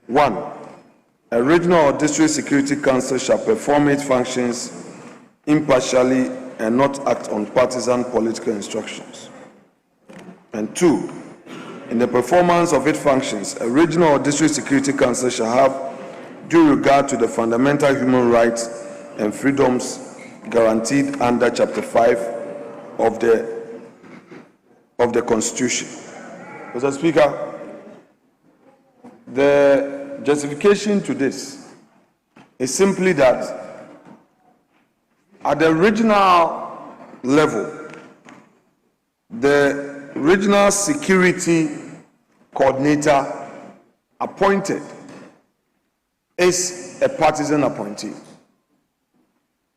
1. A regional or district security council shall perform its functions impartially and not act on partisan political instructions. And 2. In the performance of its functions, a regional or district security council shall have due regard to the fundamental human rights and freedoms guaranteed under Chapter 5 of the Constitution. Mr. Speaker, the justification to this is simply that at the regional level, the regional security coordinator appointed is a partisan appointee.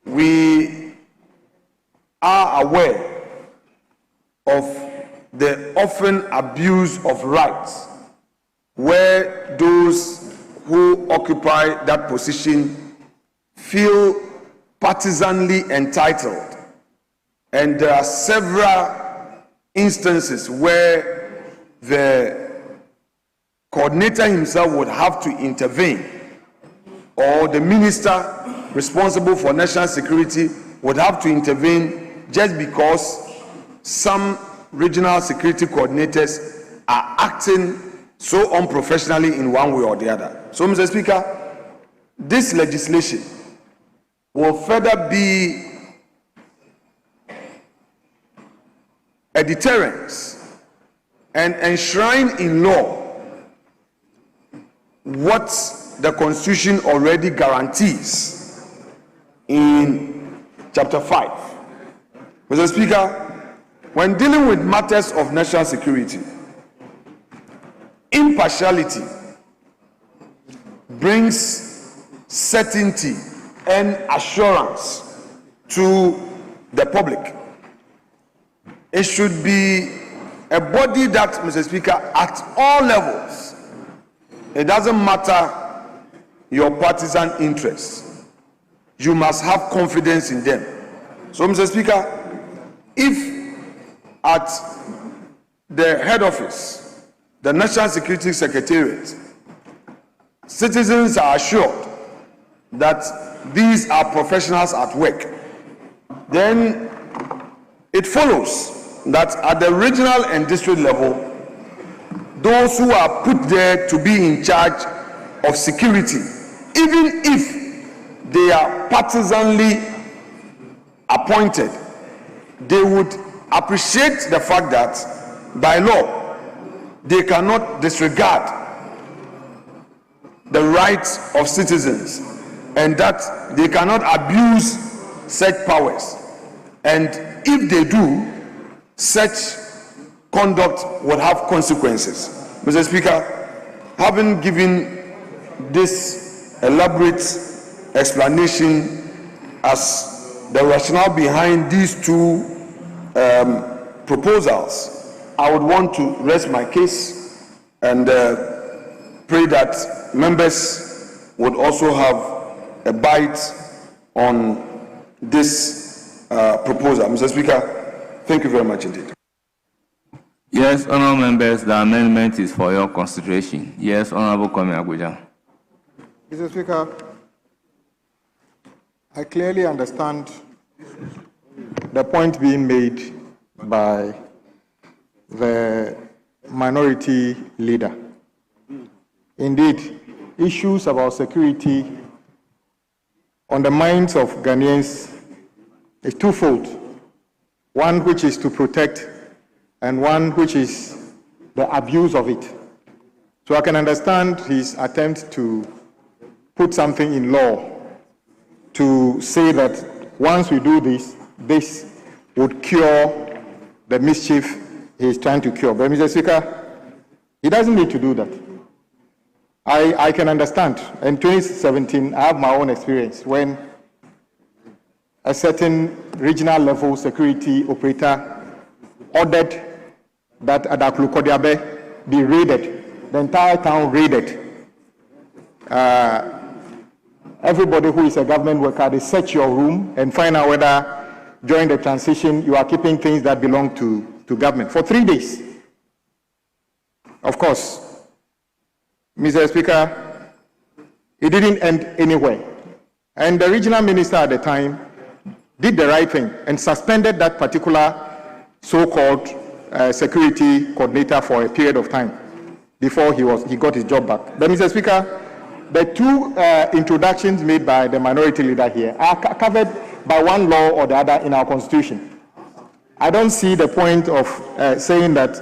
We are aware of the often abuse of rights where those who occupy that position feel partisanly entitled. And there are several instances where the coordinator himself would have to intervene, or the minister responsible for national security would have to intervene just because some regional security coordinators are acting so unprofessionally in one way or the other. So, Mr. Speaker, this legislation will further be a deterrence and enshrine in law what the Constitution already guarantees in Chapter 5. Mr. Speaker, when dealing with matters of national security, impartiality brings certainty and assurance to the public. It should be a body that, Mr. Speaker, at all levels, it doesn't matter your partisan interests, you must have confidence in them. So, Mr. Speaker, if at the head office, the National Security Secretariat, citizens are assured that these are professionals at work, then it follows that at the regional and district level, those who are put there to be in charge of security, even if they are partisanly appointed, they would appreciate the fact that by law they cannot disregard the rights of citizens and that they cannot abuse such powers, and if they do, such conduct would have consequences. Mr. Speaker, having given this elaborate explanation as the rationale behind these two proposals, I would want to rest my case and pray that members would also have a bite on this proposal. Mr. Speaker, thank you very much indeed. Yes, honourable members, the amendment is for your consideration. Yes, Honourable Kwame Agbodza. Mr. Speaker, I clearly understand the point being made by the minority leader. Indeed, issues about security on the minds of Ghanaians is twofold. One which is to protect, and one which is the abuse of it. So I can understand his attempt to put something in law to say that once we do this, this would cure the mischief he is trying to cure. But Mr. Speaker, he doesn't need to do that. I can understand. In 2017, I have my own experience when a certain regional level security operator ordered that Adaklu Kodiabe be raided, the entire town raided. Everybody who is a government worker, they search your room and find out whether during the transition you are keeping things that belong to government for 3 days. Of course, Mr. Speaker, It didn't end anywhere. And the regional minister at the time did the right thing and suspended that particular so-called security coordinator for a period of time before he got his job back. But Mr. Speaker, the two introductions made by the minority leader here are covered by one law or the other in our constitution. I don't see the point of saying that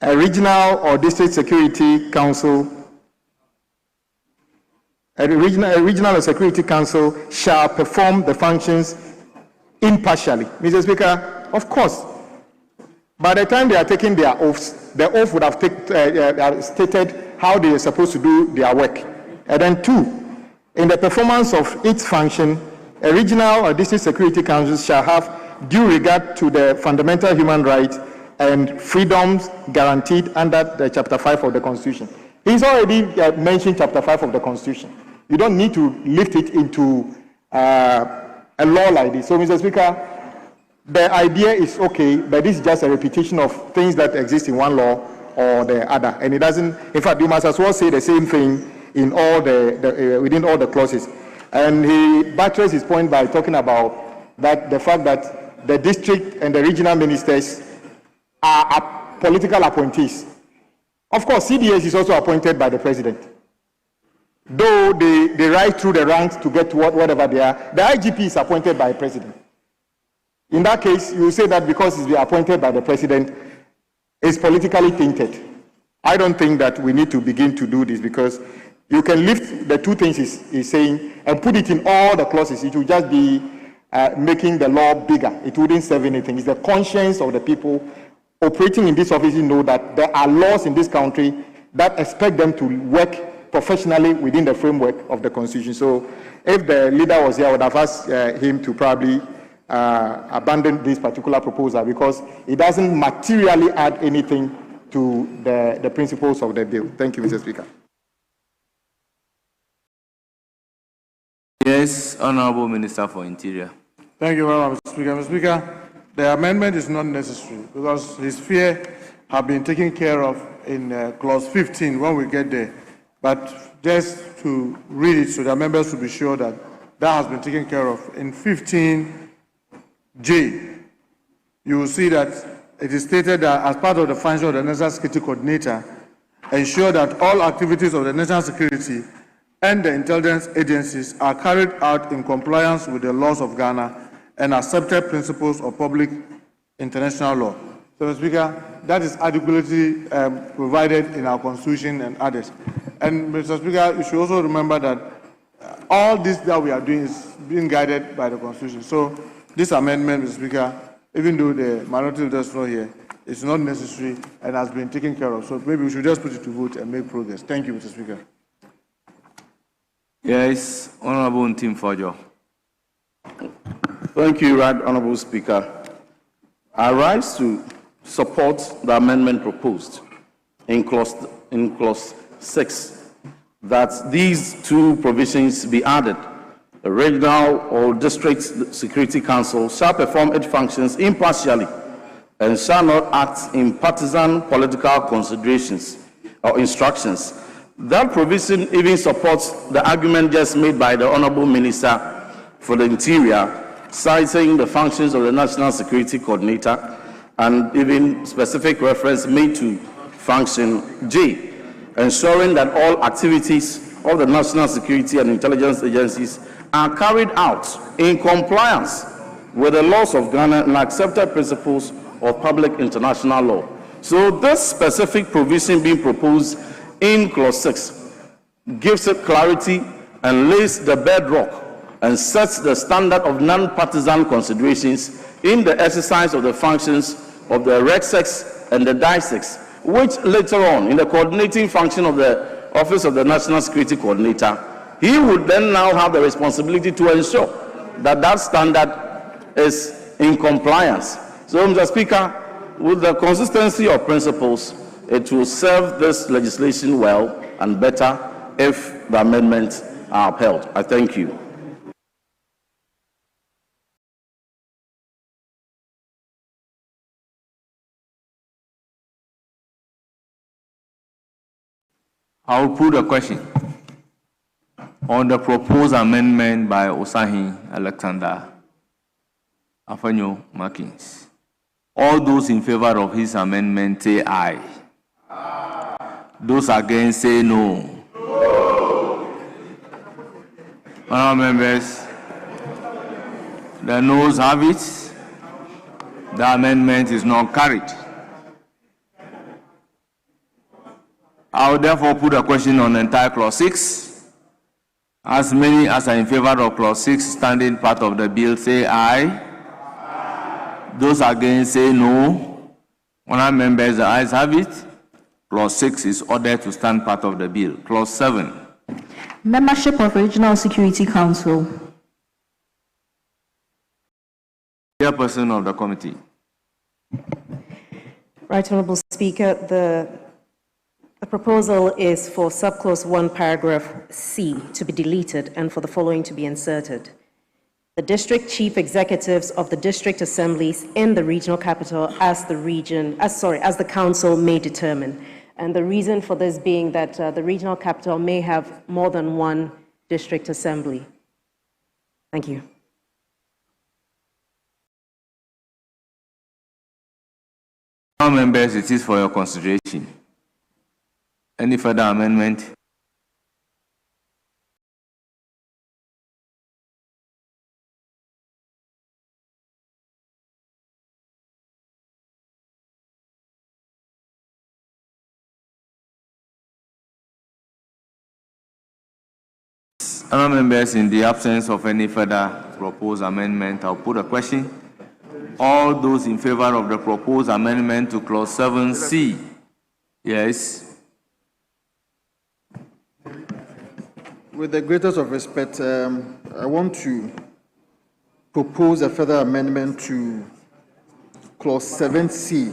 a regional or district security council, a regional or security council shall perform the functions impartially. Mr. Speaker, of course, by the time they are taking their oaths, the oath would have stated how they are supposed to do their work. And then two, in the performance of its function, a regional or district security council shall have due regard to the fundamental human rights and freedoms guaranteed under the Chapter 5 of the Constitution. He's already mentioned Chapter 5 of the Constitution. You don't need to lift it into a law like this. So, Mr. Speaker, the idea is okay, but this is just a repetition of things that exist in one law or the other. And it doesn't, in fact, you must as well say the same thing in all within all the clauses. And he buttressed his point by talking about that the fact that the district and the regional ministers are political appointees. Of course, CDS is also appointed by the president. Though they rise through the ranks to get to whatever they are, the IGP is appointed by the president. In that case, you say that because he's been appointed by the president, it's politically tainted. I don't think that we need to begin to do this, because you can lift the two things he's saying and put it in all the clauses. It will just be making the law bigger. It wouldn't serve anything. It's the conscience of the people operating in this office who know that there are laws in this country that expect them to work professionally within the framework of the Constitution. So if the leader was here, I would have asked him to probably abandon this particular proposal, because it doesn't materially add anything to the principles of the bill. Thank you, Mr. Speaker. Yes, Honorable Minister for Interior. Thank you very much, Mr. Speaker. Mr. Speaker, the amendment is not necessary because his fear have been taken care of in clause 15 when we get there. But just to read it so the members will be sure that that has been taken care of. In 15J, you will see that it is stated that as part of the function of the National Security Coordinator, ensure that all activities of the national security and the intelligence agencies are carried out in compliance with the laws of Ghana and accepted principles of public international law. So, Mr. Speaker, that is adequately provided in our Constitution and others. And, Mr. Speaker, you should also remember that all this that we are doing is being guided by the Constitution. So, this amendment, Mr. Speaker, even though the minority leader is not here, it's not necessary and has been taken care of. So, maybe we should just put it to vote and make progress. Thank you, Mr. Speaker. Yes, Honorable Ntim Fojo. Thank you, Right Honorable Speaker. I rise to support the amendment proposed in clause 6, that these two provisions be added. The regional or district security council shall perform its functions impartially and shall not act in partisan political considerations or instructions. That provision even supports the argument just made by the Honorable Minister for the Interior, citing the functions of the National Security Coordinator and even specific reference made to function J, ensuring that all activities of the national security and intelligence agencies are carried out in compliance with the laws of Ghana and accepted principles of public international law. So this specific provision being proposed in clause 6 gives it clarity and lays the bedrock and sets the standard of non-partisan considerations in the exercise of the functions of the RegSex and the DISEX, which later on, in the coordinating function of the Office of the National Security Coordinator, he would then now have the responsibility to ensure that that standard is in compliance. So, Mr. Speaker, with the consistency of principles, it will serve this legislation well and better if the amendments are upheld. I thank you. I will put the question. On the proposed amendment by Osahin Alexander Afanyo Markins. All those in favor of his amendment say aye. Those against say no. Honourable members, the noes have it. The amendment is not carried. I will therefore put a question on the entire clause 6. As many as are in favor of clause 6 standing part of the bill say aye. Those against say no. Honourable members, the ayes have it. Clause 6 is ordered to stand part of the bill. Clause 7. Membership of Regional Security Council. Chairperson of the committee. Right Honourable Speaker, the proposal is for subclause 1, paragraph C to be deleted and for the following to be inserted. The district chief executives of the district assemblies in the regional capital as the council may determine. And the reason for this being that the regional capital may have more than one district assembly. Thank you. Members, it is for your consideration. Any further amendment? Honourable members, in the absence of any further proposed amendment, I'll put a question. All those in favor of the proposed amendment to clause 7C? Yes. With the greatest of respect, I want to propose a further amendment to clause 7C.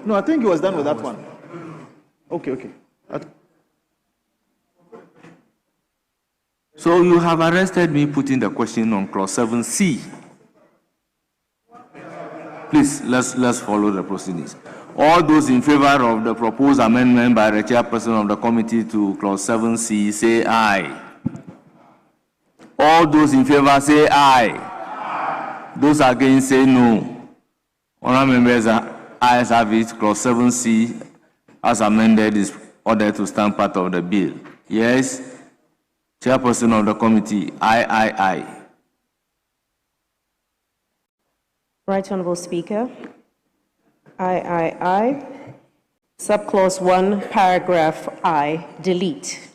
No, I think he was done with that one. Okay. So you have arrested me putting the question on clause 7C. Please, let's follow the proceedings. All those in favor of the proposed amendment by the chairperson of the committee to clause 7C say aye. All those in favor say aye. Those against say no. Honourable members, ayes have it. Clause 7C as amended is ordered to stand part of the bill. Yes. Chairperson of the committee, aye. Right Honourable Speaker. Aye. Subclause 1, paragraph I, delete.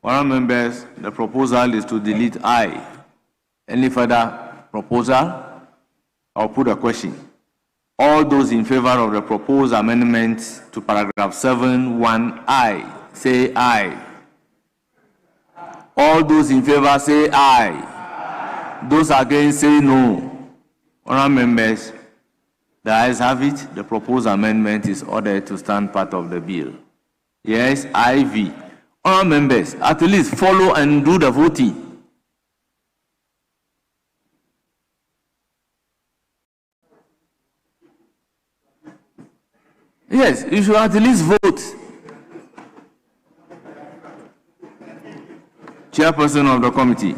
Honourable members, the proposal is to delete I. Any further proposal? I'll put a question. All those in favor of the proposed amendment to paragraph 7(1)(I) say aye. All those in favor say aye. Those against say no. Honourable members, the ayes have it. The proposed amendment is ordered to stand part of the bill. Yes, IV. Honourable members, at least follow and do the voting. Yes, you should at least vote. Chairperson of the committee.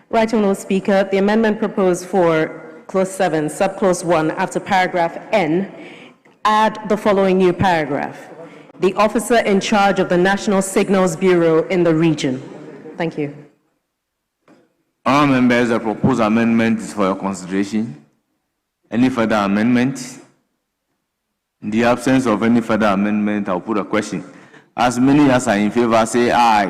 Right Honourable Speaker, the amendment proposed for clause 7, subclause 1, after paragraph N, add the following new paragraph. The officer in charge of the National Signals Bureau in the region. Thank you. Honourable members, the proposed amendment is for your consideration. Any further amendment? In the absence of any further amendment, I'll put a question. As many as are in favor say aye.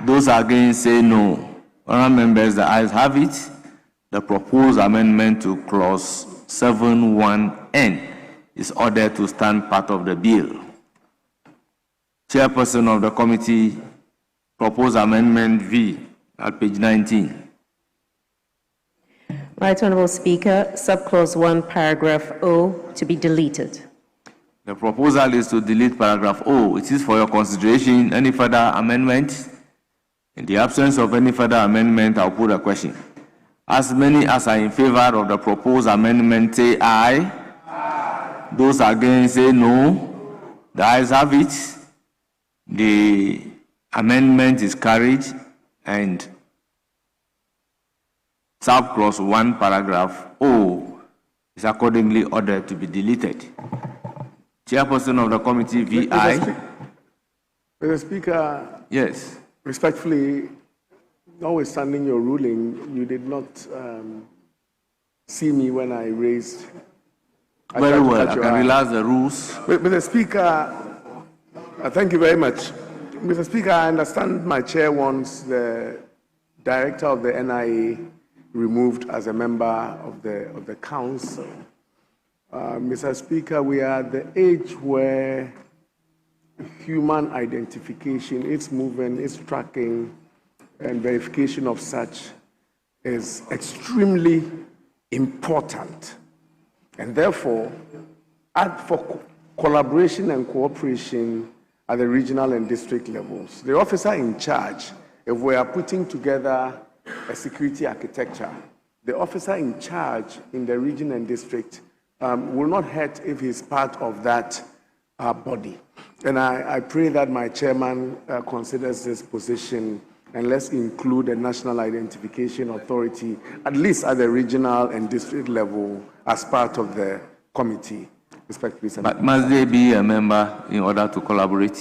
Those against say no. Honourable members, the ayes have it. The proposed amendment to clause 7(1)(N) is ordered to stand part of the bill. Chairperson of the committee, proposed amendment V at page 19. Right Honourable Speaker, subclause 1, paragraph O to be deleted. The proposal is to delete paragraph O. It is for your consideration. Any further amendment? In the absence of any further amendment, I'll put a question. As many as are in favor of the proposed amendment say aye. Those against say no. The ayes have it. The amendment is carried, and subclause 1, paragraph O is accordingly ordered to be deleted. Chairperson of the committee, VI. Mr. Speaker, Yes. respectfully, notwithstanding your ruling, you did not see me when I raised. Very tried to well. cut I your can eye. relax the rules. Mr. Speaker, thank you very much. Mr. Speaker, I understand my chair wants the director of the NIA removed as a member of the council. Mr. Speaker, we are at the age where human identification, its movement, its tracking, and verification of such is extremely important. And therefore, for collaboration and cooperation at the regional and district levels, the officer in charge, if we are putting together a security architecture, the officer in charge in the region and district will not hurt if he's part of that body. And I pray that my chairman considers this position, and let's include the National Identification Authority, at least at the regional and district level, as part of the committee. Respectfully, Senator. But must they be a member in order to collaborate?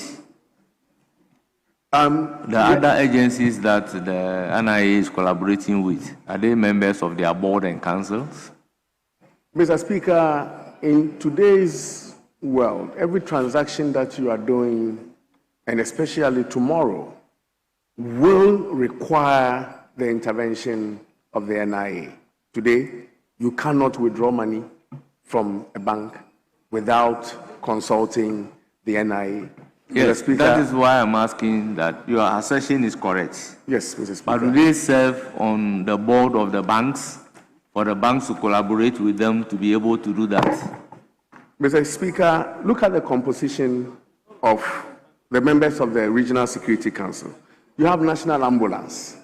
The other agencies that the NIA is collaborating with, are they members of their board and councils? Mr. Speaker, in today's world, every transaction that you are doing, and especially tomorrow, will require the intervention of the NIA. Today, you cannot withdraw money from a bank without consulting the NIA. Yes, Mr. Speaker, that is why I'm asking that your assertion is correct. yes, Mr. But do Speaker. they serve on the board of the banks for the banks to collaborate with them to be able to do that? Mr. Speaker, look at the composition of the members of the Regional Security Council. You have National Ambulance.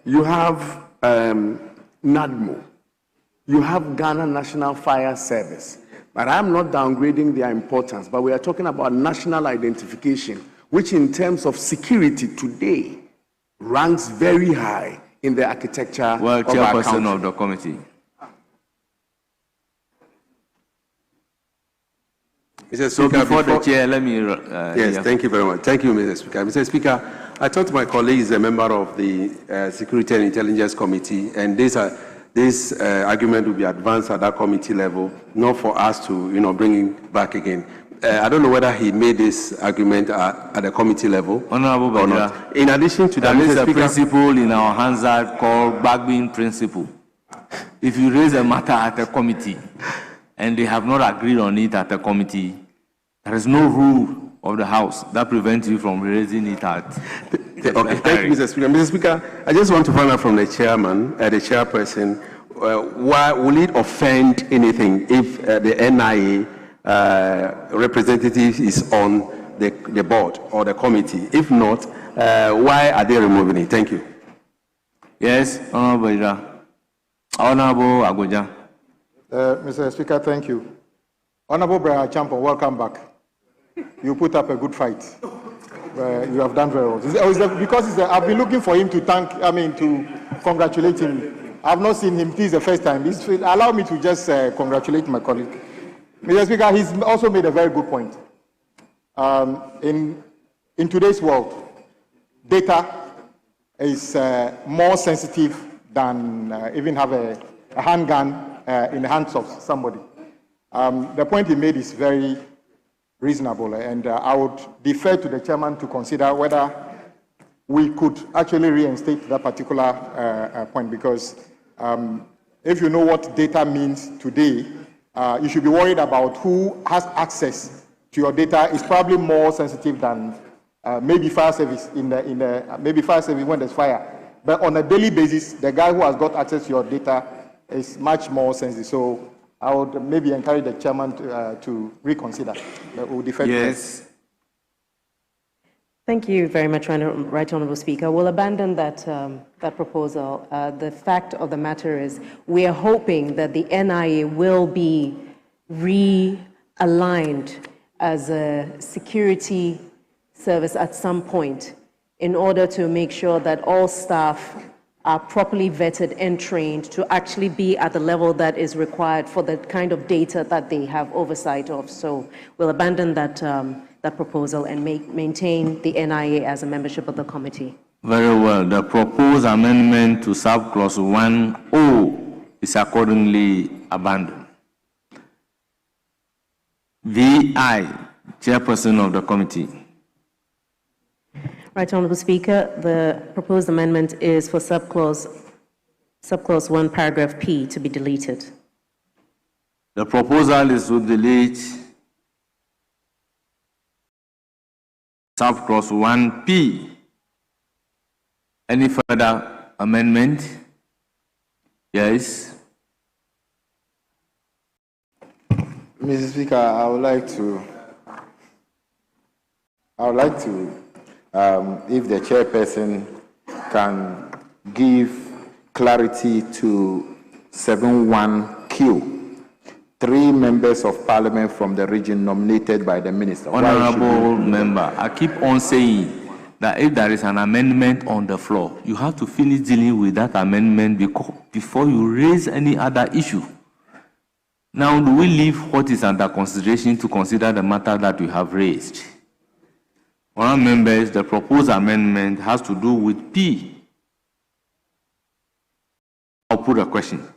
You have NADMO. You have Ghana National Fire Service. But I'm not downgrading their importance, but we are talking about national identification, which in terms of security today ranks very high in the architecture Well, of our chairperson country. of the committee. Mr. So Speaker, before the chair, let me... Yes, yeah. thank you very much. Thank you, Mr. Speaker. Mr. Speaker, I talked to my colleague, he's a member of the Security and Intelligence Committee, and this argument will be advanced at that committee level, not for us to, bring it back again. I don't know whether he made this argument at the committee level Honorable or Badira, not. In addition to that, there is Mr. a Speaker, principle in our Hansard called Bagbin principle. If you raise a matter at a committee and they have not agreed on it at a committee, there is no rule of the House that prevents you from raising it at Okay, thank you, Mr. Speaker. Mr. Speaker, I just want to find out from the chairman, the chairperson, why will it offend anything if the NIA representative is on the board or the committee? If not, why are they removing it? Thank you. Yes, Honorable Badira. Honorable Agoja. Mr. Speaker, thank you. Honorable Brian Champon, welcome back. You put up a good fight. You have done very well. Because I've been looking for him to to congratulate him. I've not seen him. This is the first time. Allow me to just congratulate my colleague. Mr. Speaker, he's also made a very good point. In today's world, data is more sensitive than even have a handgun in the hands of somebody. The point he made is very reasonable, and I would defer to the chairman to consider whether we could actually reinstate that particular point, because if you know what data means today, you should be worried about who has access to your data. Is probably more sensitive than maybe fire service maybe fire service when there's fire. But on a daily basis, the guy who has got access to your data is much more sensitive. So I would maybe encourage the chairman to reconsider. We'll defer. Yes. Thank you very much, Right Honourable Speaker. We'll abandon that proposal. The fact of the matter is we are hoping that the NIA will be realigned as a security service at some point in order to make sure that all staff are properly vetted and trained to actually be at the level that is required for the kind of data that they have oversight of. So we'll abandon that, that proposal and maintain the NIA as a membership of the committee. Very well. The proposed amendment to subclause 1O is accordingly abandoned. VI, Chairperson of the committee. Right, Honorable Speaker, the proposed amendment is for subclause 1, paragraph P to be deleted. The proposal is to delete subclause 1P. Any further amendment? Yes. Mr. Speaker, I would like to, if the chairperson can give clarity to 71Q, 3 members of parliament from the region nominated by the minister. Honorable member, I keep on saying that if there is an amendment on the floor, you have to finish dealing with that amendment before you raise any other issue. Now, do we leave what is under consideration to consider the matter that we have raised? Honourable members, the proposed amendment has to do with P. I'll put a question.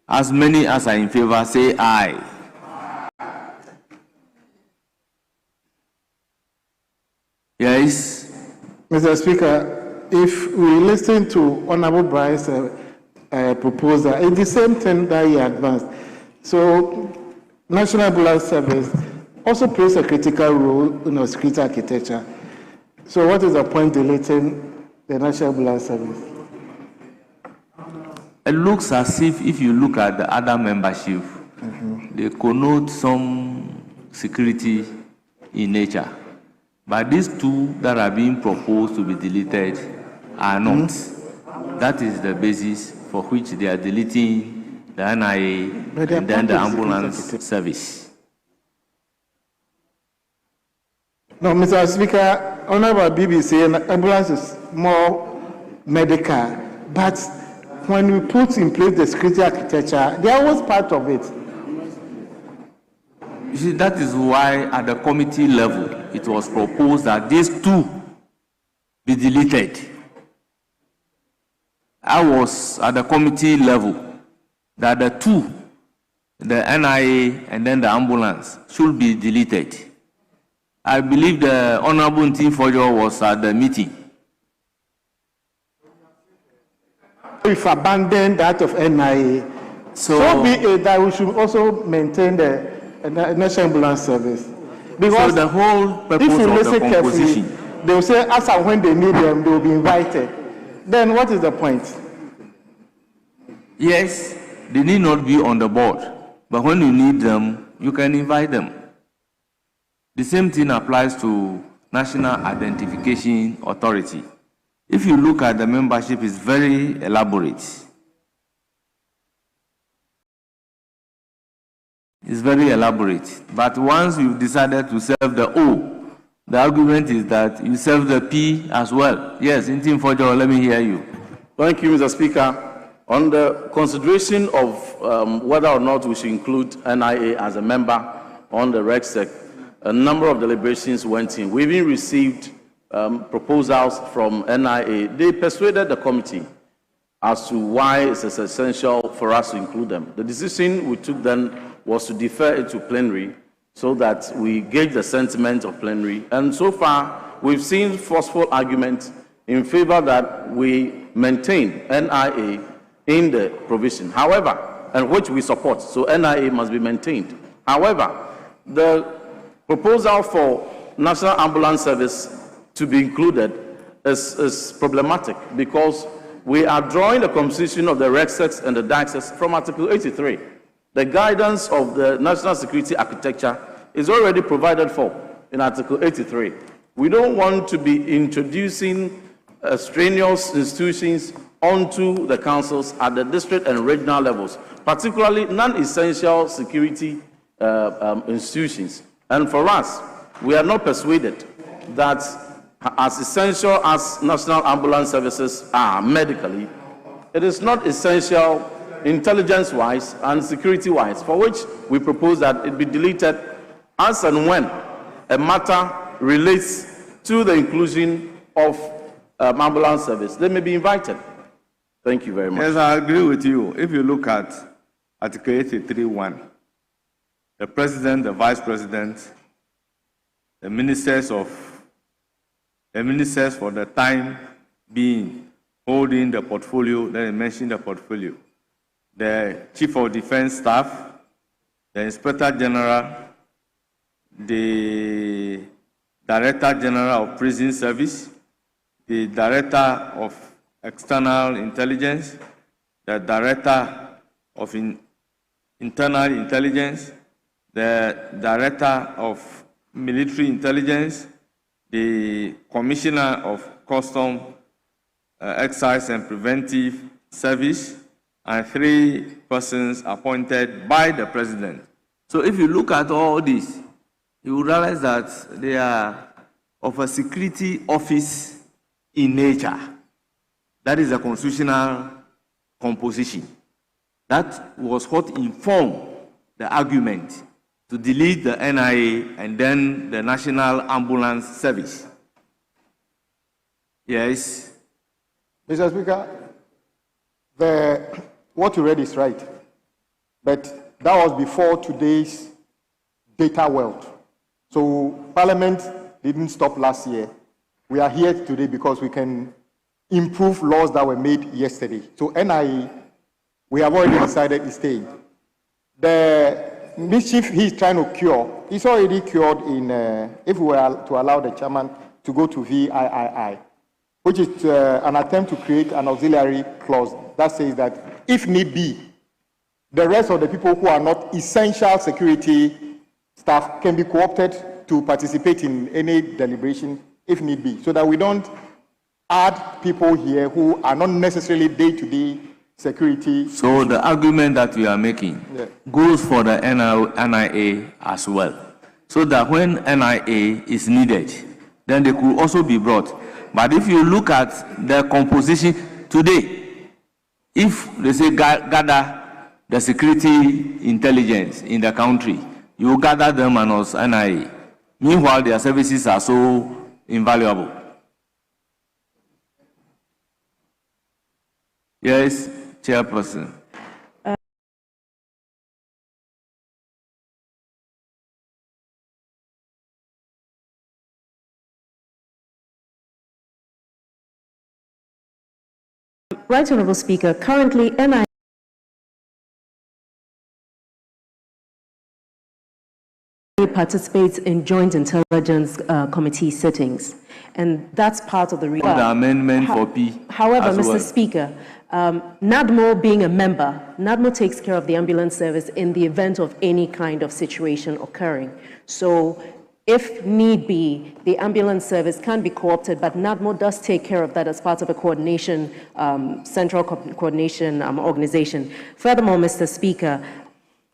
As many as are in favor, say aye. Yes. Mr. Speaker, if we listen to Honorable Bryce's proposal, it's the same thing that he advanced. So, National Ambulance Service also plays a critical role in our security architecture. So, what is the point deleting the National Ambulance Service? It looks as if you look at the other membership, they connote some security in nature. But these 2 that are being proposed to be deleted are not. That is the basis for which they are deleting the NIA and then the ambulance service. No, Mr. Speaker, Honorable BBC, ambulance is more medical, but when we put in place the security architecture, they are always part of it. You see, that is why at the committee level, it was proposed that these 2 be deleted. I was at the committee level that the 2, the NIA and then the ambulance, should be deleted. I believe the Honorable Ntimfojor was at the meeting. If abandon that of NIA, so be it that we should also maintain the National Ambulance Service. Because so the whole purpose if you of listen the carefully, composition, they will say, as and when they need them, they will be invited. Then what is the point? yes, they need not be on the board, but when you need them, you can invite them. The same thing applies to National Identification Authority. If you look at the membership, it's very elaborate. It's very elaborate. But once you've decided to serve the O, the argument is that you serve the P as well. Yes, Ntimfojor, let me hear you. Thank you, Mr. Speaker. On the consideration of whether or not we should include NIA as a member on the RegSec, a number of deliberations went in. We even received proposals from NIA. They persuaded the committee as to why it's essential for us to include them. The decision we took then was to defer it to plenary so that we gauge the sentiment of plenary. And so far, we've seen forceful arguments in favor that we maintain NIA in the provision. However, and which we support, so NIA must be maintained. However, the proposal for National Ambulance Service to be included is problematic because we are drawing the composition of the RegSec and the DACSES from Article 83. The guidance of the national security architecture is already provided for in Article 83. We don't want to be introducing strenuous institutions onto the councils at the district and regional levels, particularly non-essential security institutions. And for us, we are not persuaded that as essential as national ambulance services are medically, it is not essential intelligence-wise and security-wise, for which we propose that it be deleted as and when a matter relates to the inclusion of ambulance service. They may be invited. Thank you very much. Yes, I agree with you. If you look at Article 83(1), the President, the Vice President, the ministers for the time being holding the portfolio, then I mentioned the portfolio, the Chief of Defense Staff, the Inspector General, the Director General of Prison Service, the Director of External Intelligence, the Director of Internal Intelligence, the Director of Military Intelligence, the Commissioner of Custom, Excise and Preventive Service, and 3 persons appointed by the President. So if you look at all this, you will realize that they are of a security office in nature. That is a constitutional composition. That was what informed the argument to delete the NIA and then the National Ambulance Service. Yes. Mr. Speaker, what you read is right, but that was before today's data world. So Parliament didn't stop last year. We are here today because we can improve laws that were made yesterday. So NIA, we have already decided is staying. The mischief he's trying to cure, he's already cured in, if we were to allow the chairman to go to VIII, which is an attempt to create an auxiliary clause that says that if need be, the rest of the people who are not essential security staff can be co-opted to participate in any deliberation if need be, so that we don't add people here who are not necessarily day-to-day security. So the argument that we are making goes for the NIA as well, so that when NIA is needed, then they could also be brought. But if you look at the composition today, if they say gather the security intelligence in the country, you gather them and us NIA. Meanwhile, their services are so invaluable. Yes, Chairperson. Right Honourable Speaker, currently NIA participates in Joint Intelligence Committee sittings, and that's part of the reason. The amendment for P. However, Mr. Speaker, NADMO being a member, NADMO takes care of the ambulance service in the event of any kind of situation occurring. So if need be, the ambulance service can be co-opted, but NADMO does take care of that as part of a coordination, central coordination organization. Furthermore, Mr. Speaker,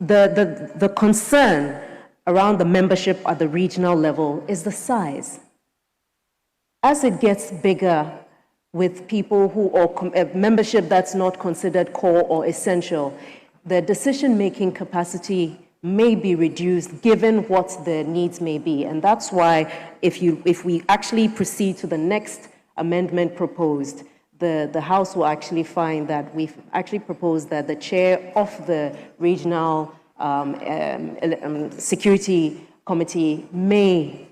the concern around the membership at the regional level is the size. As it gets bigger with people who, or membership that's not considered core or essential, the decision-making capacity may be reduced given what the needs may be. And that's why if we actually proceed to the next amendment proposed, the House will actually find that we've actually proposed that the chair of the regional security committee may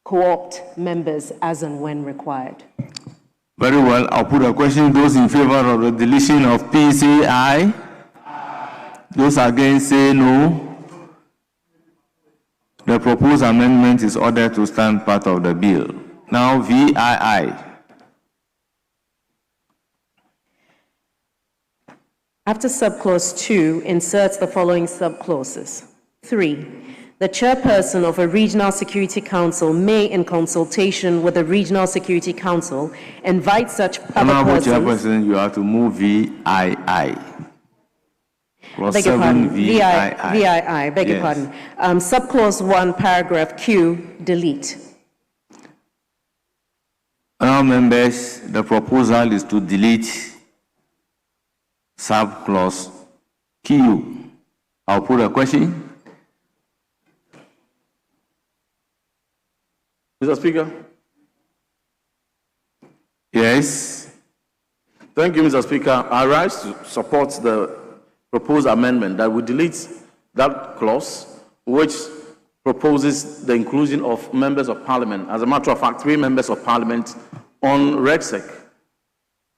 co-opt members as and when required. Very well. I'll put a question. Those in favor of the deletion of P say aye. Those against say no. The proposed amendment is ordered to stand part of the bill. Now VII. After subclause 2, inserts the following subclauses. 3. The chairperson of a regional security council may, in consultation with the regional security council, invite such other persons. Chairperson, you have to move VII. Clause Beg your 7 pardon. VII. VII, beg your Yes. pardon. Subclause 1, paragraph Q, delete. Honourable members, the proposal is to delete subclause Q. I'll put a question. Mr. Speaker. Yes. Thank you, Mr. Speaker. I rise to support the proposed amendment that would delete that clause which proposes the inclusion of members of parliament. As a matter of fact, 3 members of parliament on RegSec.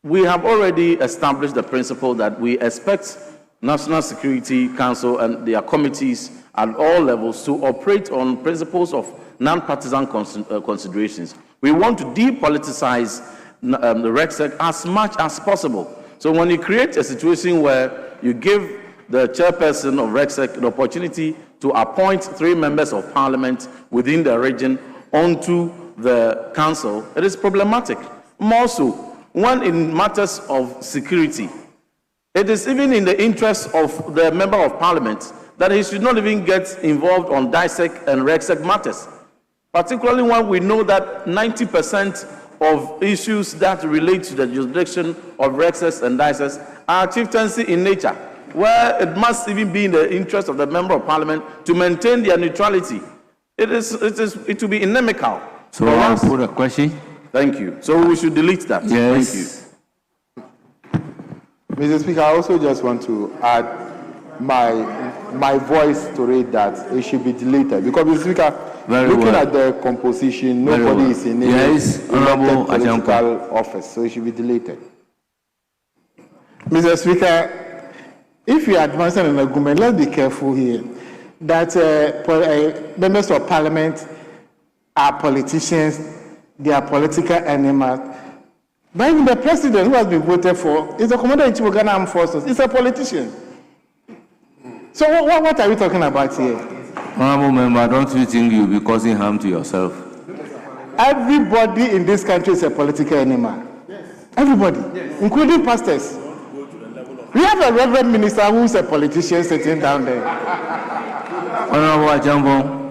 We have already established the principle that we expect National Security Council and their committees at all levels to operate on principles of non-partisan considerations. We want to depoliticize the RegSec as much as possible. So when you create a situation where you give the chairperson of RegSec the opportunity to appoint 3 members of parliament within the region onto the council, it is problematic. More so, when in matters of security, it is even in the interest of the member of parliament that he should not even get involved on DISEC and RegSec matters, particularly when we know that 90% of issues that relate to the jurisdiction of RegSec and DISEC are chieftaincy in nature, where it must even be in the interest of the member of parliament to maintain their neutrality. It will be inimical. So I'll put a question. Thank you. So we should delete that. Yes. Thank you. Mr. Speaker, I also just want to add my voice to read that it should be deleted. Because, Mr. Speaker, Very looking well. at the composition, Very nobody well. is in any Yes, Honourable elected Ajanko. political office, so it should be deleted. Mr. Speaker, if you are advancing an argument, let's be careful here that members of parliament are politicians, they are political animals. But even the president who has been voted for is the commander-in-chief of Ghana Armed Forces. He's a politician. So what are we talking about here? Honourable member, don't you think you'll be causing harm to yourself? Everybody in this country is a political animal. Everybody, including pastors. We have a reverend minister who's a politician sitting down there. Honourable Ajambo,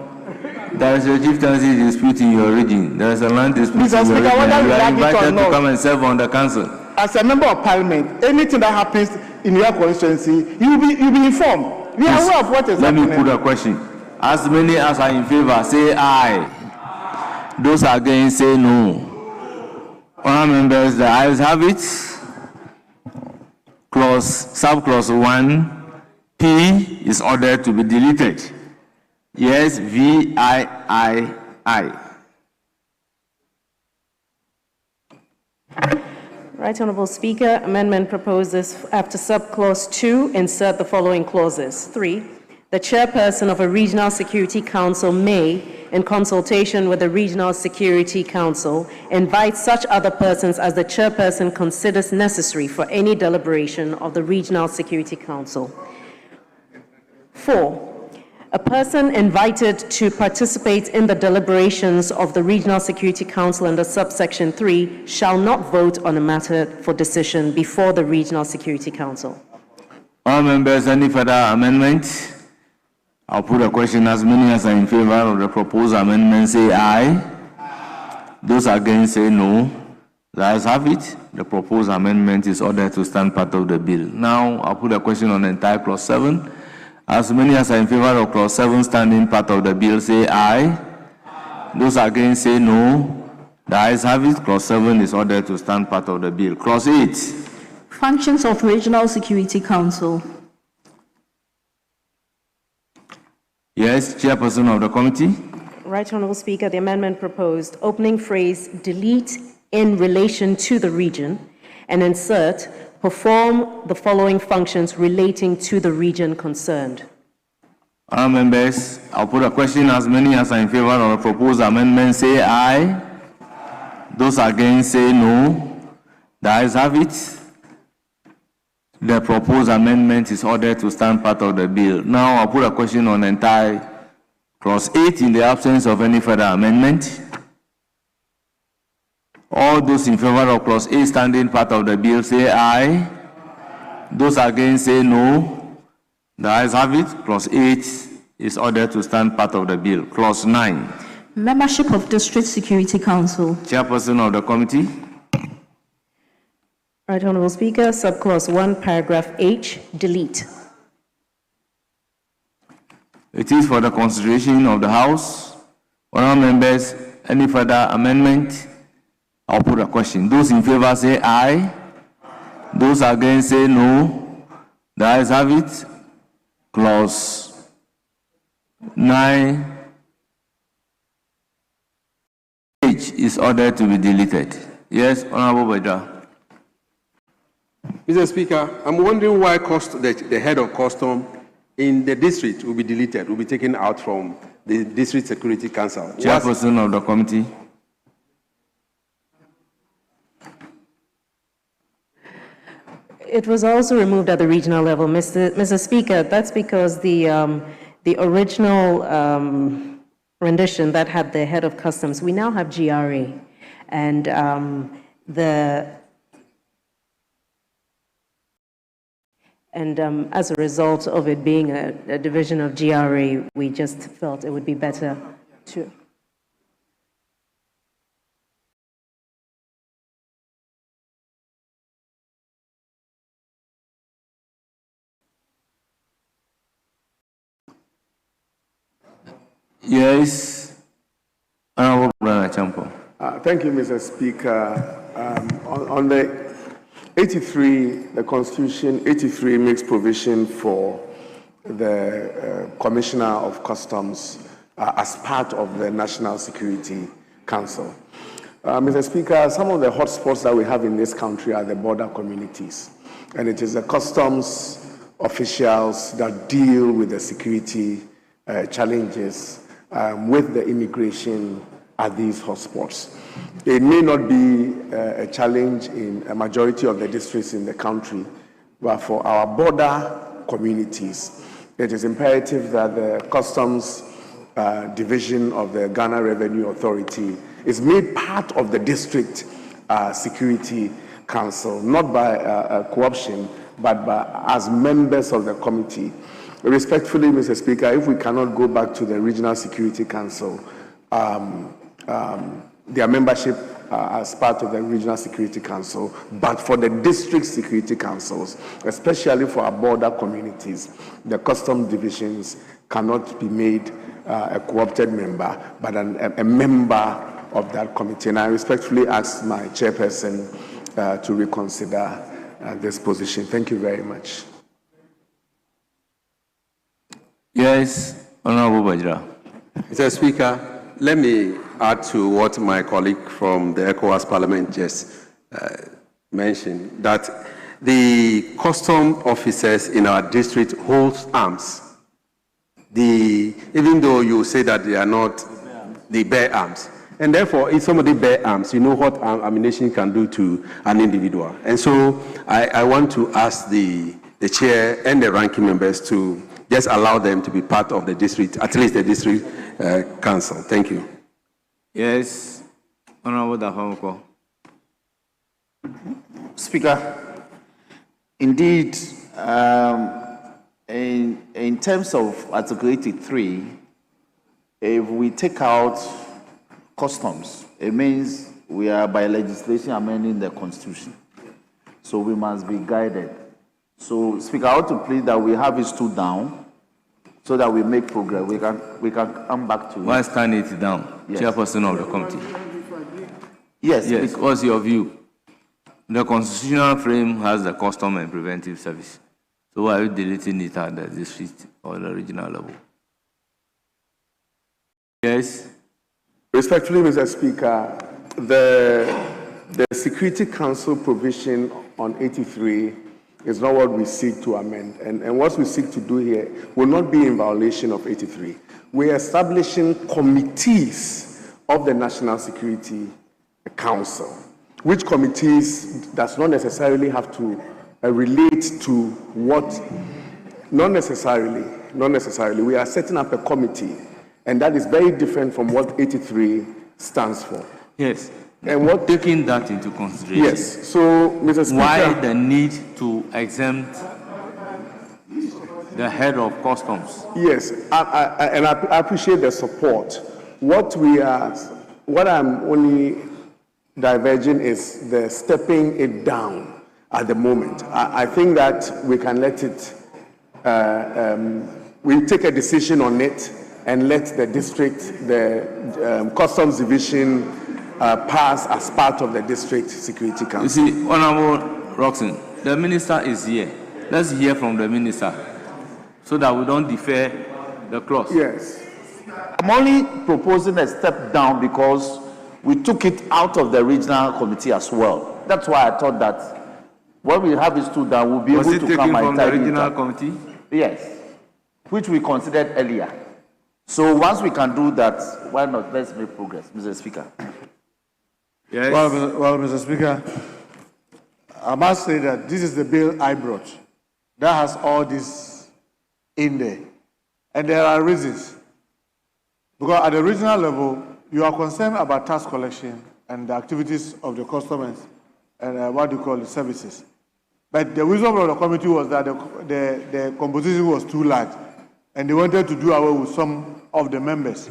there is a chieftaincy dispute in your region. There is a land dispute Mr. in your Speaker, region. whether You we are like it or invited to not. come and serve on the council. As a member of parliament, anything that happens in your constituency, you'll be informed. We are aware of what is Let happening. me put a question. As many as are in favor, say aye. Those against, say no. Honourable members, the ayes have it. Subclause 1P is ordered to be deleted. Yes, VIII. Right Honourable Speaker, amendment proposes after subclause 2, insert the following clauses. 3, the chairperson of a regional security council may, in consultation with the regional security council, invite such other persons as the chairperson considers necessary for any deliberation of the regional security council. 4, a person invited to participate in the deliberations of the Regional Security Council under subsection 3 shall not vote on a matter for decision before the Regional Security Council. All members, any further amendment? I'll put a question. As many as are in favor of the proposed amendment, say aye. Those against, say no. The ayes have it. The proposed amendment is ordered to stand part of the bill. Now, I'll put a question on the entire clause 7. As many as are in favor of clause 7 standing part of the bill, say aye. Those against, say no. The ayes have it. Clause 7 is ordered to stand part of the bill. Clause 8. Functions of Regional Security Council. Yes, chairperson of the committee. Right Honourable Speaker, the amendment proposed, opening phrase, delete in relation to the region, and insert, perform the following functions relating to the region concerned. Honourable members, I'll put a question. As many as are in favor of the proposed amendment, say aye. Those against, say no. The ayes have it. The proposed amendment is ordered to stand part of the bill. Now, I'll put a question on the entire clause 8 in the absence of any further amendment. All those in favor of clause 8 standing part of the bill, say aye. Those against, say no. The ayes have it. Clause 8 is ordered to stand part of the bill. Clause 9. Membership of District Security Council. Chairperson of the committee. Right, Honorable Speaker, subclause 1, paragraph H, delete. It is for the consideration of the House. Honourable members, any further amendment? I'll put a question. Those in favor say aye. Those against say no. The ayes have it. Clause 9 H is ordered to be deleted. Yes, Honourable Bajwa. Mr. Speaker, I'm wondering why the head of custom in the district will be deleted, will be taken out from the District Security Council. Chairperson of the committee. It was also removed at the regional level, Mr. Speaker. That's because the original rendition that had the head of customs, we now have GRA, and as a result of it being a division of GRA, we just felt it would be better to. Yes, Honourable Brother Champo. Thank you, Mr. Speaker. On the 83, the Constitution 83 makes provision for the Commissioner of Customs as part of the National Security Council. Mr. Speaker, some of the hotspots that we have in this country are the border communities, and it is the customs officials that deal with the security challenges with the immigration at these hotspots. It may not be a challenge in a majority of the districts in the country, but for our border communities, it is imperative that the customs division of the Ghana Revenue Authority is made part of the District Security Council, not by co-option, but as members of the committee. Respectfully, Mr. Speaker, if we cannot go back to the Regional Security Council, their membership as part of the Regional Security Council, but for the District Security Councils, especially for our border communities, the custom divisions cannot be made a co-opted member, but a member of that committee. And I respectfully ask my chairperson to reconsider this position. Thank you very much. Yes, Honourable Bajwa. Mr. Speaker, let me add to what my colleague from the ECOWAS Parliament just mentioned, that the custom officers in our district hold arms. Even though you say that they are not the bear arms. And therefore, if somebody bear arms, you know what ammunition can do to an individual. And so I want to ask the chair and the ranking members to just allow them to be part of the district, at least the district council. Thank you. Yes, Honourable Dafamoko. Speaker, indeed, in terms of Article 83, if we take out customs, it means we are by legislation amending the Constitution. So we must be guided. So, Speaker, I want to plead that we have it stood down so that we make progress. We can come back to it. Why stand it down? Yes. Chairperson of the committee. Yes. Yes, what's your view? The constitutional frame has the custom and preventive service. So why are you deleting it at the district or the regional level? Yes. Respectfully, Mr. Speaker, the Security Council provision on 83 is not what we seek to amend. And what we seek to do here will not be in violation of 83. We're establishing committees of the National Security Council, which committees does not necessarily have to relate to what, not necessarily. We are setting up a committee, and that is very different from what 83 stands for. Yes. And what taking that into consideration. Yes. So, Mr. Speaker, why the need to exempt? the head of customs. Yes, and I appreciate the support. What I'm only diverging is the stepping it down at the moment. I think that we can let it, we take a decision on it and let the district, the customs division pass as part of the district security council. You see, Honorable Roxon, the minister is here. Let's hear from the minister so that we don't defer the clause. Yes. I'm only proposing a step down because we took it out of the regional committee as well. That's why I thought that when we have it stood down, we'll be Was able it to come taken and from the tidy it regional up. committee? Yes, which we considered earlier. So once we can do that, why not? Let's make progress, Mr. Speaker. Yes. Well, Mr. Speaker, I must say that this is the bill I brought. That has all this in there. And there are reasons. Because at the regional level, you are concerned about tax collection and the activities of the customers and what you call the services. But the wisdom of the committee was that the composition was too large, and they wanted to do away with some of the members.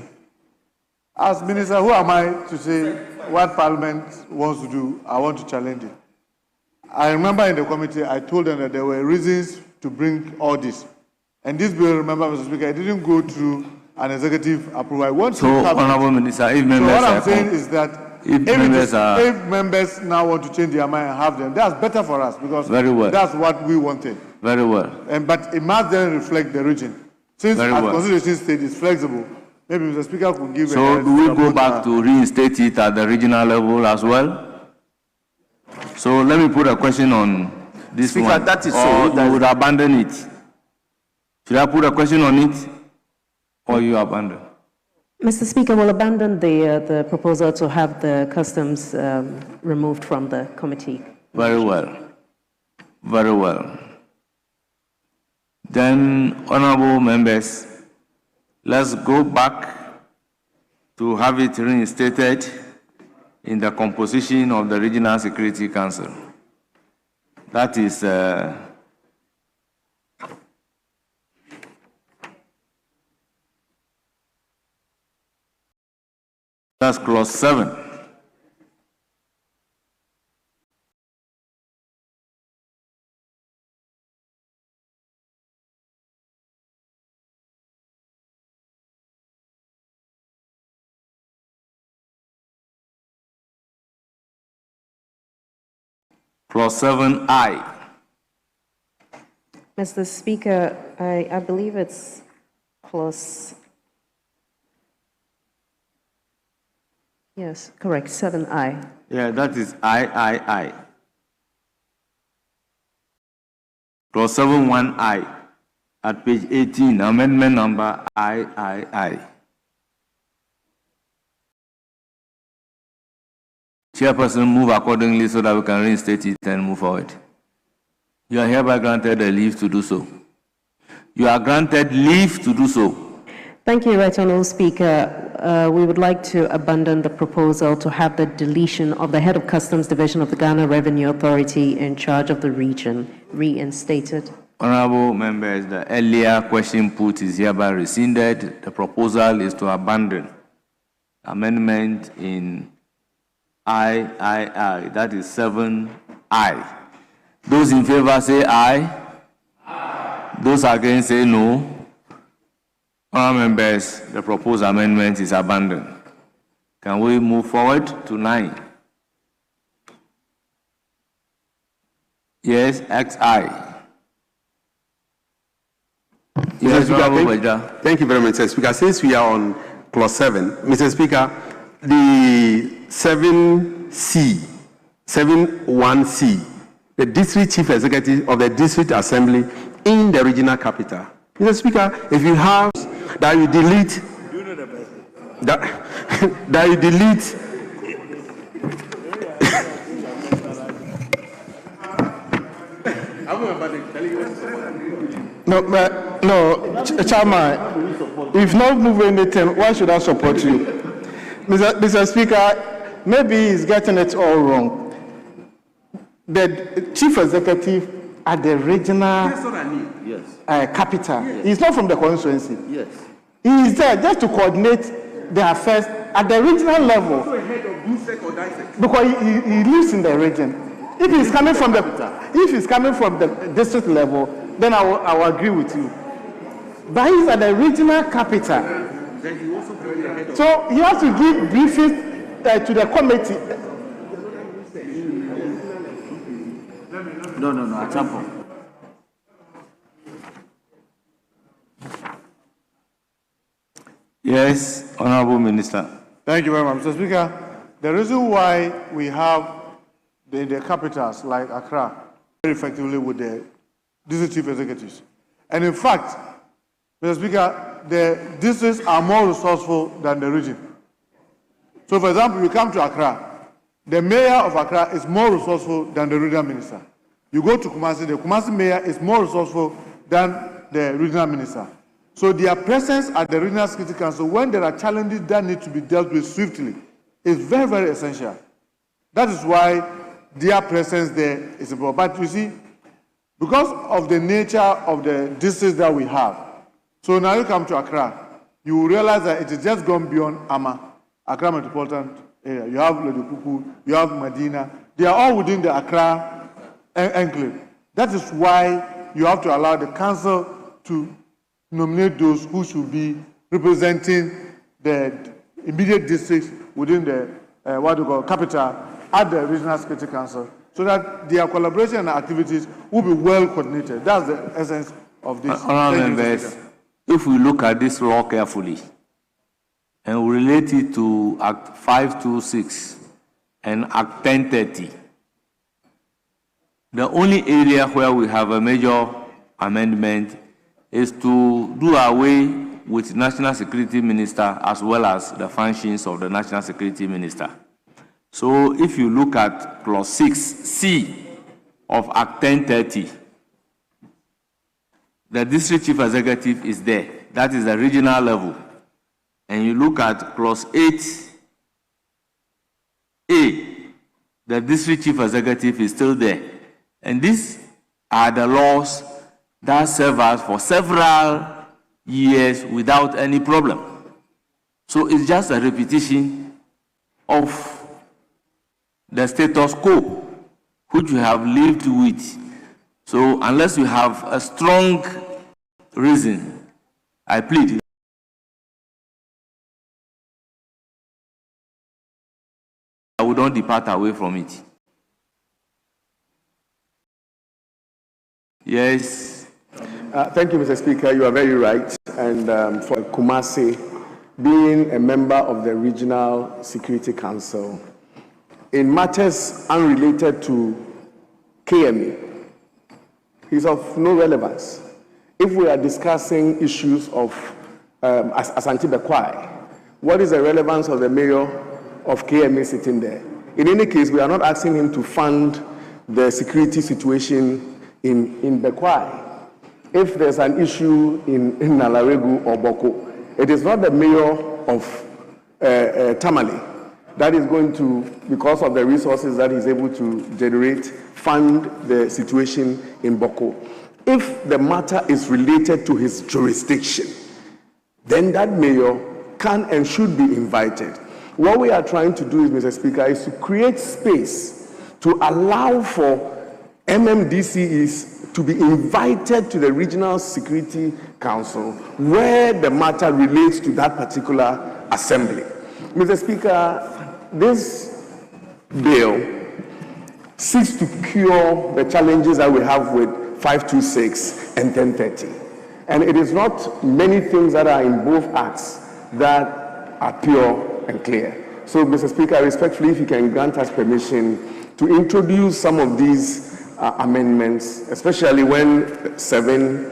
As minister, who am I to say what Parliament wants to do? I want to challenge it. I remember in the committee, I told them that there were reasons to bring all this. And this bill, remember, Mr. Speaker, it didn't go through an executive approval. I want So, to have Honorable Minister, if members so what are I'm saying is that if members now want to change their mind and have them, that's better for us because Very well. that's what we wanted. Very well. But it must then reflect the region. Since Very our well. constitution state is flexible, maybe Mr. Speaker could give So do we go back to reinstate it at the regional level as well? So let me put a question on this Speaker, one. that is or so. you would abandon it? Should I put a question on it or you abandon? Mr. Speaker, we'll abandon the proposal to have the customs removed from the committee. Very well. Very well. Then, honorable members, let's go back to have it reinstated in the composition of the Regional Security Council. That is that's clause 7. Clause 7I. Mr. Speaker, I believe it's clause, yes, correct, 7I. Yeah, that is I. Clause 7(1)I at page 18, amendment number I. Chairperson, move accordingly so that we can reinstate it and move forward. You are hereby granted a leave to do so. You are granted leave to do so. Thank you, Right Honourable Speaker. We would like to abandon the proposal to have the deletion of the head of Customs Division of the Ghana Revenue Authority in charge of the region reinstated. Honorable members, the earlier question put is hereby rescinded. The proposal is to abandon amendment in I. That is 7I. Those in favor say aye. Those against say no. Honorable members, the proposed amendment is abandoned. Can we move forward to 9? Yes, XI. Yes, Honorable Bajia. Thank you very much, Mr. Speaker. Since we are on clause 7, Mr. Speaker, the 7C, 7(1)C, the district chief executive of the district assembly in the regional capital. Mr. Speaker, if you have that you delete, that you delete, Chairman, if not move anything, why should I support you? Mr. Speaker, maybe he's getting it all wrong. The chief executive at the regional capital. He's not from the constituency. Yes. He is there just to coordinate the affairs at the regional level. Also a head of DSEC or DISEC. Because he lives in the region. If he's coming from the district level, then I will agree with you. But he's at the regional capital. Then he also be the head of. So he has to give briefings to the committee. No, Atampo. Yes, Honorable Minister. Thank you very much, Mr. Speaker. The reason why we have the capitals like Accra very effectively with the district chief executives. And in fact, Mr. Speaker, the districts are more resourceful than the region. So, for example, you come to Accra, the mayor of Accra is more resourceful than the regional minister. You go to Kumasi, the Kumasi mayor is more resourceful than the regional minister. So their presence at the Regional Security Council, when there are challenges that need to be dealt with swiftly, is very, very essential. That is why their presence there is important. But you see, because of the nature of the districts that we have, so now you come to Accra, you will realize that it has just gone beyond Accra metropolitan area. You have Ledukuku, you have Medina. They are all within the Accra enclave. That is why you have to allow the council to nominate those who should be representing the immediate districts within the capital at the Regional Security Council, so that their collaboration and activities will be well coordinated. That's the essence of this. Honourable members, if we look at this law carefully and we relate it to Act 526 and Act 1030, the only area where we have a major amendment is to do away with National Security Minister as well as the functions of the National Security Minister. So if you look at Clause 6C of Act 1030, the District Chief Executive is there. That is the regional level. And you look at Clause 8A, the District Chief Executive is still there. And these are the laws that serve us for several years without any problem. So it's just a repetition of the status quo, which we have lived with. So unless we have a strong reason, I plead that we don't depart away from it. Yes. Thank you, Mr. Speaker. You are very right. And for Kumasi, being a member of the Regional Security Council, in matters unrelated to KMA, is of no relevance. If we are discussing issues of Asante Bekwai, what is the relevance of the mayor of KMA sitting there? In any case, we are not asking him to fund the security situation in Bekwai. If there's an issue in Nalaregu or Boko, it is not the mayor of Tamale that is going to, because of the resources that he's able to generate, fund the situation in Boko. If the matter is related to his jurisdiction, then that mayor can and should be invited. What we are trying to do, Mr. Speaker, is to create space to allow for MMDCEs to be invited to the Regional Security Council where the matter relates to that particular assembly. Mr. Speaker, this bill seeks to cure the challenges that we have with 526 and 1030. And it is not many things that are in both acts that are pure and clear. So, Mr. Speaker, respectfully, if you can grant us permission to introduce some of these amendments, especially when 7C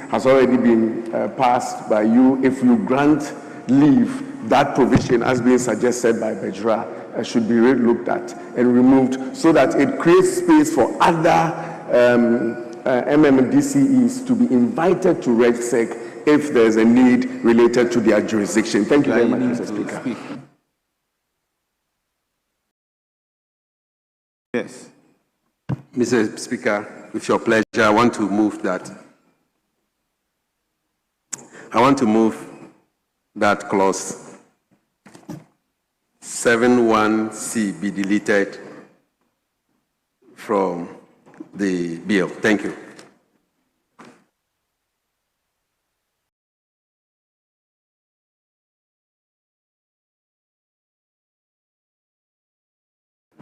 has already been passed by you. If you grant leave, that provision, as being suggested by Bejra, should be looked at and removed so that it creates space for other MMDCEs to be invited to RegSec if there's a need related to their jurisdiction. Thank you very much, Mr. Speaker. Yes. Mr. Speaker, with your pleasure, I want to move that clause 71C be deleted from the bill. Thank you.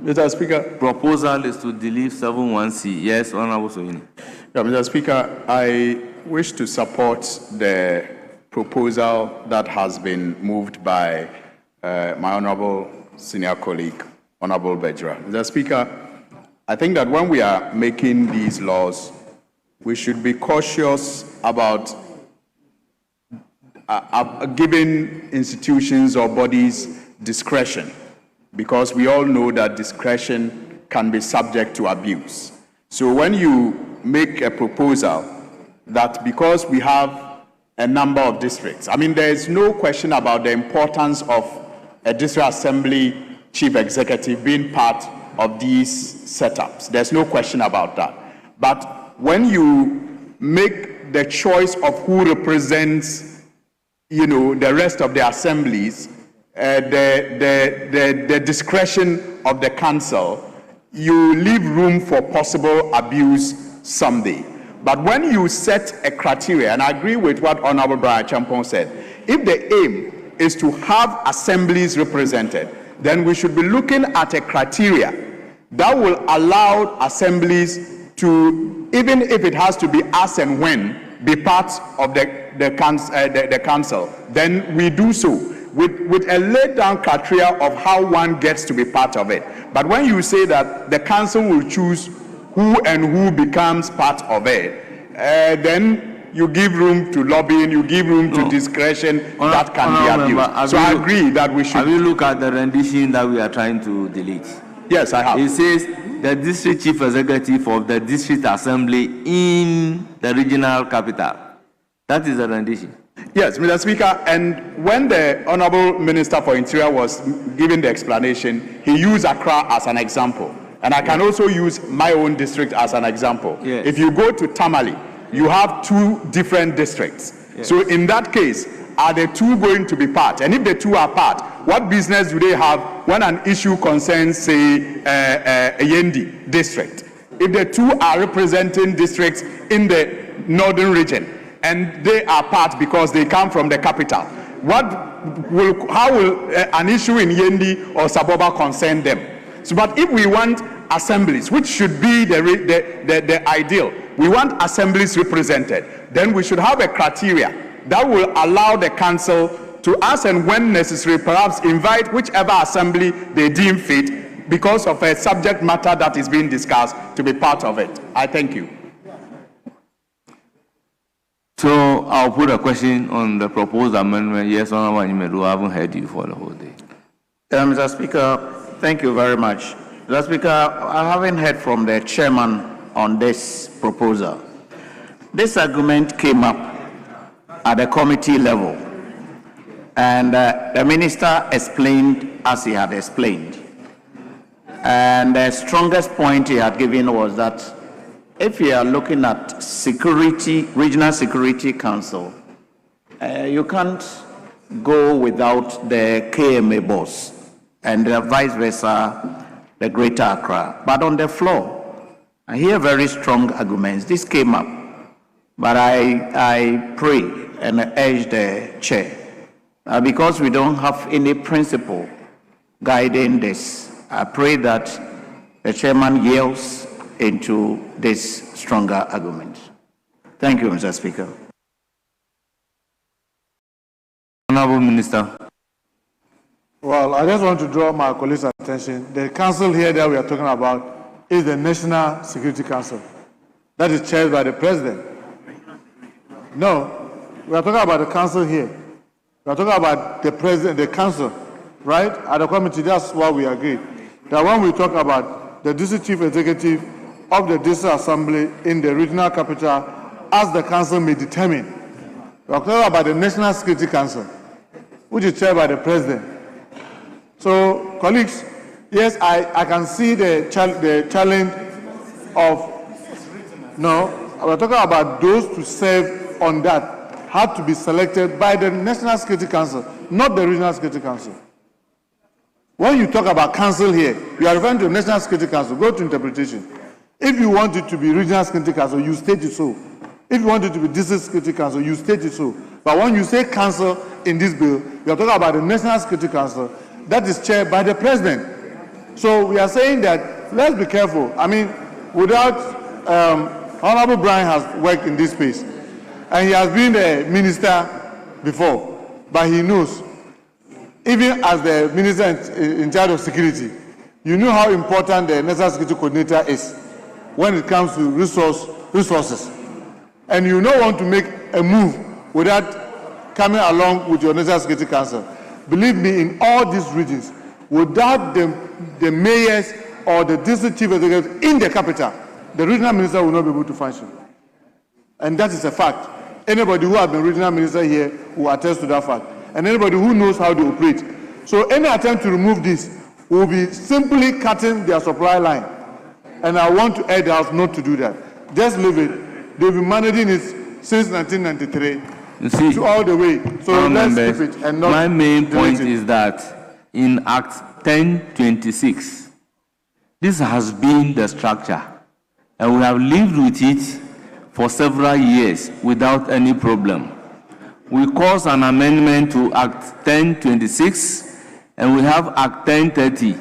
Mr. Speaker. Proposal is to delete 71C. Yes, Honorable Soyini. Yeah, Mr. Speaker, I wish to support the proposal that has been moved by my honorable senior colleague, Honorable Bajra. Mr. Speaker, I think that when we are making these laws, we should be cautious about giving institutions or bodies discretion, because we all know that discretion can be subject to abuse. So when you make a proposal that because we have a number of districts, I mean, there is no question about the importance of a district assembly chief executive being part of these setups. There's no question about that. But when you make the choice of who represents, the rest of the assemblies, the discretion of the council, you leave room for possible abuse someday. But when you set a criteria, and I agree with what Honorable Brian Champon said, if the aim is to have assemblies represented, then we should be looking at a criteria that will allow assemblies to, even if it has to be as and when, be part of the council, then we do so with a laid down criteria of how one gets to be part of it. But when you say that the council will choose who and who becomes part of it, then you give room to lobbying, you give room to discretion that can be abused. So I agree that we should. Have you looked at the rendition that we are trying to delete? Yes, I have. It says the district chief executive of the district assembly in the regional capital. That is the rendition. Yes, Mr. Speaker, and when the Honorable Minister for Interior was giving the explanation, he used Accra as an example. And I can also use my own district as an example. Yes. If you go to Tamale, you have two different districts. Yes. So in that case, are the two going to be part? And if the two are part, what business do they have when an issue concerns, say, a Yendi district? If the two are representing districts in the northern region, and they are part because they come from the capital, how will an issue in Yendi or Saboba concern them? So, but if we want assemblies, which should be the ideal, we want assemblies represented, then we should have a criteria that will allow the council to, as and when necessary, perhaps invite whichever assembly they deem fit because of a subject matter that is being discussed to be part of it. I thank you. So I'll put a question on the proposed amendment. Yes, Honorable Nyimedu, I haven't heard you for the whole day. Mr. Speaker, thank you very much. Mr. Speaker, I haven't heard from the chairman on this proposal. This argument came up at the committee level, and the minister explained as he had explained. And the strongest point he had given was that if you are looking at security, regional security council, you can't go without the KMA boss and vice versa, the Greater Accra. But on the floor, I hear very strong arguments. This came up, but I pray and urge the chair, because we don't have any principle guiding this, I pray that the chairman yields into this stronger argument. Thank you, Mr. Speaker. Honorable Minister. Well, I just want to draw my colleagues' attention. The council here that we are talking about is the National Security Council. That is chaired by the president. No, we are talking about the council here. We are talking about the president, the council, right? At the committee, that's what we agreed. That when we talk about the district chief executive of the district assembly in the regional capital, as the council may determine. We are talking about the National Security Council, which is chaired by the president. So, colleagues, yes, I can see the challenge of, no, we're talking about those to serve on that had to be selected by the National Security Council, not the Regional Security Council. When you talk about council here, you are referring to the National Security Council. Go to interpretation. If you want it to be Regional Security Council, you state it so. If you want it to be District Security Council, you state it so. But when you say council in this bill, you are talking about the National Security Council that is chaired by the president. So we are saying that let's be careful. I mean, without Honorable Brian has worked in this space, and he has been a minister before, but he knows. Even as the minister in charge of security, you know how important the National Security Coordinator is when it comes to resources. And you don't want to make a move without coming along with your National Security Council. Believe me, in all these regions, without the mayors or the district chief executives in the capital, the regional minister will not be able to function. And that is a fact. Anybody who has been regional minister here will attest to that fact. And anybody who knows how to operate. So any attempt to remove this will be simply cutting their supply line. And I want to urge the House not to do that. Just leave it. They've been managing it since 1993 to all the way. So let's keep it and not. My main point it. is that in Act 1026, this has been the structure, and we have lived with it for several years without any problem. We caused an amendment to Act 1026, and we have Act 1030.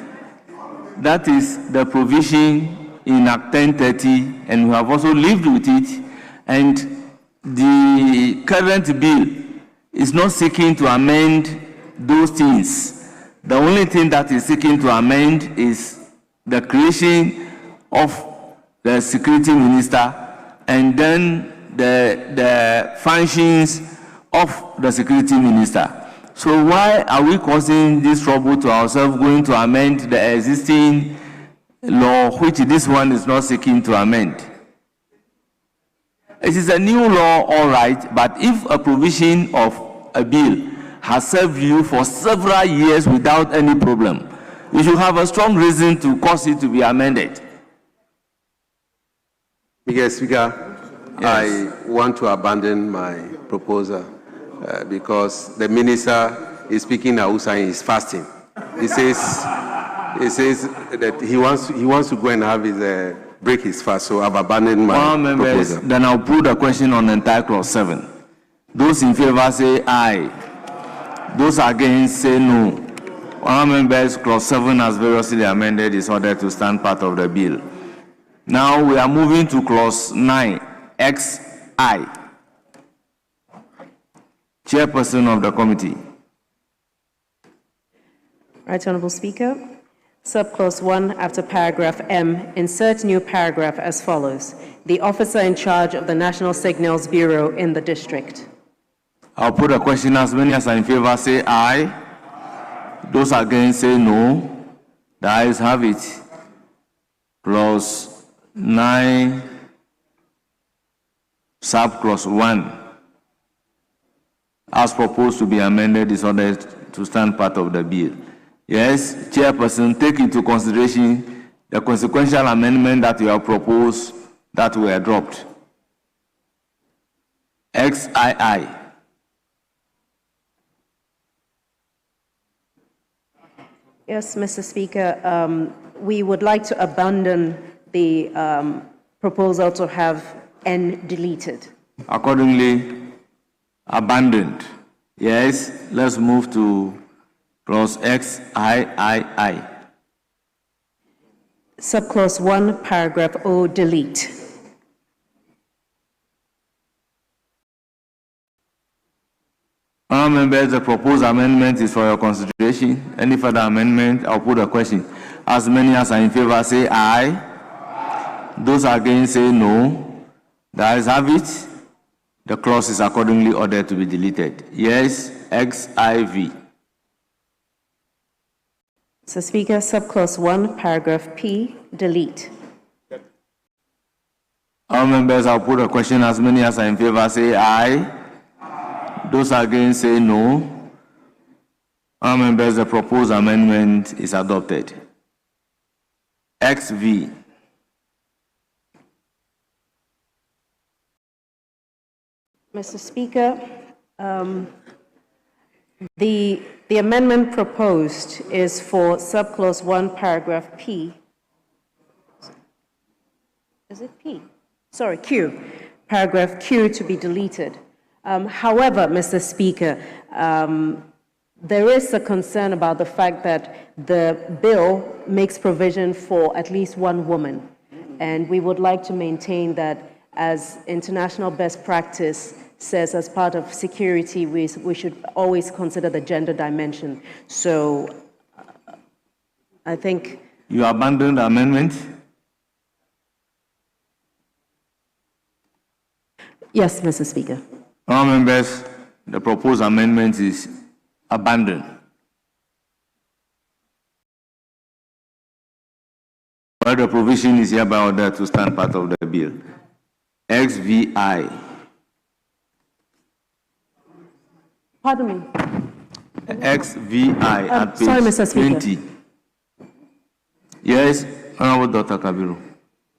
That is the provision in Act 1030, and we have also lived with it. And the current bill is not seeking to amend those things. The only thing that is seeking to amend is the creation of the security minister and then the functions of the security minister. So why are we causing this trouble to ourselves going to amend the existing law, which this one is not seeking to amend? It is a new law, all right, but if a provision of a bill has served you for several years without any problem, you should have a strong reason to cause it to be amended. Mr. Speaker, Yes. I want to abandon my proposal because the minister is speaking Hausa and is fasting. He says that he wants to go and have his break his fast. So I've abandoned my Members, proposal. then I'll put the question on entire clause 7. Those in favor say aye. Those against say no. Members, clause 7 as variously amended is ordered to stand part of the bill. Now we are moving to clause 9, XI. Chairperson of the committee. Right, Honorable Speaker. Subclause 1, after paragraph M, insert new paragraph as follows. The officer in charge of the National Signals Bureau in the district. I'll put a question. As many as are in favor say aye. Those against say no. The ayes have it. Clause 9, subclause 1, as proposed to be amended, is ordered to stand part of the bill. Yes, Chairperson, take into consideration the consequential amendment that you have proposed that were dropped. XII. Yes, Mr. Speaker, we would like to abandon the proposal to have N deleted. Accordingly, abandoned. Yes, let's move to clause XIII. Subclause 1, paragraph O, delete. Members, the proposed amendment is for your consideration. Any further amendment, I'll put a question. As many as are in favor say aye. Those against say no. The ayes have it. The clause is accordingly ordered to be deleted. Yes, XIV. Mr. Speaker, subclause 1, paragraph P, delete. All members, I'll put a question. As many as are in favor say aye. Those against say no. All members, the proposed amendment is adopted. XV. Mr. Speaker, the amendment proposed is for subclause 1, paragraph P. Is it P? Sorry, Q. Paragraph Q to be deleted. However, Mr. Speaker, there is a concern about the fact that the bill makes provision for at least one woman. And we would like to maintain that as international best practice says, as part of security, we should always consider the gender dimension. So I think... You abandon the amendment? Yes, Mr. Speaker. All members, the proposed amendment is abandoned. But the provision is hereby ordered to stand part of the bill. XVI. Pardon me. XVI at page sorry, Mr. Speaker. 20. Yes, Honorable Dr. Kabiru.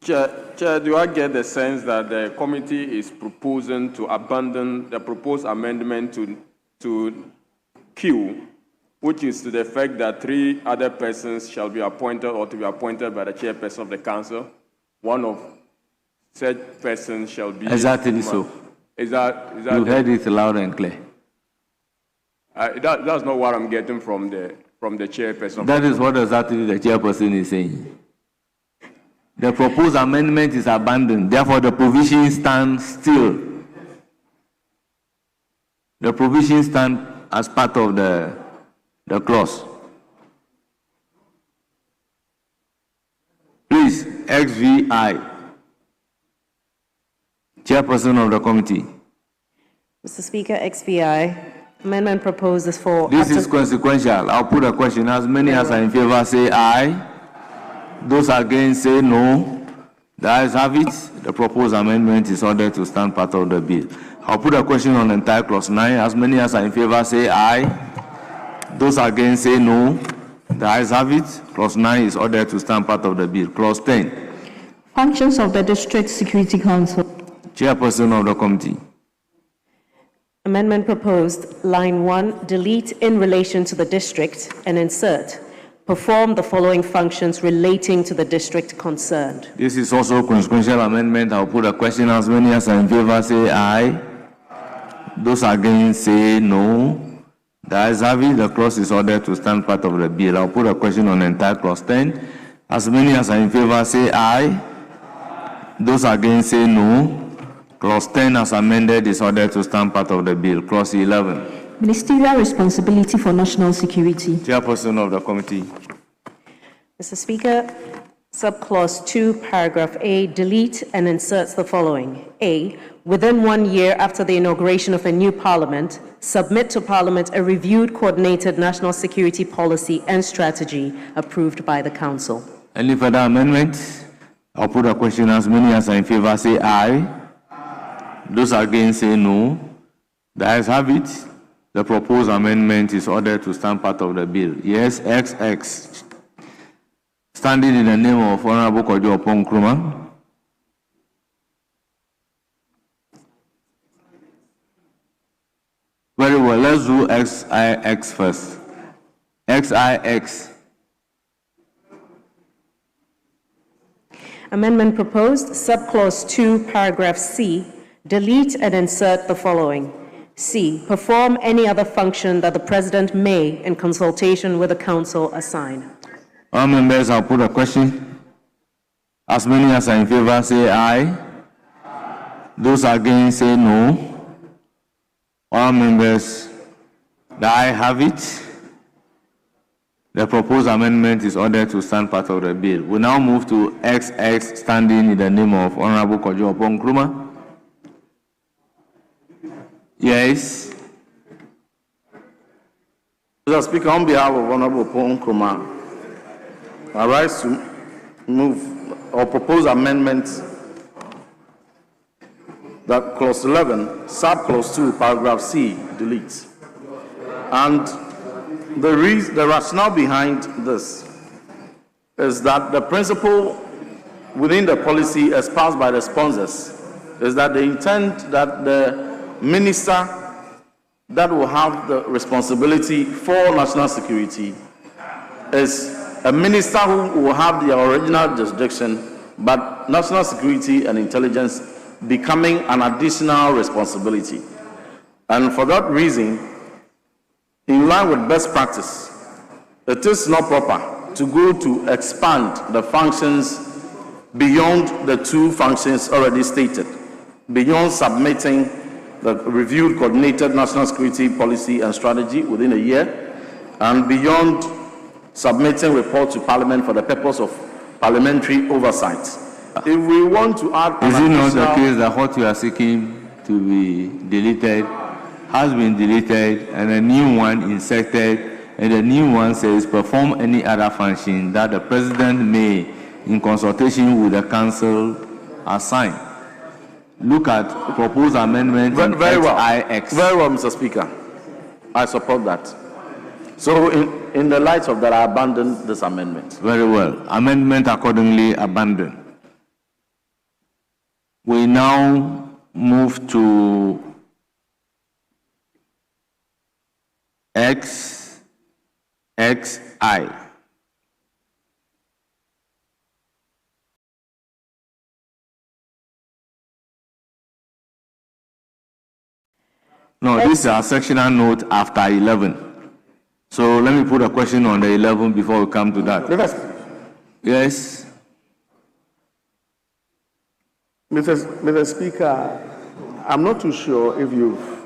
Chair, do I get the sense that the committee is proposing to abandon the proposed amendment to Q, which is to the effect that 3 other persons shall be appointed or to be appointed by the chairperson of the council? One of such persons shall be... Exactly so. Is that You heard it loud and clear. That's not what I'm getting from the chairperson. That is what exactly the chairperson is saying. The proposed amendment is abandoned, therefore the provision stands still. The provision stands as part of the clause. Please, XVI, chairperson of the committee. Mr. Speaker, XVI, amendment proposed is for... This is consequential. I'll put a question. As many as are in favor say aye. Those against say no. The ayes have it. The proposed amendment is ordered to stand part of the bill. I'll put a question on the entire clause 9. As many as are in favor say aye. Those against say no. The ayes have it. Clause 9 is ordered to stand part of the bill. Clause 10. Functions of the District Security Council. Chairperson of the committee. Amendment proposed, line 1, delete in relation to the district and insert, perform the following functions relating to the district concerned. This is also a consequential amendment. I'll put a question. As many as are in favor say aye. Those against say no. The ayes have it. The clause is ordered to stand part of the bill. I'll put a question on the entire clause 10. As many as are in favor say aye. Those against say no. Clause 10 as amended is ordered to stand part of the bill. Clause 11. Ministerial responsibility for national security. Chairperson of the committee. Mr. Speaker, subclause 2, paragraph A, delete and inserts the following. A, within 1 year after the inauguration of a new parliament, submit to parliament a reviewed, coordinated national security policy and strategy approved by the council. Any further amendments? I'll put a question. As many as are in favor say aye. Those against say no. The ayes have it. The proposed amendment is ordered to stand part of the bill. Yes, XX. Standing in the name of Honorable Kojo Oppong Nkrumah. Very well, let's do XIX first. XIX. Amendment proposed, subclause 2, paragraph C, delete and insert the following. C, perform any other function that the President may, in consultation with the Council, assign. All members, I'll put a question. As many as are in favor say aye. Those against say no. All members, the ayes have it. The proposed amendment is ordered to stand part of the bill. We now move to XX, standing in the name of Honorable Kojo Oppong Nkrumah. Yes. Mr. Speaker, on behalf of Honorable Oppong Nkrumah, I rise to move or propose amendments that clause 11, subclause 2, paragraph C, deletes. And the rationale behind this is that the principle within the policy espoused by the sponsors is that they intend that the minister that will have the responsibility for national security is a minister who will have the original jurisdiction, but national security and intelligence becoming an additional responsibility. And for that reason, in line with best practice, it is not proper to go to expand the functions beyond the two functions already stated, beyond submitting the reviewed coordinated national security policy and strategy within a year, and beyond submitting report to Parliament for the purpose of parliamentary oversight. If we want to add Is it not the case that what you are seeking to be deleted has been deleted and a new one inserted, and the new one says perform any other function that the President may, in consultation with the Council, assign? Look at proposed amendment in Very well. XIX. Very well, Mr. Speaker. I support that. So in the light of that, I abandon this amendment. Very well. Amendment accordingly abandoned. We now move to XXI. No, this is a sectional note after 11. So let me put a question on the 11 before we come to that. Yes. Mr. Speaker, I'm not too sure if you've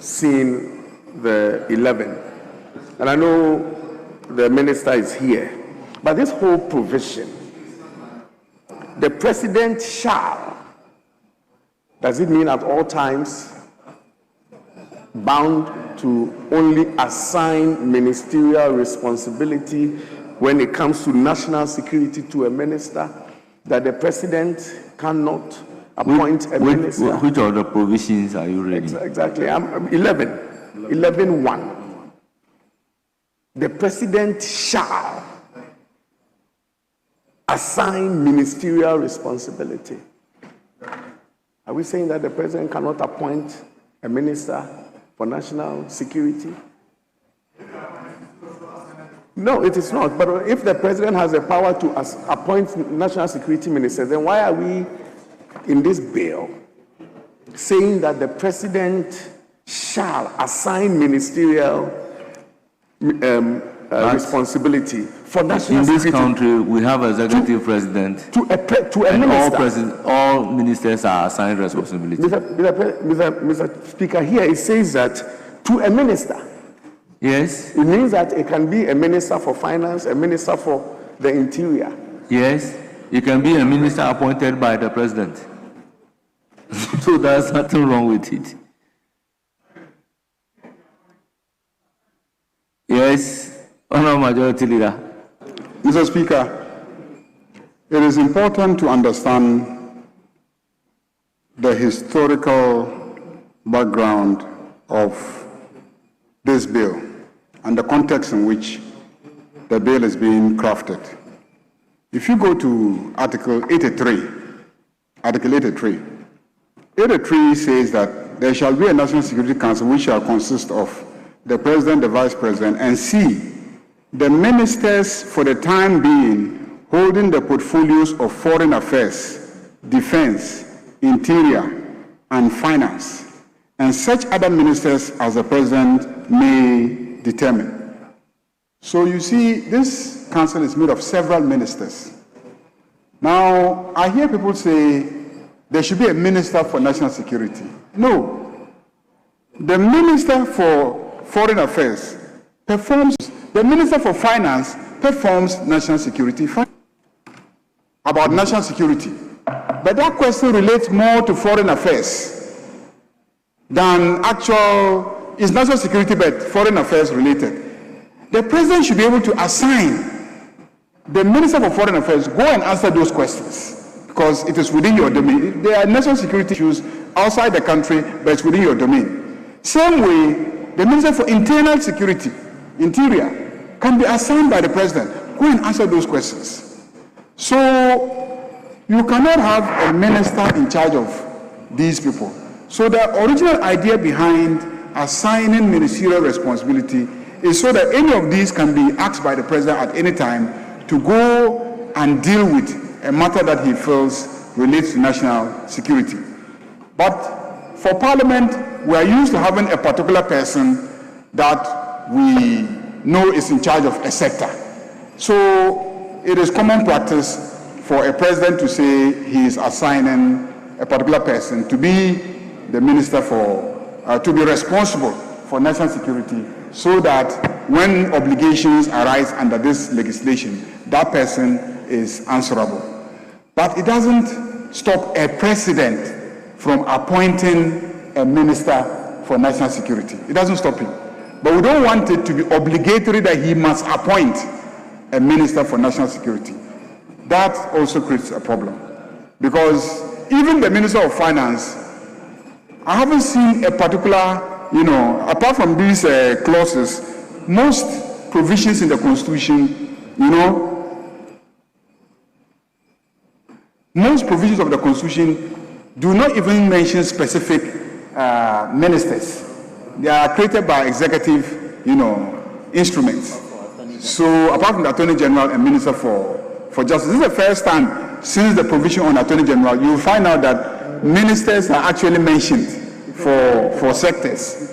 seen the 11. And I know the minister is here. But this whole provision, the president shall, does it mean at all times bound to only assign ministerial responsibility when it comes to national security to a minister, that the president cannot appoint a minister? Which of the provisions are you reading? Exactly. 11.1. The president shall assign ministerial responsibility. Are we saying that the president cannot appoint a minister for national security? No, it is not. But if the president has the power to appoint national security ministers, then why are we in this bill saying that the president shall assign ministerial responsibility for national in this security? country, we have executive president. To a minister. All ministers are assigned responsibility. Mr. Speaker, here it says that to a minister. Yes. It means that it can be a minister for finance, a minister for the interior. Yes. It can be a minister appointed by the president. So there's nothing wrong with it. Yes. Honourable Majority Leader. Mr. Speaker, it is important to understand the historical background of this bill and the context in which the bill is being crafted. If you go to Article 83 says that there shall be a National Security Council which shall consist of the President, the Vice President, and C, the ministers for the time being holding the portfolios of Foreign Affairs, Defense, Interior, and Finance, and such other ministers as the President may determine. So you see, this council is made of several ministers. Now, I hear people say there should be a minister for national security. No. The minister for Foreign Affairs performs, the minister for Finance performs national security, about national security. But that question relates more to foreign affairs than actual, is national security but foreign affairs related. The president should be able to assign the minister for foreign affairs, go and answer those questions because it is within your domain. There are national security issues outside the country, but it's within your domain. Same way, the minister for internal security, interior, can be assigned by the president. Go and answer those questions. So you cannot have a minister in charge of these people. So the original idea behind assigning ministerial responsibility is so that any of these can be asked by the president at any time to go and deal with a matter that he feels relates to national security. But for Parliament, we are used to having a particular person that we know is in charge of a sector. So it is common practice for a president to say he is assigning a particular person to be the minister to be responsible for national security, so that when obligations arise under this legislation, that person is answerable. But it doesn't stop a president from appointing a minister for national security. It doesn't stop him. But we don't want it to be obligatory that he must appoint a minister for national security. That also creates a problem. Because even the Minister of Finance, I haven't seen a particular, apart from these clauses, most provisions in the Constitution, most provisions of the Constitution do not even mention specific ministers. They are created by executive, instruments. So apart from the Attorney General and Minister for Justice, this is the first time since the provision on Attorney General, you will find out that ministers are actually mentioned for sectors.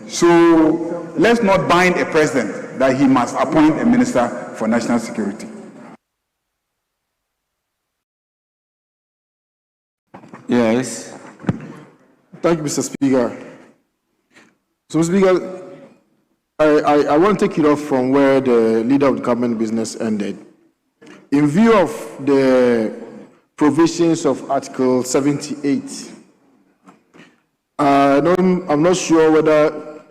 So let's not bind a president that he must appoint a minister for national security. Yes. Thank you, Mr. Speaker. So, Mr. Speaker, I want to take it off from where the leader of the government business ended. In view of the provisions of Article 78, I'm not sure whether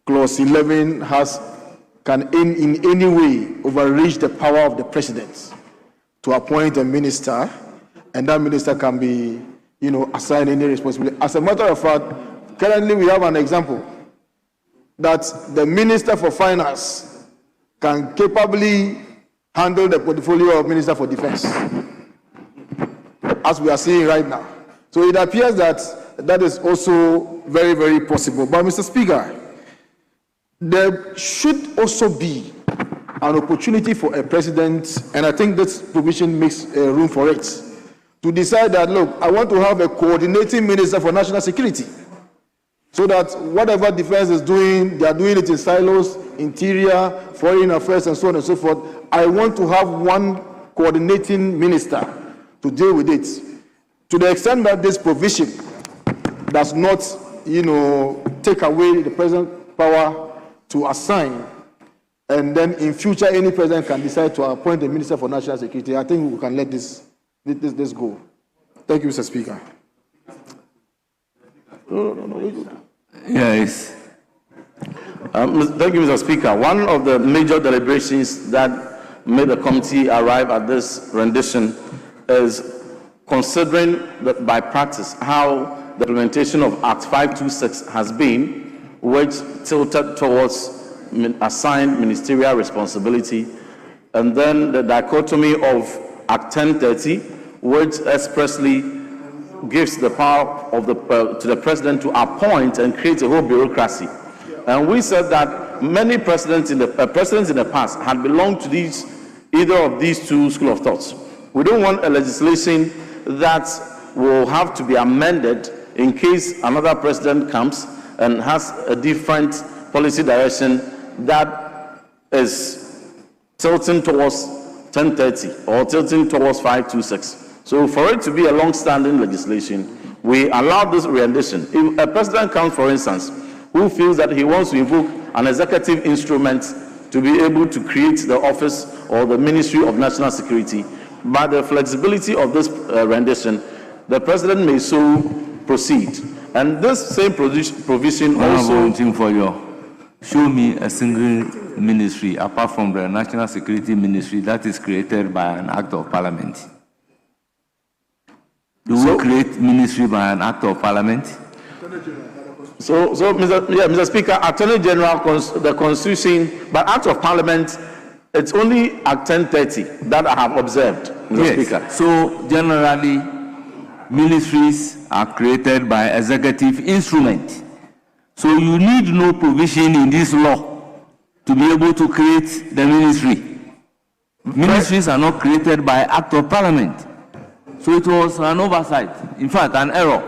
Clause 11 can in any way overreach the power of the president to appoint a minister, and that minister can be, assigned any responsibility. As a matter of fact, currently we have an example that the Minister for Finance can capably handle the portfolio of Minister for Defense, as we are seeing right now. So it appears that is also very, very possible. But Mr. Speaker, there should also be an opportunity for a president, and I think this provision makes room for it, to decide that, look, I want to have a coordinating minister for national security, so that whatever defense is doing, they are doing it in silos, interior, foreign affairs, and so on and so forth. I want to have one coordinating minister to deal with it. To the extent that this provision does not, take away the president's power to assign, and then in future any president can decide to appoint a minister for national security, I think we can let this go. Thank you, Mr. Speaker. No. Yes. Thank you, Mr. Speaker. One of the major deliberations that made the committee arrive at this rendition is considering that by practice how the implementation of Act 526 has been, which tilted towards assigned ministerial responsibility, and then the dichotomy of Act 1030, which expressly gives the power of to the president to appoint and create a whole bureaucracy. And we said that many presidents in the past had belonged to either of these two school of thoughts. We don't want a legislation that will have to be amended in case another president comes and has a different policy direction that is tilting towards 1030 or tilting towards 526. So for it to be a long-standing legislation, we allow this rendition. If a president comes, for instance, who feels that he wants to invoke an executive instrument to be able to create the office or the Ministry of National Security, by the flexibility of this rendition, the president may so proceed. And this same provision also... for you. Show me a single ministry apart from the National Security Ministry that is created by an act of parliament. Do we create ministry by an act of parliament? So Mr. Speaker, Attorney General, the Constitution, by act of parliament, it's only Act 1030 that I have observed, Mr. Speaker. So generally, ministries are created by executive instrument. So you need no provision in this law to be able to create the ministry. Ministries are not created by act of parliament. So it was an oversight, in fact, an error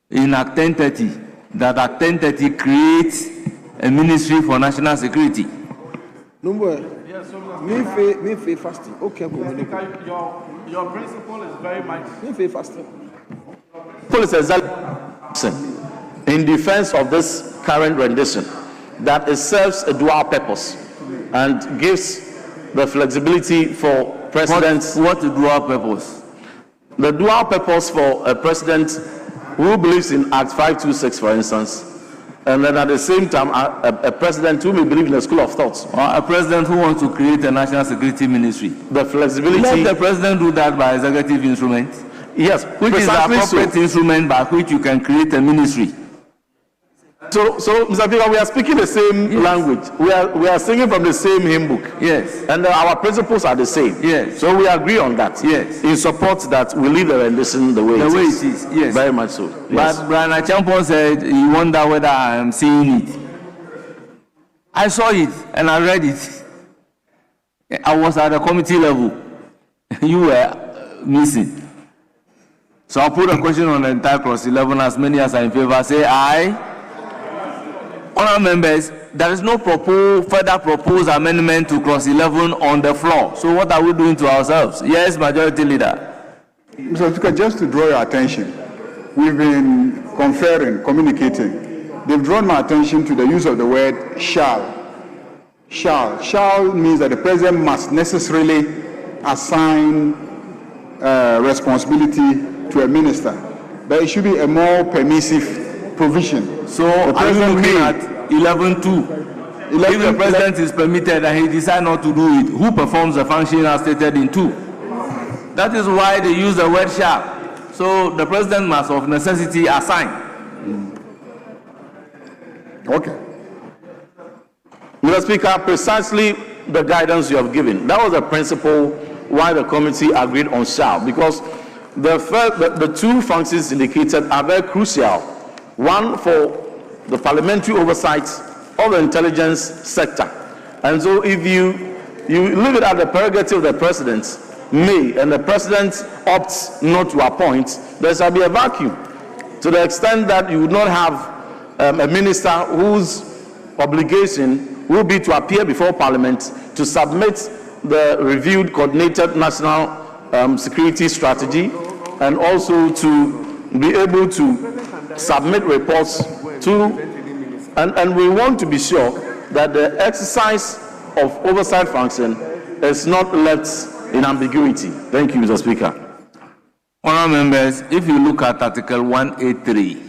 in Act 1030, that Act 1030 creates a ministry for national security. Me fe fasting. Okay, Your principle is very much. Me fe fasting. Police in defense of this current rendition, that it serves a dual purpose and gives the flexibility for presidents. What dual purpose? The dual purpose for a president who believes in Act 526, for instance, and then at the same time, a president who may believe in a school of thought. Or a president who wants to create a national security ministry. The flexibility. Let the president do that by executive instrument. Yes, which is the appropriate instrument by which you can create a ministry. So, Mr. Speaker, we are speaking the same language. We are singing from the same hymn book. Yes. And our principles are the same. Yes. So we agree on that. Yes. In support that we leave the rendition the way it is. Yes. Very much so. Yes. But Brian Achampon said he wonder whether I am seeing it. I saw it and I read it. I was at the committee level. You were missing. So I'll put a question on the entire clause 11. As many as are in favor, say aye. Honourable members, there is no further proposed amendment to clause 11 on the floor. So what are we doing to ourselves? Yes, Majority Leader. Mr. Speaker, just to draw your attention, we've been conferring, communicating. They've drawn my attention to the use of the word shall. Shall means that the president must necessarily assign responsibility to a minister. But it should be a more permissive provision. So are you looking at 11.2? If the president is permitted and he decides not to do it, who performs the function as stated in 2? That is why they use the word shall. So the president must of necessity assign. Okay. Mr. Speaker, precisely the guidance you have given. That was the principle why the committee agreed on shall, because the two functions indicated are very crucial. One for the parliamentary oversight of the intelligence sector. And so if you leave it at the prerogative of the president, and the president opts not to appoint, there shall be a vacuum. To the extent that you would not have a minister whose obligation will be to appear before parliament to submit the reviewed coordinated national security strategy, and also to be able to submit reports to, and we want to be sure that the exercise of oversight function is not left in ambiguity. Thank you, Mr. Speaker. Honourable members, if you look at Article 183,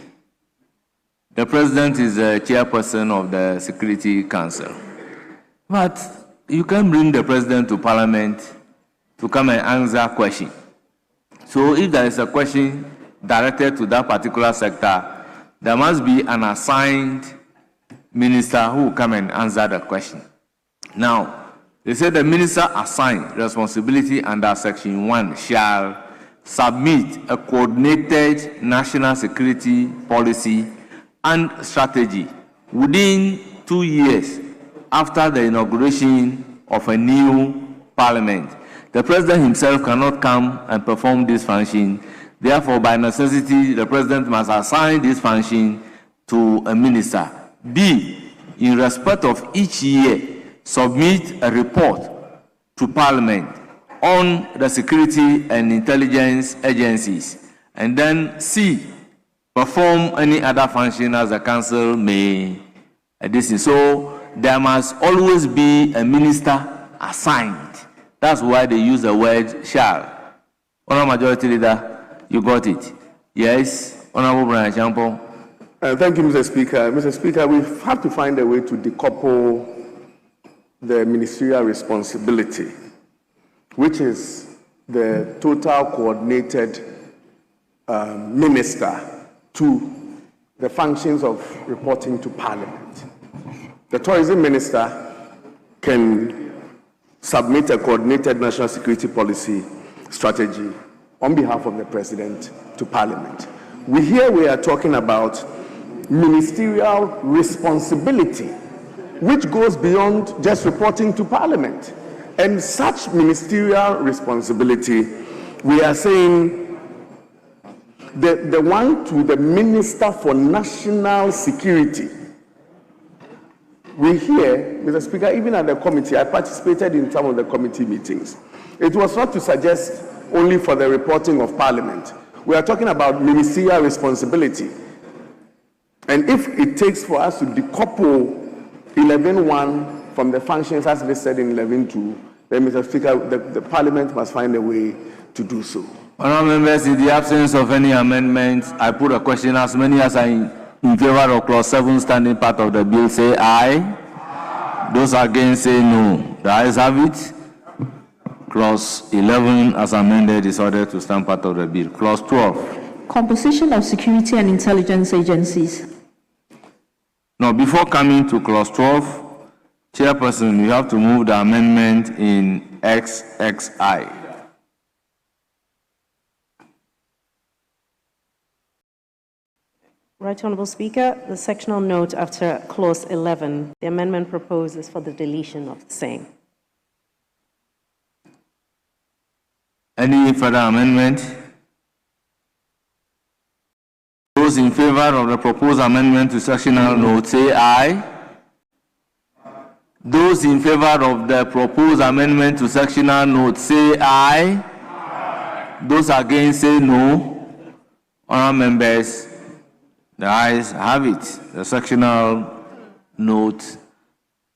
the President is the chairperson of the Security Council. But you can bring the President to Parliament to come and answer a question. So if there is a question directed to that particular sector, there must be an assigned minister who will come and answer the question. Now, they say the minister assigned responsibility under Section 1 shall submit a coordinated national security policy and strategy within 2 years after the inauguration of a new parliament. The president himself cannot come and perform this function. Therefore, by necessity, the president must assign this function to a minister. B, in respect of each year, submit a report to Parliament on the security and intelligence agencies. And then C, perform any other function as the council may. So there must always be a minister assigned. That's why they use the word shall. Honourable Majority Leader, you got it. Yes, Honourable Brian Achampon. Thank you, Mr. Speaker. Mr. Speaker, we have to find a way to decouple the ministerial responsibility, which is the total coordinated minister, to the functions of reporting to Parliament. The tourism minister can submit a coordinated national security policy strategy on behalf of the President to Parliament. We are talking about ministerial responsibility, which goes beyond just reporting to Parliament. And such ministerial responsibility, we are saying the one to the Minister for National Security. We hear, Mr. Speaker, even at the committee, I participated in some of the committee meetings. It was not to suggest only for the reporting of Parliament. We are talking about ministerial responsibility. And if it takes for us to decouple 11.1 from the functions as listed in 11.2, then, Mr. Speaker, the Parliament must find a way to do so. Honourable members, in the absence of any amendment, I put a question. As many as are in favor of clause 7 standing part of the bill say aye. Those against say no. The ayes have it. Clause 11 as amended is ordered to stand part of the bill. Clause 12. Composition of security and intelligence agencies. Now, before coming to clause 12, Chairperson, you have to move the amendment in XXI. Right Honourable Speaker, the sectional note after clause 11, the amendment proposes for the deletion of the same. Any further amendment? Those in favor of the proposed amendment to sectional note say aye. Those in favor of the proposed amendment to sectional note say aye. Those against say no. Honourable members, the ayes have it. The sectional note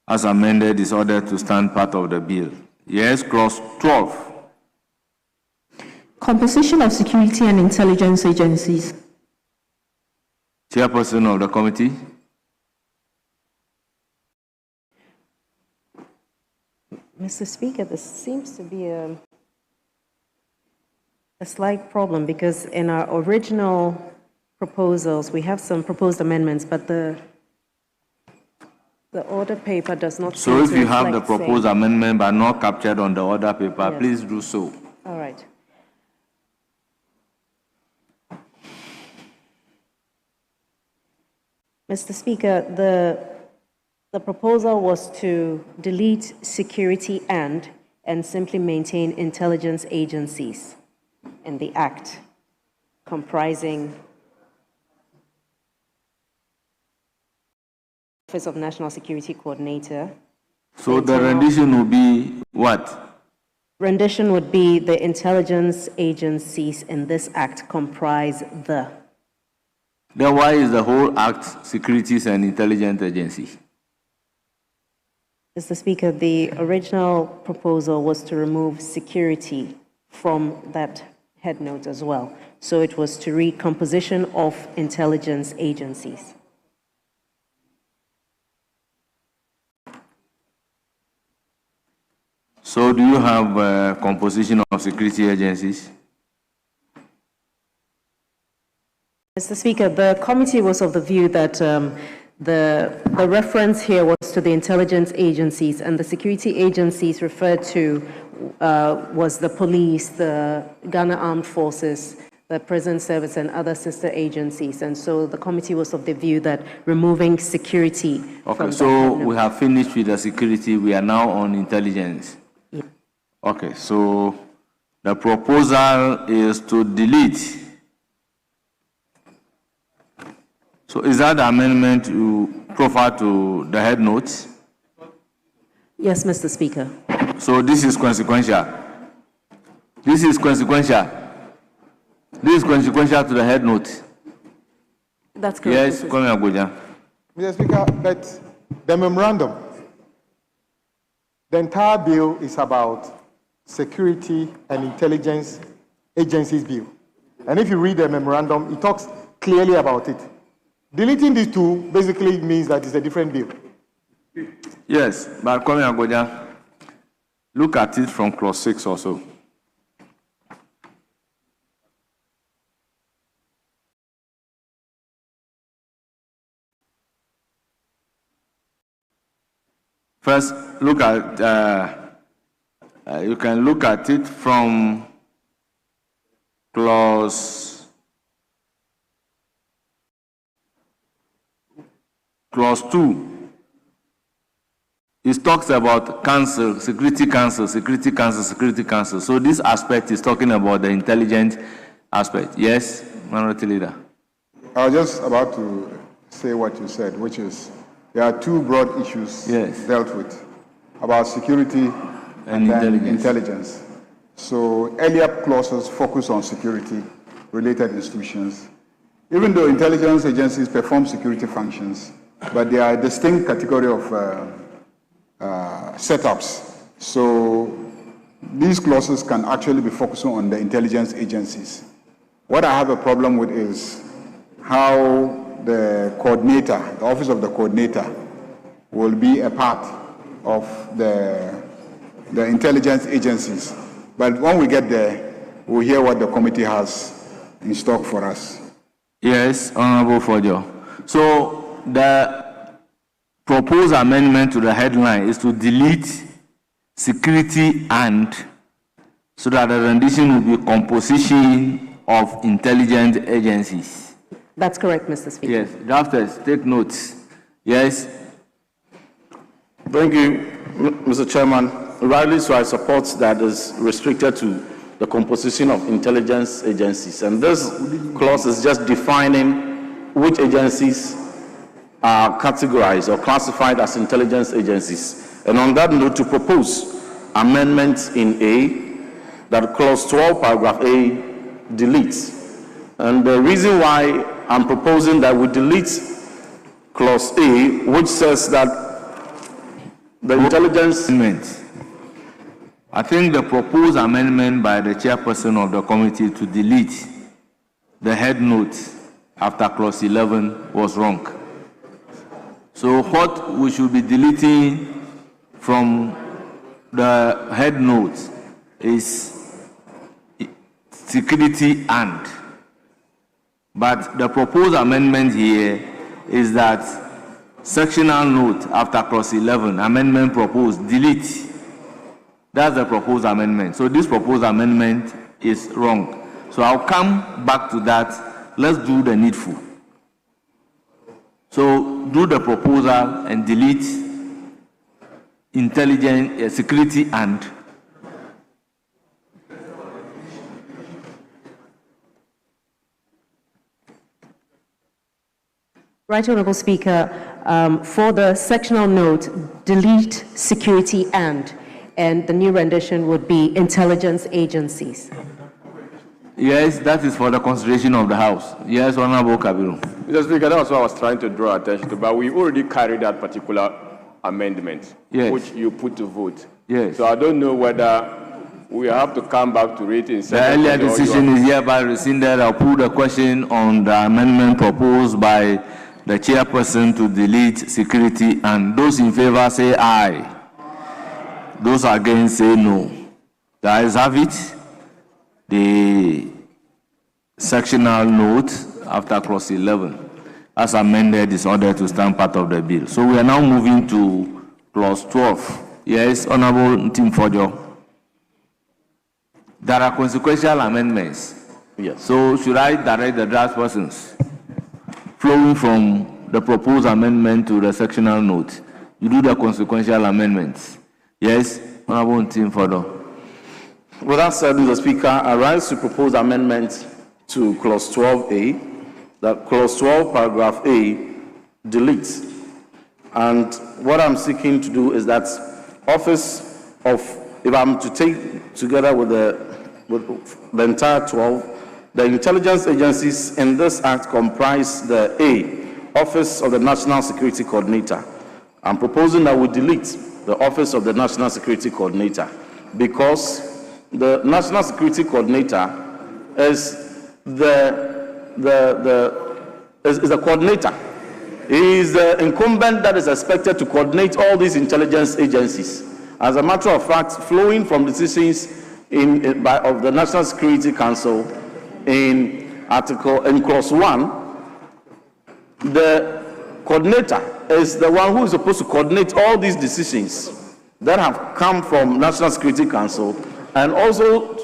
as amended is ordered to stand part of the bill. Yes, clause 12. Composition of security and intelligence agencies. Chairperson of the committee. Mr. Speaker, there seems to be a slight problem because in our original proposals, we have some proposed amendments, but the order paper does not So seem if to you have the reflect proposed same. amendment but not captured on the order paper, Yes. please do so. All right. Mr. Speaker, the proposal was to delete security and simply maintain intelligence agencies in the Act, comprising Office of National Security Coordinator. So the rendition will be what? Rendition would be the intelligence agencies in this Act comprise the. Then why is the whole Act Securities and Intelligence Agency? Mr. Speaker, the original proposal was to remove security from that head note as well. So it was to read composition of intelligence agencies. So do you have a composition of security agencies? Mr. Speaker, the committee was of the view that the reference here was to the intelligence agencies, and the security agencies referred to was the police, the Ghana Armed Forces, the Prison Service, and other sister agencies. And so the committee was of the view that removing security Okay, from so that we have finished with the security. We are now on intelligence. Yeah. Okay, so the proposal is to delete. So is that the amendment you proffer to the head notes? Yes, Mr. Speaker. So this is consequential. This is consequential. This is consequential to the head note. That's correct. Yes, Mr. come here, Abuja. Mr. Speaker, but the memorandum, the entire bill is about security and intelligence agencies bill. And if you read the memorandum, it talks clearly about it. Deleting these two basically means that it's a different bill. Yes, but come here, Abuja. Look at it from clause 6 also. First, look at, you can look at it from Clause 2. It talks about council, security council, security council, security council. So this aspect is talking about the intelligence aspect. Yes, Minority Leader. I was just about to say what you said, which is there are two broad issues dealt with about security and then intelligence. So earlier clauses focus on security-related institutions. Even though intelligence agencies perform security functions, but they are a distinct category of setups. So these clauses can actually be focusing on the intelligence agencies. What I have a problem with is how the coordinator, the office of the coordinator, will be a part of the intelligence agencies. But when we get there, we'll hear what the committee has in stock for us. Yes, Honorable Fojo. So the proposed amendment to the headline is to delete security and, so that the rendition will be composition of intelligence agencies. That's correct, Mr. Speaker. Yes, drafters, take notes. Yes. Thank you, Mr. Chairman. Rightly so, I support that is restricted to the composition of intelligence agencies. And this clause is just defining which agencies are categorized or classified as intelligence agencies. And on that note, to propose amendments in A, that clause 12, paragraph A, deletes. And the reason why I'm proposing that we delete clause A, which says that the intelligence... I think the proposed amendment by the chairperson of the committee to delete the head note after clause 11 was wrong. So what we should be deleting from the head note is security and. But the proposed amendment here is that sectional note after clause 11, amendment proposed, delete. That's the proposed amendment. So this proposed amendment is wrong. So I'll come back to that. Let's do the needful. So do the proposal and delete intelligence, security and. Right, Honorable Speaker, for the sectional note, delete security and the new rendition would be intelligence agencies. Yes, that is for the consideration of the House. Yes, Honorable Kabiru. Mr. Speaker, that was what I was trying to draw attention to, but we already carried that particular amendment, which you put to vote. Yes. So I don't know whether we have to come back to it in the earlier decision is hereby rescinded. I'll put the question on the amendment proposed by the chairperson to delete security, and those in favor say aye. Those against say no. The ayes have it. The sectional note after clause 11 as amended is ordered to stand part of the bill. So we are now moving to clause 12. Yes, Honorable Ntim Fojo. There are consequential amendments. Yes. So should I direct the draft persons flowing from the proposed amendment to the sectional note? You do the consequential amendments. Yes, Honorable Ntim Fojo. With that said, Mr. Speaker, I rise to propose amendment to clause 12A, that clause 12, paragraph A, deletes. And what I'm seeking to do is that office of, if I'm to take together with the entire 12, the intelligence agencies in this act comprise the A, Office of the National Security Coordinator. I'm proposing that we delete the Office of the National Security Coordinator because the National Security Coordinator is the coordinator. He is the incumbent that is expected to coordinate all these intelligence agencies. As a matter of fact, flowing from decisions of the National Security Council in clause 1, the coordinator is the one who is supposed to coordinate all these decisions that have come from National Security Council, and also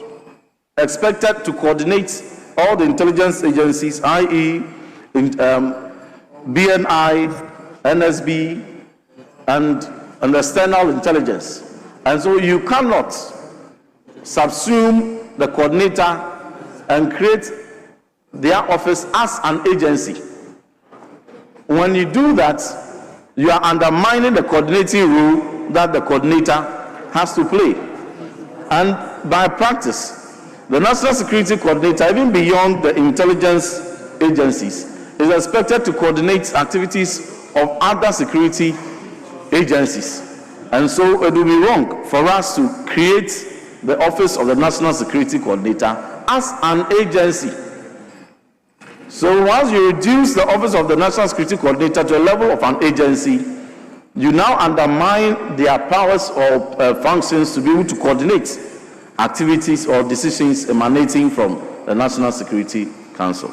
expected to coordinate all the intelligence agencies, i.e., BNI, NSB, and external intelligence. And so you cannot subsume the coordinator and create their office as an agency. When you do that, you are undermining the coordinating role that the coordinator has to play. And by practice, the National Security Coordinator, even beyond the intelligence agencies, is expected to coordinate activities of other security agencies. And so it will be wrong for us to create the Office of the National Security Coordinator as an agency. So once you reduce the Office of the National Security Coordinator to a level of an agency, you now undermine their powers or functions to be able to coordinate activities or decisions emanating from the National Security Council.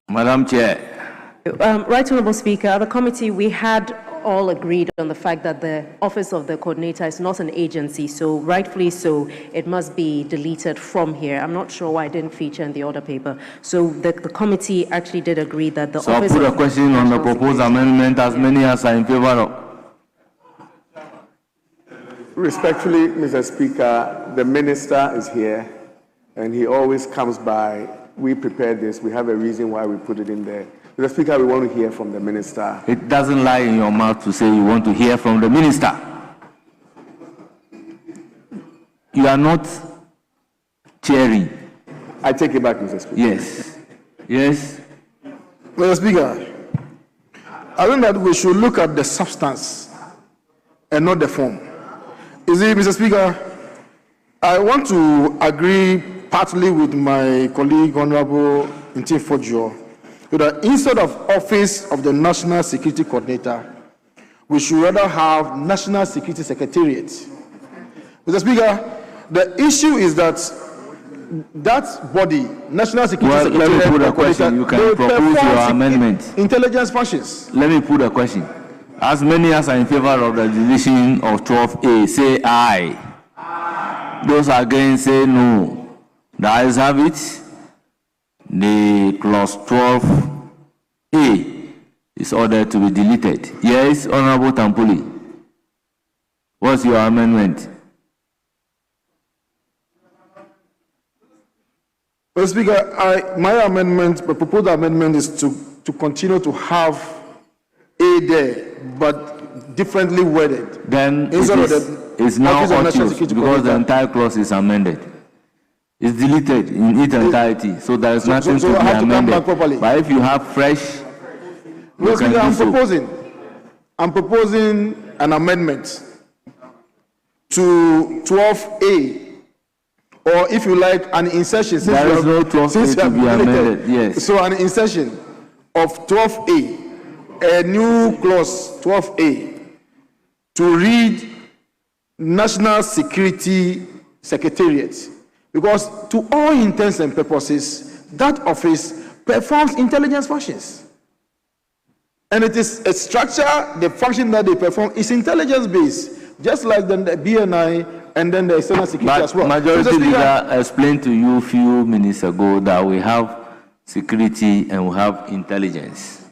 Madam Chair. Right Honourable Speaker, the committee, we had all agreed on the fact that the Office of the Coordinator is not an agency, so rightfully so, it must be deleted from here. I'm not sure why it didn't feature in the order paper. So the committee actually did agree that the So Office I'll put of a question on the proposed amendment, as many as are in favor of. Respectfully, Mr. Speaker, the minister is here, and he always comes by. We prepared this. We have a reason why we put it in there. Mr. Speaker, we want to hear from the minister. It doesn't lie in your mouth to say you want to hear from the minister. You are not chairing. I take it back, Mr. Speaker. Yes. Yes. Mr. Speaker, I think that we should look at the substance and not the form. You see, Mr. Speaker, I want to agree partly with my colleague, Honorable Ntim Fordjour, that instead of Office of the National Security Coordinator, we should rather have National Security Secretariat. Mr. Speaker, the issue is that that body, National Security Secretariat, let me put a question. You can propose your amendment. Intelligence functions. Let me put a question. As many as are in favor of the deletion of 12A, say aye. Those against, say no. The ayes have it. The clause 12A is ordered to be deleted. Yes, Honorable Tampuli. What's your amendment? Mr. Speaker, my amendment, my proposed amendment is to continue to have A there, but differently worded. Then it's now obvious because the entire clause is amended. It's deleted in its entirety, so there is nothing to be amended. But if you have fresh, Mr. Speaker, I'm proposing an amendment to 12A. Or if you like, an insertion. There is no 12A to be amended, yes. So an insertion of 12A, a new clause 12A, to read National Security Secretariat. Because to all intents and purposes, that office performs intelligence functions. And it is a structure, the function that they perform is intelligence-based, just like the BNI and then the external security as well. Majority Leader explained to you a few minutes ago that we have security and we have intelligence.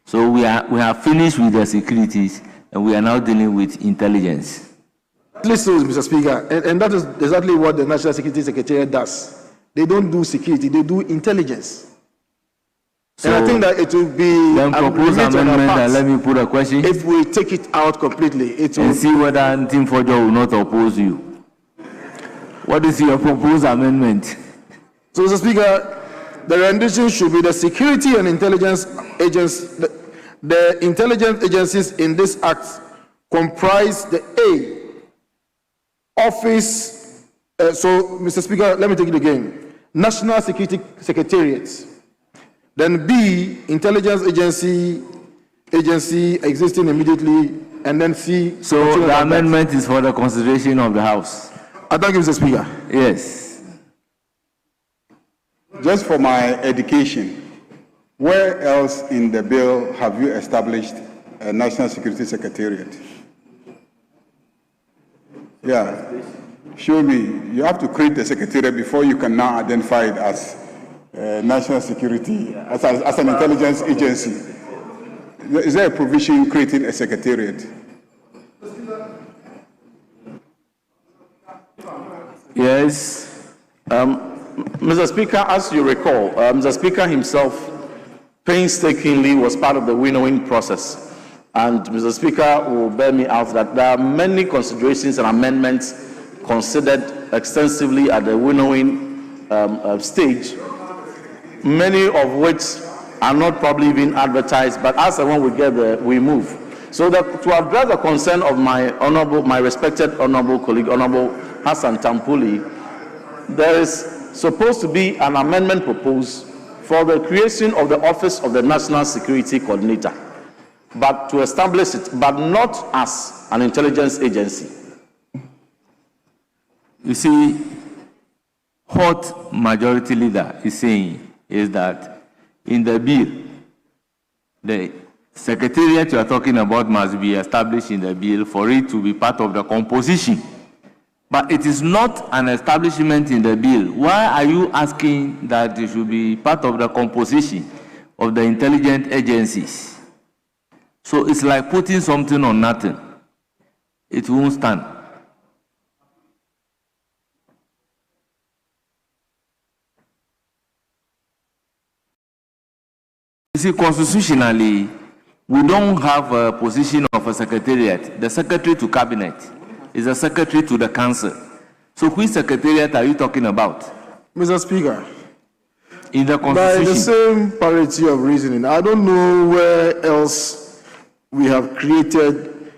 So we have finished with the securities and we are now dealing with intelligence. Listen, Mr. Speaker, and that is exactly what the National Security Secretariat does. They don't do security, they do intelligence. So and I think that it will be then propose amendment and let me put a question. If we take it out completely, it will... And see whether Ntim Fordjour will not oppose you. What is your proposed amendment? So, Mr. Speaker, the rendition should be the security and intelligence agents. The intelligence agencies in this act comprise the Office, so Mr. Speaker, let me take it again. National Security Secretariat. Then B, intelligence agency existing immediately, and then C. So the amendment is for the consideration of the House. I thank you, Mr. Speaker. Yes. Just for my education, where else in the bill have you established a National Security Secretariat? Yeah. you have to create the secretariat before you can now identify it as national security, as an intelligence agency. Is there a provision creating a secretariat? Yes. Mr. Speaker, as you recall, Mr. Speaker himself painstakingly was part of the winnowing process. And Mr. Speaker will bear me out that there are many considerations and amendments considered extensively at the winnowing stage, many of which are not probably even advertised, but as and when we get there, we move. So that to address the concern of my respected honorable colleague, Honorable Hassan Tampuli, there is supposed to be an amendment proposed for the creation of the Office of the National Security Coordinator, but to establish it, but not as an intelligence agency. You see, what majority leader is saying is that in the bill, the secretariat you are talking about must be established in the bill for it to be part of the composition. But it is not an establishment in the bill. Why are you asking that it should be part of the composition of the intelligence agencies? So it's like putting something on nothing. It won't stand. You see, constitutionally, we don't have a position of a secretariat. The secretary to cabinet is the secretary to the council. So which secretariat are you talking about? Mr. Speaker, in the constitution, by the same parity of reasoning, I don't know where else we have created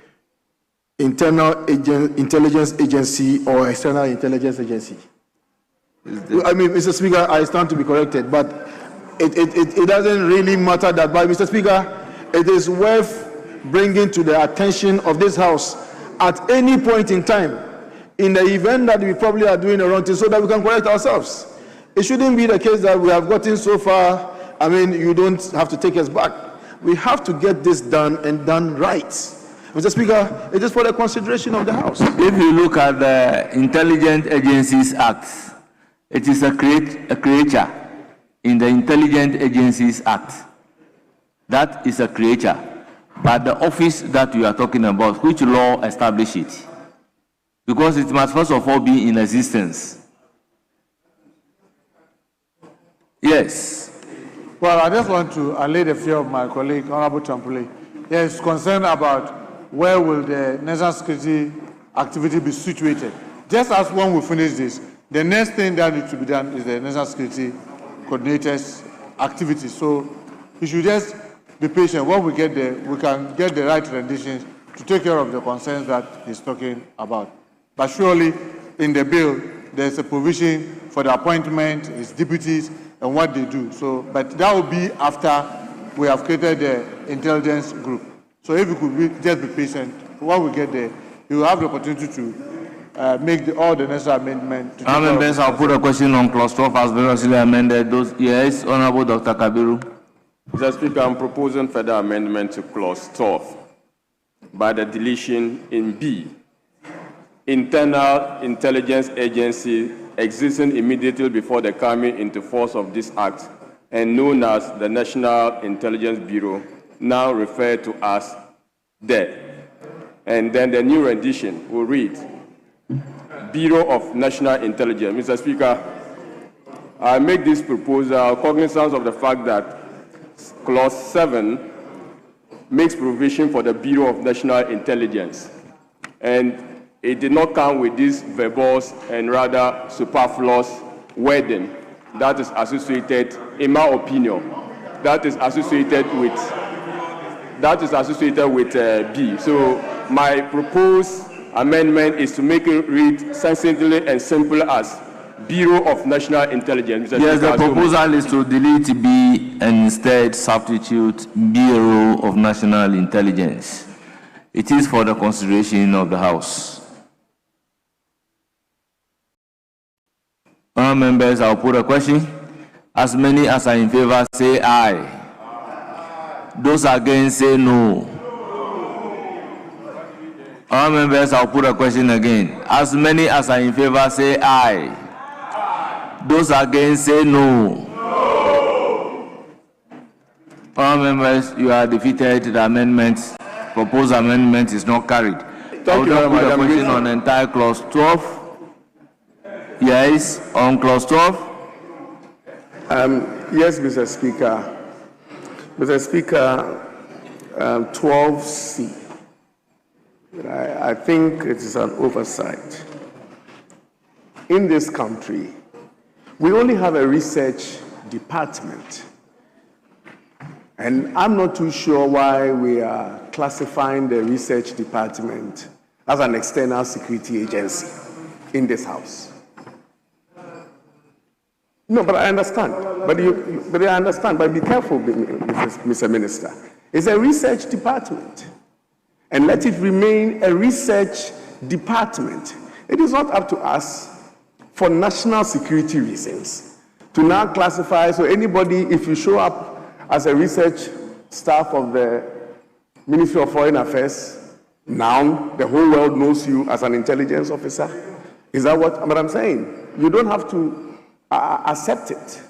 intelligence agency or external intelligence agency. I mean, Mr. Speaker, I stand to be corrected, but it doesn't really matter that. But Mr. Speaker, it is worth bringing to the attention of this House at any point in time, in the event that we probably are doing a wrong thing, so that we can correct ourselves. It shouldn't be the case that we have gotten so far, I mean, you don't have to take us back. We have to get this done and done right. Mr. Speaker, it is for the consideration of the House. If you look at the Intelligence Agencies Act, it is a creature in the Intelligence Agencies Act. That is a creature. But the office that you are talking about, which law established it? Because it must first of all be in existence. Yes. Well, I just want to allay the fear of my colleague, Honorable Tampuli. He is concerned about where will the national security activity be situated. Just as when we finish this, the next thing that needs to be done is the national security coordinators activity. So we should just be patient. When we get there, we can get the right renditions to take care of the concerns that he's talking about. But surely, in the bill, there's a provision for the appointment, his deputies, and what they do. So, but that will be after we have created the intelligence group. So if you could just be patient, when we get there, you will have the opportunity to make all the necessary amendments. Members, I'll put a question on clause 12 as variously amended. Those, yes, Honorable Dr. Kabiru. Mr. Speaker, I'm proposing further amendment to clause 12 by the deletion in B. Internal intelligence agency existing immediately before the coming into force of this act and known as the National Intelligence Bureau, now referred to as DEB. And then the new rendition will read, Bureau of National Intelligence. Mr. Speaker, I make this proposal cognizant of the fact that Clause 7 makes provision for the Bureau of National Intelligence, and it did not come with this verbose and rather superfluous wording that is associated, in my opinion, that is associated with B. So my proposed amendment is to make it read sensibly and simple as Bureau of National Intelligence. Mr. Yes, Speaker, the proposal is to delete B and instead substitute Bureau of National Intelligence. It is for the consideration of the House. Members, I'll put a question. As many as are in favor say aye. Those against say no. All members, I'll put a question again. As many as are in favor, say aye. Those against, say no. All members, you are defeated. The amendment, proposed amendment is not carried. Thank you very much. Put a question on the entire clause 12. Yes, on clause 12. Yes, Mr. Speaker. Mr. Speaker, 12C. I think it is an oversight. In this country, we only have a research department. And I'm not too sure why we are classifying the research department as an external security agency in this house. No, but I understand. But I understand. But be careful, Mr. Minister. It's a research department. And let it remain a research department. It is not up to us, for national security reasons, to now classify. So anybody, if you show up as a research staff of the Ministry of Foreign Affairs, now the whole world knows you as an intelligence officer. Is that what I'm saying? You don't have to accept it.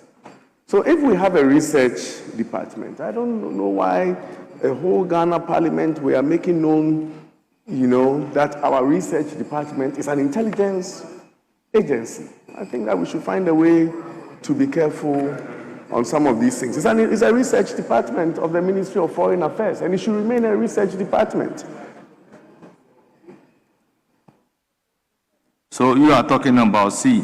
So if we have a research department, I don't know why the whole Ghana Parliament, we are making known, that our research department is an intelligence agency. I think that we should find a way to be careful on some of these things. It's a research department of the Ministry of Foreign Affairs, and it should remain a research department. So you are talking about C.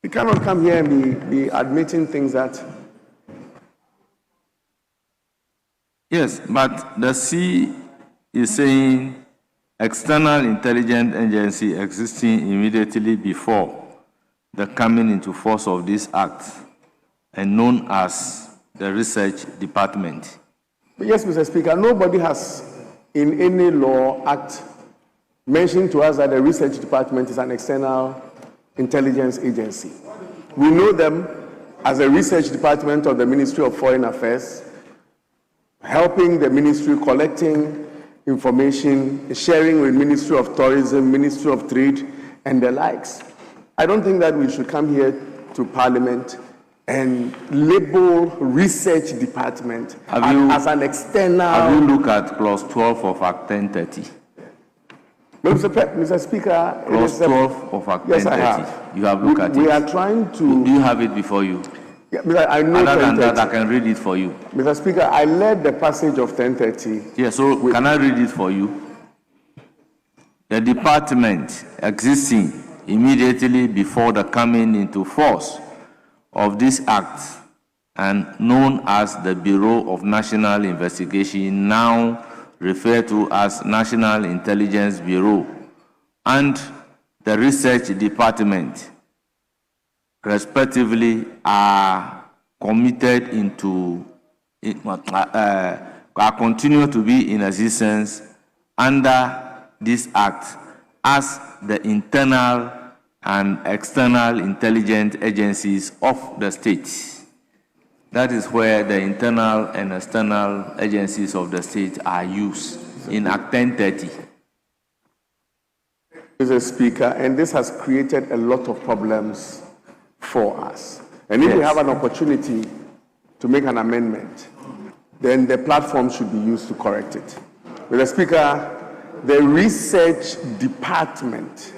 We cannot come here and be admitting things that... Yes, but the C is saying external intelligence agency existing immediately before the coming into force of this act and known as the research department. Yes, Mr. Speaker, nobody has in any law act mentioned to us that the research department is an external intelligence agency. We know them as a research department of the Ministry of Foreign Affairs, helping the ministry collecting information, sharing with Ministry of Tourism, Ministry of Trade, and the likes. I don't think that we should come here to Parliament and label research department as an external... Have you looked at clause 12 of Act 1030? Mr. Speaker... Clause 12 of Act 1030. Yes, I have. You have looked at it. We are trying to... Do you have it before you? Yeah, I know Other than that, I can read it for you. Mr. Speaker, I led the passage of 1030. Yeah, so can I read it for you? The department existing immediately before the coming into force of this act and known as the Bureau of National Investigation, now referred to as National Intelligence Bureau, and the Research Department, respectively, are committed are continue to be in existence under this act as the internal and external intelligence agencies of the state. That is where the internal and external agencies of the state are used in Act 1030. Mr. Speaker, and this has created a lot of problems for us. And if we have an opportunity to make an amendment, then the platform should be used to correct it. Mr. Speaker, the research department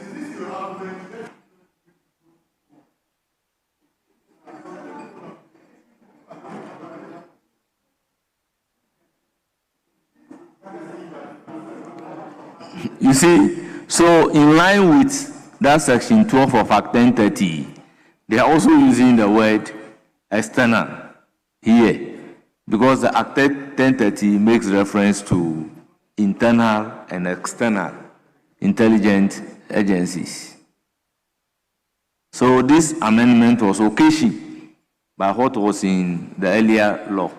You see, so in line with that section 12 of Act 1030, they are also using the word external here because the Act 1030 makes reference to internal and external intelligence agencies. So this amendment was occasioned by what was in the earlier law.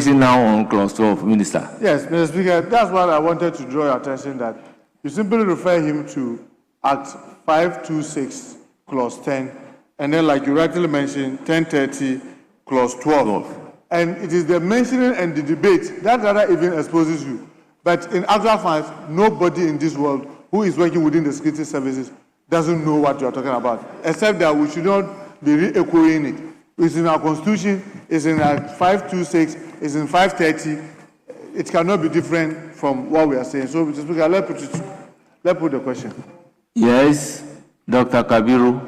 question now on clause 12, Minister. Yes, Mr. Speaker, that's what I wanted to draw your attention that you simply refer him to Act 526, Clause 10, and then, like you rightly mentioned, 1030, Clause 12. And it is the mentioning and the debate that rather even exposes you. But in actual fact, nobody in this world who is working within the security services doesn't know what you are talking about, except that we should not be re-echoing it. It's in our constitution, it's in Act 526, it's in 530. It cannot be different from what we are saying. So, Mr. Speaker, let's put the question. Yes, Dr. Kabiru.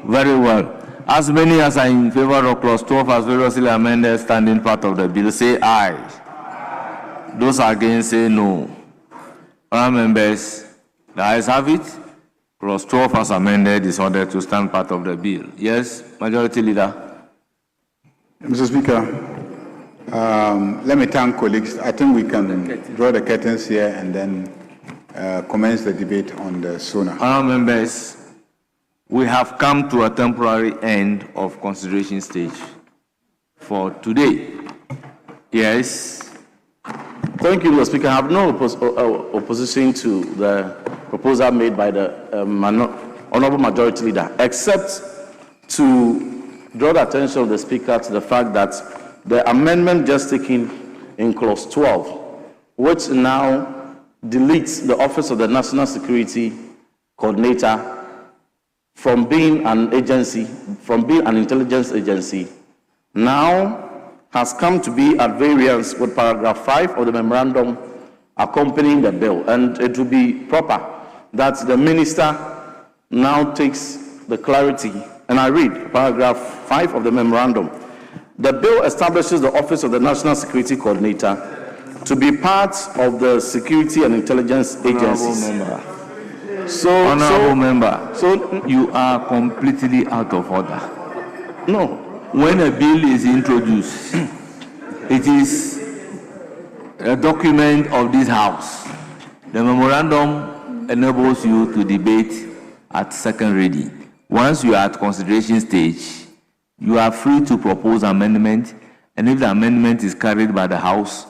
Very well. As many as are in favor of clause 12 as variously amended, standing part of the bill, say aye. Those against say no. Honourable members, the ayes have it. Clause 12 as amended is ordered to stand part of the bill. Yes, Majority Leader. Mr. Speaker, let me thank colleagues. I think we can draw the curtains here and then commence the debate on the SONA. Honourable members, we have come to a temporary end of consideration stage for today. Yes. Thank you, Mr. Speaker. I have no opposition to the proposal made by the Honourable Majority Leader, except to draw the attention of the Speaker to the fact that the amendment just taken in Clause 12, which now deletes the Office of the National Security Coordinator from being an agency, from being an intelligence agency, now has come to be at variance with paragraph 5 of the memorandum accompanying the bill. And it will be proper that the minister now takes the clarity. And I read paragraph 5 of the memorandum. The bill establishes the Office of the National Security Coordinator to be part of the security and intelligence agencies. Honourable member, you are completely out of order. No. When a bill is introduced, it is a document of this House. The memorandum enables you to debate at second reading. Once you are at consideration stage, you are free to propose amendment, and if the amendment is carried by the House,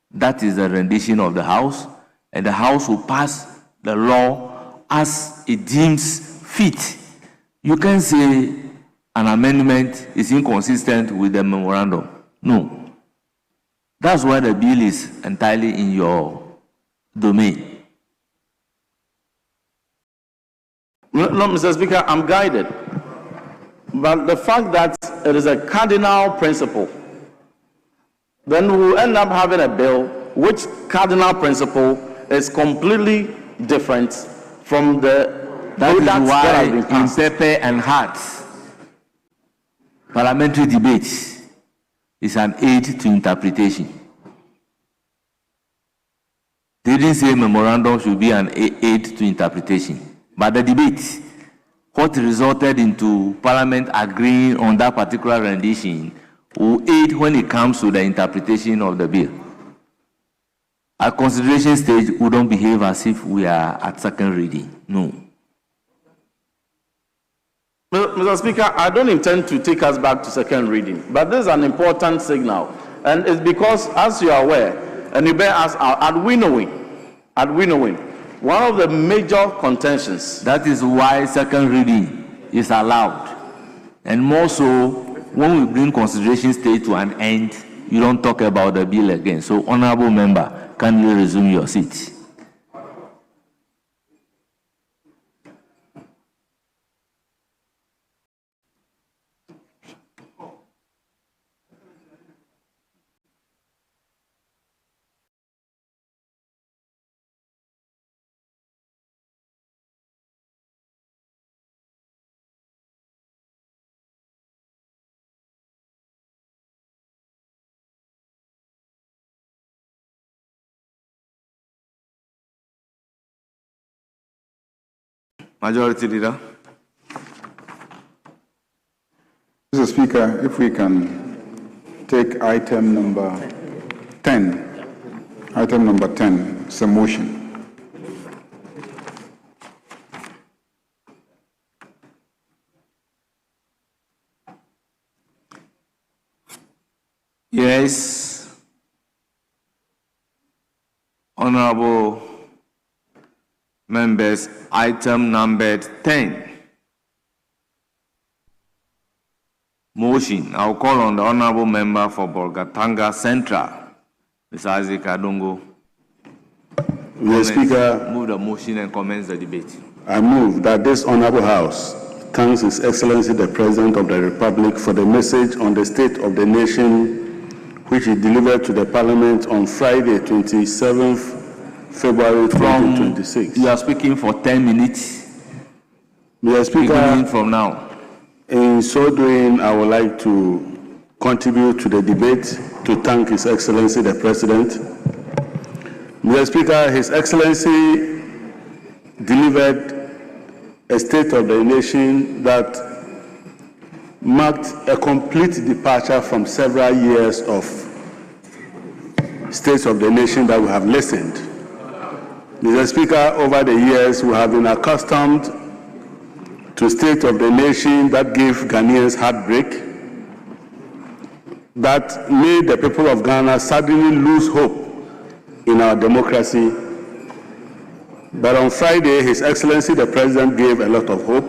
that is the rendition of the House, and the House will pass the law as it deems fit. You can say an amendment is inconsistent with the memorandum. No. That's why the bill is entirely in your domain. No, Mr. Speaker, I'm guided. But the fact that it is a cardinal principle, then we will end up having a bill which cardinal principle is completely different from the that is products why that have been in passed. Pepper and Hearts, parliamentary debate is an aid to interpretation. They didn't say memorandum should be an aid to interpretation, but the debate, what resulted into Parliament agreeing on that particular rendition, will aid when it comes to the interpretation of the bill. At consideration stage, we don't behave as if we are at second reading. No. Mr. Speaker, I don't intend to take us back to second reading, but this is an important signal. And it's because, as you are aware, and you bear us at winnowing, one of the major contentions. That is why second reading is allowed. And more so, when we bring consideration stage to an end, you don't talk about the bill again. So, honourable member, can you resume your seat? Majority Leader. Mr. Speaker, if we can take item number 10. Item number 10, it's a motion. Yes. Honorable members, item numbered 10. Motion. I'll call on the honorable member for Bolgatanga Central, Mr. Isaac Adongo. Mr. Speaker, move the motion and commence the debate. I move that this honorable House thanks His Excellency the President of the Republic for the message on the state of the nation which he delivered to the Parliament on Friday, 27th February 2026. You are speaking for 10 minutes. Mr. Speaker, beginning from now. In so doing, I would like to contribute to the debate to thank His Excellency the President. Mr. Speaker, His Excellency delivered a state of the nation that marked a complete departure from several years of states of the nation that we have listened. Mr. Speaker, over the years, we have been accustomed to state of the nation that gave Ghanaians heartbreak, that made the people of Ghana suddenly lose hope in our democracy. But on Friday, His Excellency the President gave a lot of hope.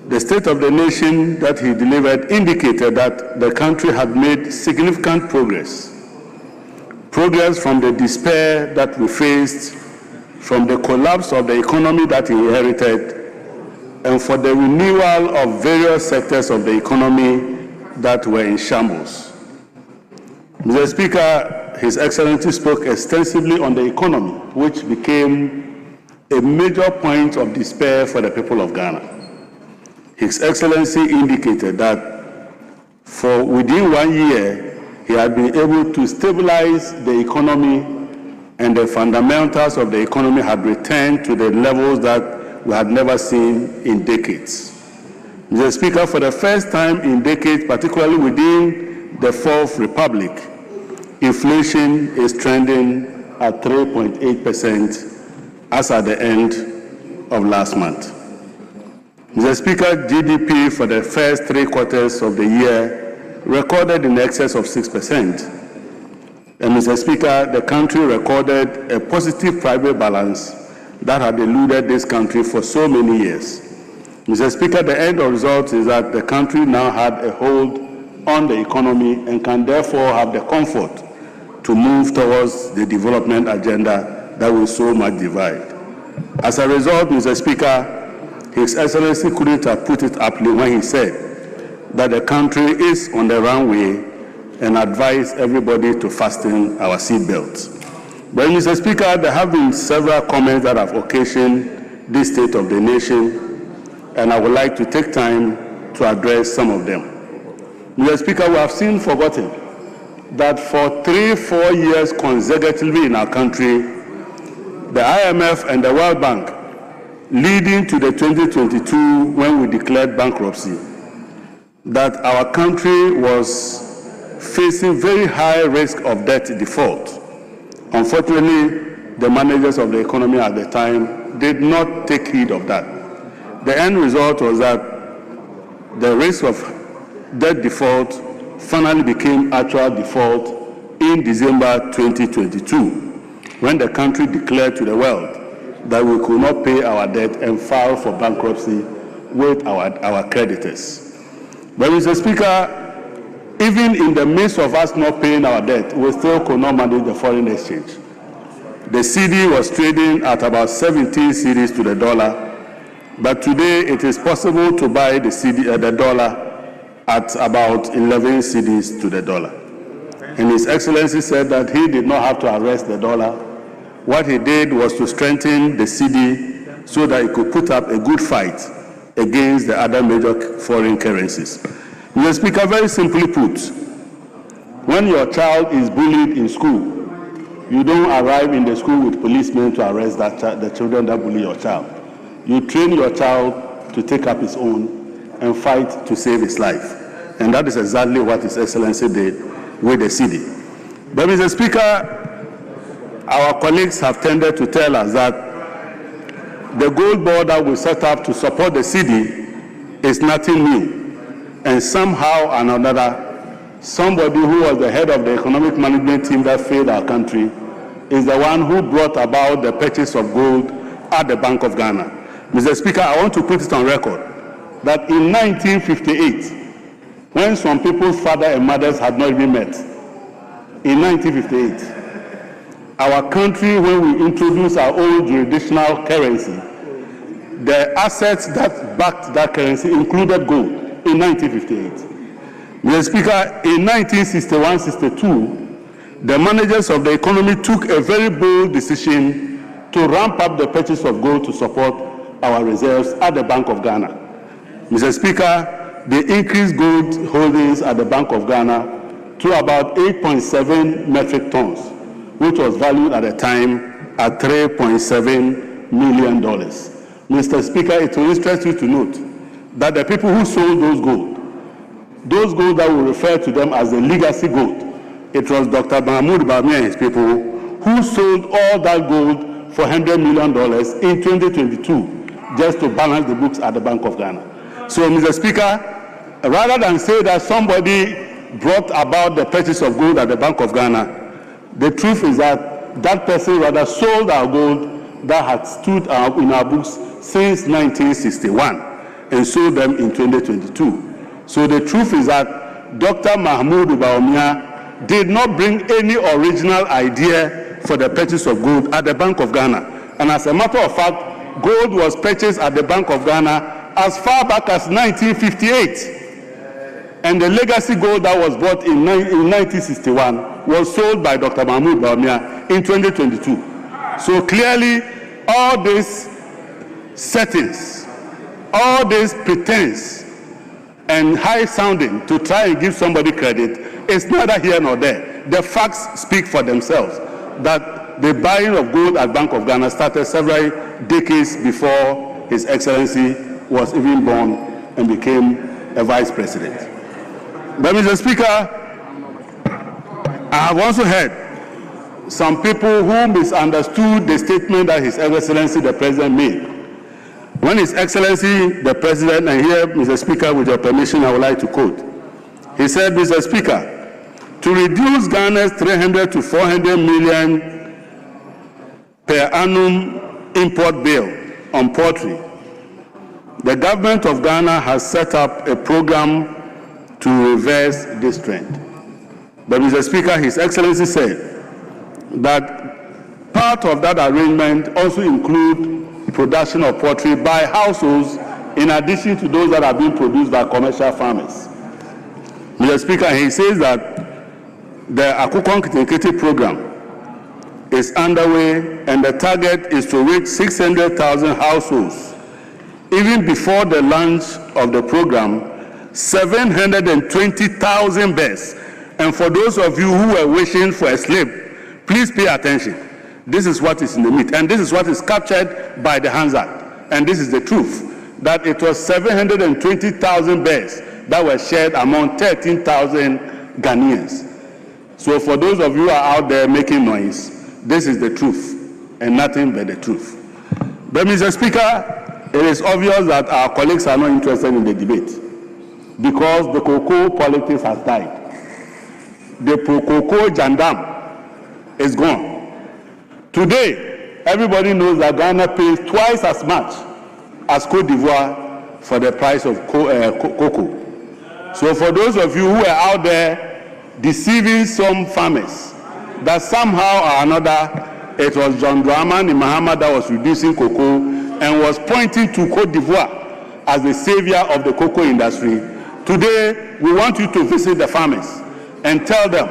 The state of the nation that he delivered indicated that the country had made significant progress. Progress from the despair that we faced, from the collapse of the economy that he inherited, and for the renewal of various sectors of the economy that were in shambles. Mr. Speaker, His Excellency spoke extensively on the economy, which became a major point of despair for the people of Ghana. His Excellency indicated that for within 1 year, he had been able to stabilize the economy and the fundamentals of the economy had returned to the levels that we had never seen in decades. Mr. Speaker, for the first time in decades, particularly within the Fourth Republic, inflation is trending at 3.8% as at the end of last month. Mr. Speaker, GDP for the first 3 quarters of the year recorded in excess of 6%. And Mr. Speaker, the country recorded a positive private balance that had eluded this country for so many years. Mr. Speaker, the end result is that the country now had a hold on the economy and can therefore have the comfort to move towards the development agenda that we so much divide. As a result, Mr. Speaker, His Excellency couldn't have put it aptly when he said that the country is on the runway and advised everybody to fasten our seatbelts. But Mr. Speaker, there have been several comments that have occasioned this state of the nation, and I would like to take time to address some of them. Mr. Speaker, we have seen forgotten that for 3-4 years consecutively in our country, the IMF and the World Bank, leading to the 2022 when we declared bankruptcy, that our country was facing very high risk of debt default. Unfortunately, the managers of the economy at the time did not take heed of that. The end result was that the risk of debt default finally became actual default in December 2022, when the country declared to the world that we could not pay our debt and filed for bankruptcy with our creditors. But Mr. Speaker, even in the midst of us not paying our debt, we still could not manage the foreign exchange. The cedi was trading at about 17 cedis to the dollar, but today it is possible to buy the dollar at about 11 cedis to the dollar. And His Excellency said that he did not have to arrest the dollar. What he did was to strengthen the cedi so that it could put up a good fight against the other major foreign currencies. Mr. Speaker, very simply put, when your child is bullied in school, you don't arrive in the school with policemen to arrest the children that bully your child. You train your child to take up his own and fight to save his life. And that is exactly what His Excellency did with the cedi. But Mr. Speaker, our colleagues have tended to tell us that the gold board that we set up to support the cedi is nothing new. And somehow or another, somebody who was the head of the economic management team that failed our country, is the one who brought about the purchase of gold at the Bank of Ghana. Mr. Speaker, I want to put it on record that in 1958, when some people's father and mothers had not even met, in 1958, our country, when we introduced our own jurisdictional currency, the assets that backed that currency included gold in 1958. Mr. Speaker, in 1961-62, the managers of the economy took a very bold decision to ramp up the purchase of gold to support our reserves at the Bank of Ghana. Mr. Speaker, they increased gold holdings at the Bank of Ghana to about 8.7 metric tons, which was valued at the time at $3.7 million. Mr. Speaker, it will interest you to note that the people who sold those gold that will refer to them as the legacy gold, it was Dr. Mahmoud Bawumia and his people who sold all that gold for $100 million in 2022 just to balance the books at the Bank of Ghana. So, Mr. Speaker, rather than say that somebody brought about the purchase of gold at the Bank of Ghana, the truth is that that person rather sold our gold that had stood in our books since 1961 and sold them in 2022. So the truth is that Dr. Mahmoud Bawumia did not bring any original idea for the purchase of gold at the Bank of Ghana. And as a matter of fact, gold was purchased at the Bank of Ghana as far back as 1958. And the legacy gold that was bought in 1961 was sold by Dr. Mahmoud Bawumia in 2022. So clearly, all these settings, all this pretense and high sounding to try and give somebody credit is neither here nor there. The facts speak for themselves that the buying of gold at Bank of Ghana started several decades before His Excellency was even born and became a vice president. But Mr. Speaker, I have also heard some people who misunderstood the statement that His Excellency the President made. When His Excellency the President, and here, Mr. Speaker, with your permission, I would like to quote. He said, Mr. Speaker, to reduce Ghana's 300 to 400 million per annum import bill on poultry, the government of Ghana has set up a program to reverse this trend. But Mr. Speaker, His Excellency said that part of that arrangement also include production of poultry by households in addition to those that are being produced by commercial farmers. Mr. Speaker, he says that the Akukon Kitinkiti program is underway and the target is to reach 600,000 households. Even before the launch of the program, 720,000 birds. And for those of you who were wishing for a slip, please pay attention. This is what is in the meat, and this is what is captured by the Hansard. And this is the truth, that it was 720,000 birds that were shared among 13,000 Ghanaians. So for those of you who are out there making noise, this is the truth, and nothing but the truth. But Mr. Speaker, it is obvious that our colleagues are not interested in the debate because the cocoa politics has died. The cocoa jandam is gone. Today, everybody knows that Ghana pays twice as much as Cote d'Ivoire for the price of cocoa. So for those of you who are out there deceiving some farmers that somehow or another it was John Dramani Mahama that was reducing cocoa and was pointing to Cote d'Ivoire as the savior of the cocoa industry, today we want you to visit the farmers and tell them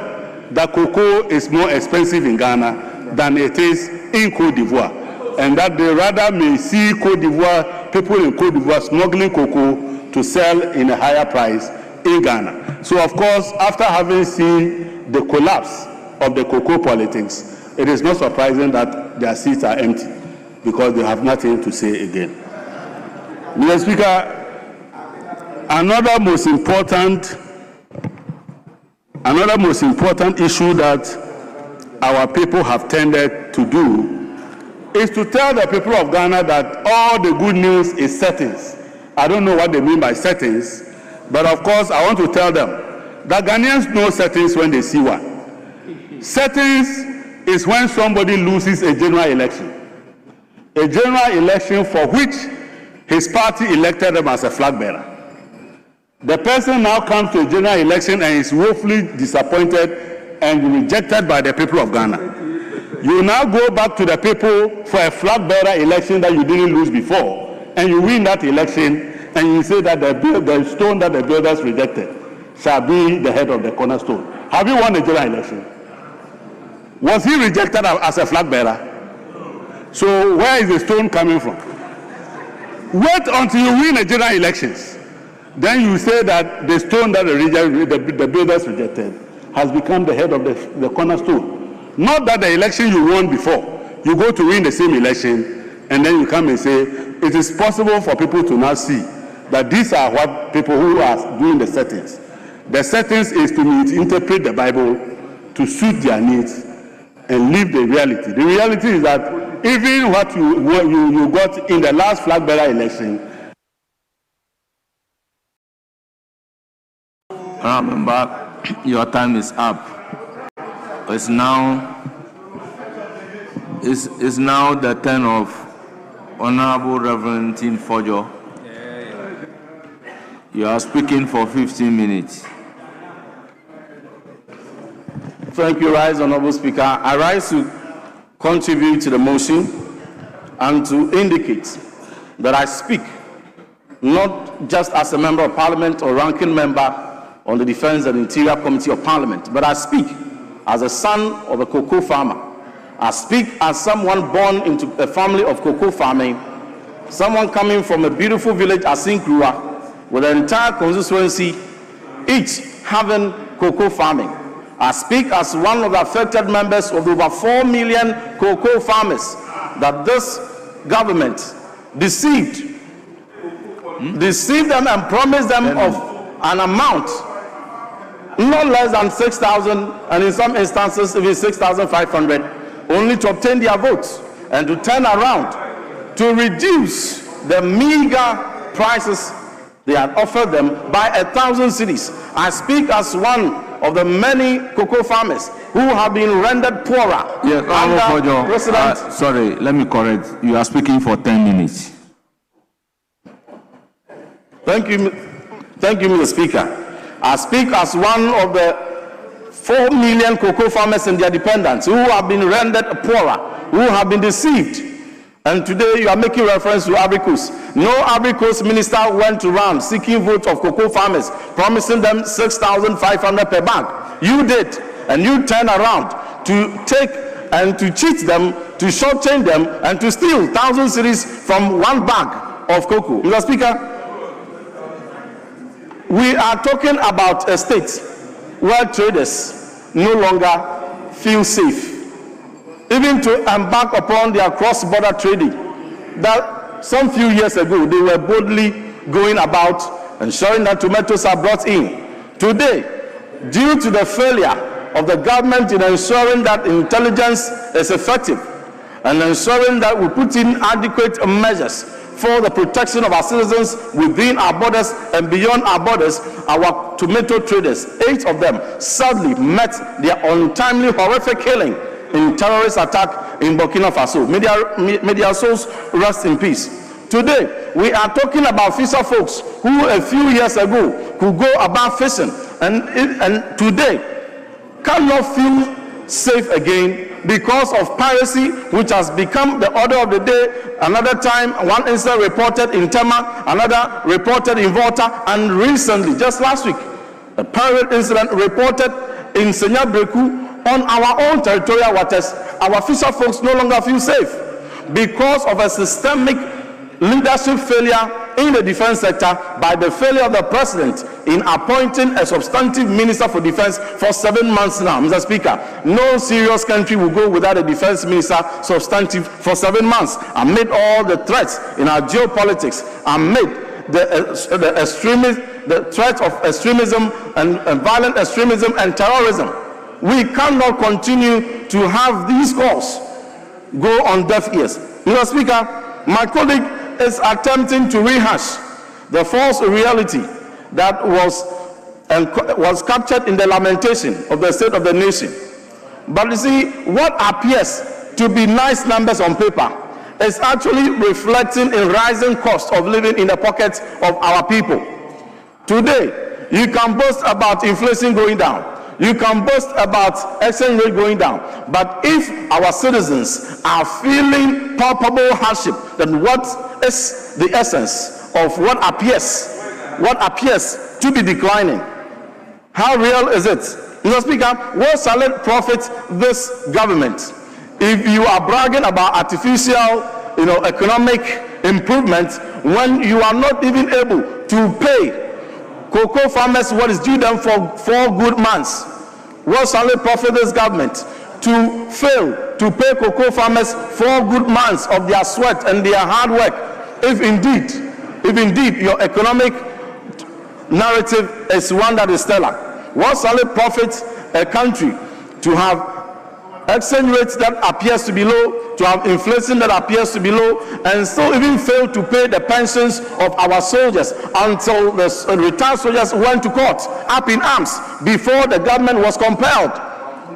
that cocoa is more expensive in Ghana than it is in Cote d'Ivoire, and that they rather may see Cote d'Ivoire, people in Cote d'Ivoire smuggling cocoa to sell in a higher price in Ghana. So of course, after having seen the collapse of the cocoa politics, it is not surprising that their seats are empty because they have nothing to say again. Mr. Speaker, another most important issue that our people have tended to do is to tell the people of Ghana that all the good news is settings. I don't know what they mean by settings, but of course I want to tell them that Ghanaians know settings when they see one. Settings is when somebody loses a general election. A general election for which his party elected him as a flag bearer. The person now comes to a general election and is woefully disappointed and rejected by the people of Ghana. You now go back to the people for a flag bearer election that you didn't lose before, and you win that election, and you say that the stone that the builders rejected shall be the head of the cornerstone. Have you won a general election? Was he rejected as a flag bearer? So where is the stone coming from? Wait until you win a general elections. Then you say that the stone that the builders rejected has become the head of the cornerstone. Not that the election you won before, you go to win the same election, and then you come and say, it is possible for people to now see that these are what people who are doing the settings. The settings is to interpret the Bible to suit their needs and live the reality. The reality is that even what you got in the last flag bearer election. Remember, your time is up. It's now the turn of Honorable Reverend Tim Fojo. You are speaking for 15 minutes. Thank you, Rise Honorable Speaker. I rise to contribute to the motion and to indicate that I speak not just as a member of Parliament or ranking member on the Defense and Interior Committee of Parliament, but I speak as a son of a cocoa farmer. I speak as someone born into a family of cocoa farming, someone coming from a beautiful village, Asinkrua, with an entire constituency, each having cocoa farming. I speak as one of the affected members of the over 4 million cocoa farmers that this government deceived them and promised them of an amount not less than 6,000, and in some instances even 6,500, only to obtain their votes and to turn around to reduce the meager prices they had offered them by 1,000 cedis. I speak as one of the many cocoa farmers who have been rendered poorer. Yes, under President. Sorry, let me correct. You are speaking for 10 minutes. Thank you, Mr. Speaker. I speak as one of the 4 million cocoa farmers and their dependents who have been rendered poorer, who have been deceived. And today you are making reference to Ivory Coast. No Ivory Coast minister went around seeking votes of cocoa farmers, promising them 6,500 per bag. You did, and you turned around to take and to cheat them, to shortchange them, and to steal 1,000 cedis from one bag of cocoa. Mr. Speaker, we are talking about a state where traders no longer feel safe, even to embark upon their cross-border trading that some few years ago they were boldly going about ensuring that tomatoes are brought in. Today, due to the failure of the government in ensuring that intelligence is effective and ensuring that we put in adequate measures for the protection of our citizens within our borders and beyond our borders, our tomato traders, 8 of them, sadly met their untimely, horrific killing in terrorist attack in Burkina Faso. May their souls rest in peace. Today, we are talking about fisher folks who a few years ago could go about fishing and today cannot feel safe again because of piracy, which has become the order of the day. Another time, one incident reported in Tema, another reported in Volta, and recently, just last week, a pirate incident reported in Senya Breku on our own territorial waters. Our fisher folks no longer feel safe because of a systemic leadership failure in the defense sector by the failure of the president in appointing a substantive minister for defense for 7 months now. Mr. Speaker, no serious country will go without a defense minister substantive for 7 months. Amid all the threats in our geopolitics, amid the threat of extremism and violent extremism and terrorism, we cannot continue to have these calls go on deaf ears. Mr. Speaker, my colleague is attempting to rehash the false reality that was and was captured in the lamentation of the state of the nation. But you see, what appears to be nice numbers on paper is actually reflecting in rising cost of living in the pockets of our people. Today, you can boast about inflation going down. You can boast about exchange rate going down. But if our citizens are feeling palpable hardship, then what is the essence of what appears to be declining? How real is it? Mr. Speaker, what shall it profit this government if you are bragging about artificial, economic improvement when you are not even able to pay cocoa farmers what is due them for 4 good months? What shall it profit this government to fail to pay cocoa farmers 4 good months of their sweat and their hard work, if indeed your economic narrative is one that is stellar? What shall it profit a country to have exchange rates that appears to be low, to have inflation that appears to be low, and still even fail to pay the pensions of our soldiers until the retired soldiers went to court up in arms before the government was compelled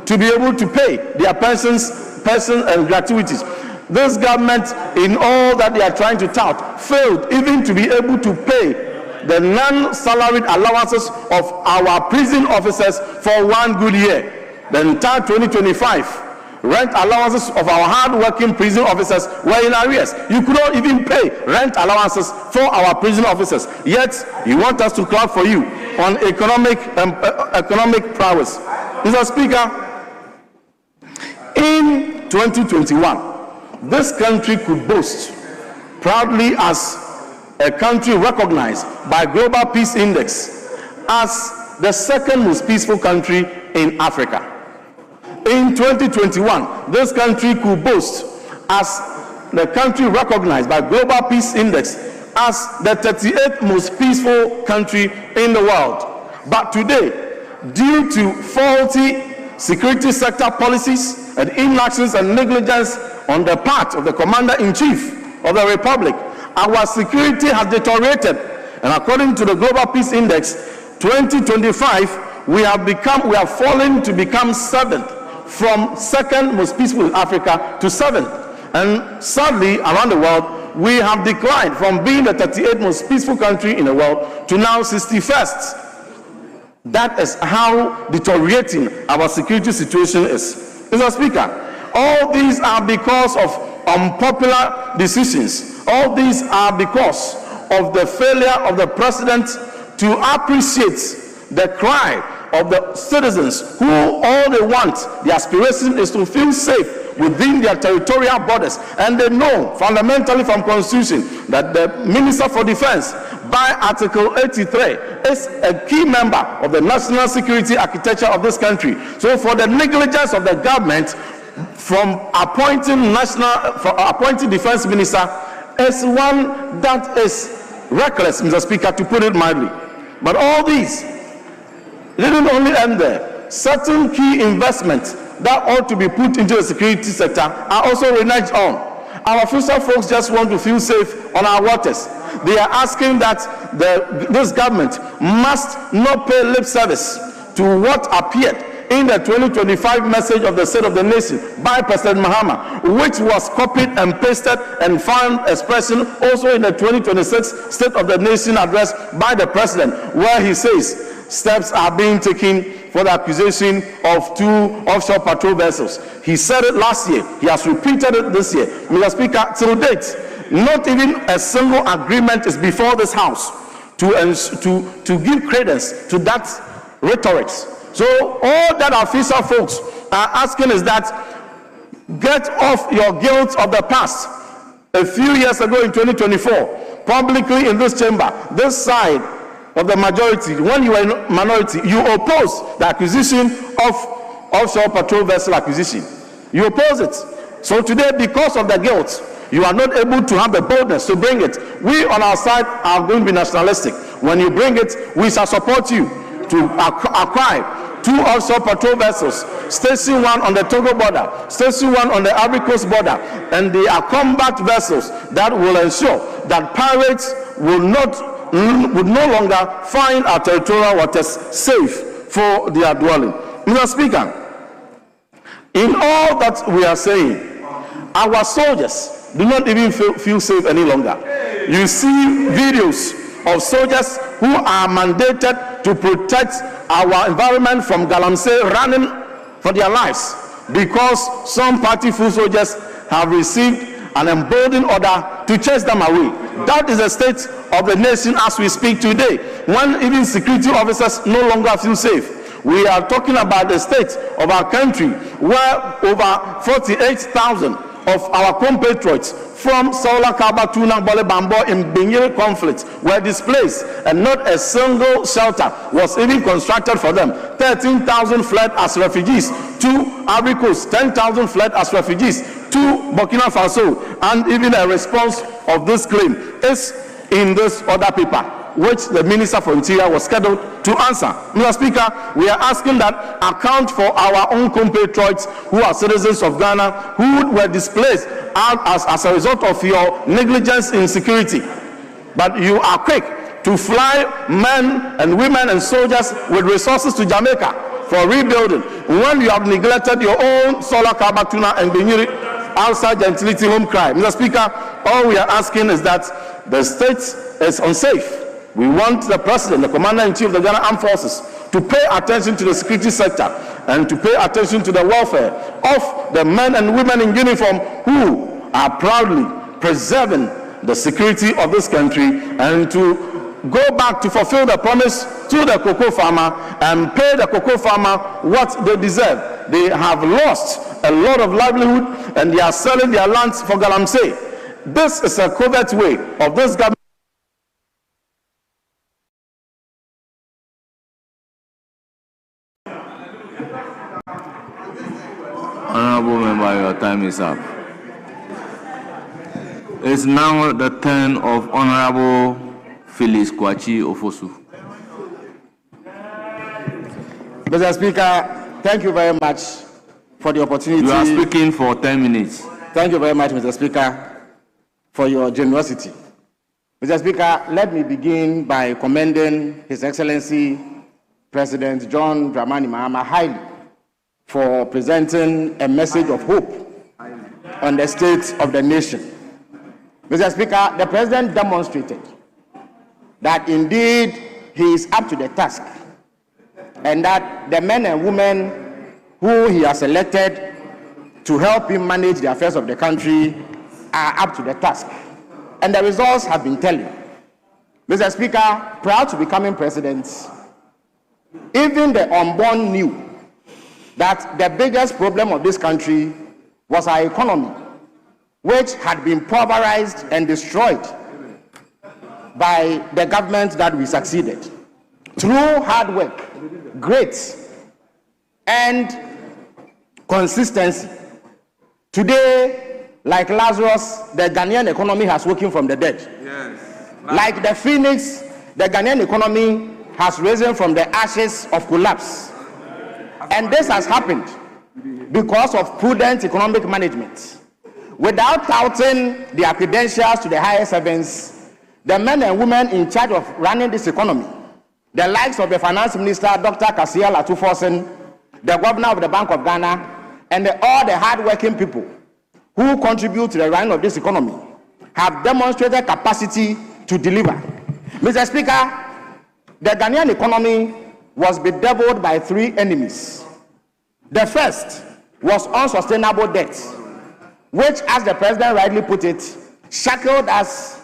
to be able to pay their pensions and gratuities? This government, in all that they are trying to tout, failed even to be able to pay the non-salaried allowances of our prison officers for 1 good year. The entire 2025 rent allowances of our hard-working prison officers were in arrears. You could not even pay rent allowances for our prison officers. Yet, you want us to clap for you on economic prowess. Mr. Speaker, in 2021, this country could boast proudly as a country recognized by Global Peace Index as the second most peaceful country in Africa. In 2021, this country could boast as the country recognized by Global Peace Index as the 38th most peaceful country in the world. But today, due to faulty security sector policies and inactions and negligence on the part of the Commander-in-Chief of the Republic, our security has deteriorated. And according to the Global Peace Index 2025, we have fallen to become 7th, from second most peaceful in Africa to 7th. And sadly, around the world, we have declined from being the 38th most peaceful country in the world to now 61st. That is how deteriorating our security situation is. Mr. Speaker, all these are because of unpopular decisions. All these are because of the failure of the president to appreciate the cry of the citizens who all they want, the aspiration is to feel safe within their territorial borders. And they know fundamentally from Constitution that the Minister for Defense, by Article 83, is a key member of the national security architecture of this country. So for the negligence of the government from appointing defense minister is one that is reckless, Mr. Speaker, to put it mildly. But all these didn't only end there. Certain key investments that ought to be put into the security sector are also reneged on. Our fisher folks just want to feel safe on our waters. They are asking that this government must not pay lip service to what appeared in the 2025 message of the State of the Nation by President Mahama, which was copied and pasted and found expression also in the 2026 State of the Nation address by the President, where he says steps are being taken for the acquisition of 2 offshore patrol vessels. He said it last year. He has repeated it this year. Mr. Speaker, till date, not even a single agreement is before this House to give credence to that rhetoric. So all that our fisher folks are asking is that get off your guilt of the past. A few years ago in 2024, publicly in this chamber, this side of the majority, when you were in minority, you opposed the acquisition of offshore patrol vessel acquisition. You oppose it. So today, because of the guilt, you are not able to have the boldness to bring it. We on our side are going to be nationalistic. When you bring it, we shall support you to acquire 2 offshore patrol vessels, Station 1 on the Togo border, Station 1 on the Ivory Coast border, and they are combat vessels that will ensure that pirates will not would no longer find our territorial waters safe for their dwelling. Mr. Speaker, in all that we are saying, our soldiers do not even feel safe any longer. You see videos of soldiers who are mandated to protect our environment from Galamsey running for their lives because some party foot soldiers have received an emboldened order to chase them away. That is the state of the nation as we speak today, when even security officers no longer feel safe. We are talking about the state of our country where over 48,000 of our compatriots from Saula, Kaba, Tuna, Bole, Bambo in Binyere conflict were displaced, and not a single shelter was even constructed for them. 13,000 fled as refugees to Ivory Coast, 10,000 fled as refugees to Burkina Faso, and even a response of this claim is in this other paper, which the Minister for Interior was scheduled to answer. Mr. Speaker, we are asking that account for our own compatriots who are citizens of Ghana who were displaced as a result of your negligence in security. But you are quick to fly men and women and soldiers with resources to Jamaica for rebuilding when you have neglected your own Solar Kabatuna and Binyere outside gentility home cry. Mr. Speaker, all we are asking is that the state is unsafe. We want the President, the Commander-in-Chief of the Ghana Armed Forces, to pay attention to the security sector and to pay attention to the welfare of the men and women in uniform who are proudly preserving the security of this country, and to go back to fulfill the promise to the cocoa farmer and pay the cocoa farmer what they deserve. They have lost a lot of livelihood and they are selling their lands for Galamsey. This is a covert way of this government. Honorable member, your time is up. It's now the turn of Honorable Phyllis Kwachi Ofosu. Mr. Speaker, thank you very much for the opportunity. You are speaking for 10 minutes. Thank you very much, Mr. Speaker, for your generosity. Mr. Speaker, let me begin by commending His Excellency President John Dramani Mahama highly for presenting a message of hope on the state of the nation. Mr. Speaker, the President demonstrated that indeed he is up to the task, and that the men and women who he has elected to help him manage the affairs of the country are up to the task. And the results have been telling. Mr. Speaker, prior to becoming president, even the unborn knew that the biggest problem of this country was our economy, which had been pulverized and destroyed by the government that we succeeded. Through hard work, grit, and consistency, today, like Lazarus, the Ghanaian economy has woken from the dead. Yes. Like the phoenix, the Ghanaian economy has risen from the ashes of collapse. And this has happened because of prudent economic management. Without touting their credentials to the highest heavens, the men and women in charge of running this economy, the likes of the Finance Minister, Dr. Kasia Latufosen, the Governor of the Bank of Ghana, and all the hard-working people who contribute to the running of this economy, have demonstrated capacity to deliver. Mr. Speaker, the Ghanaian economy was bedeviled by three enemies. The first was unsustainable debt, which, as the President rightly put it, shackled us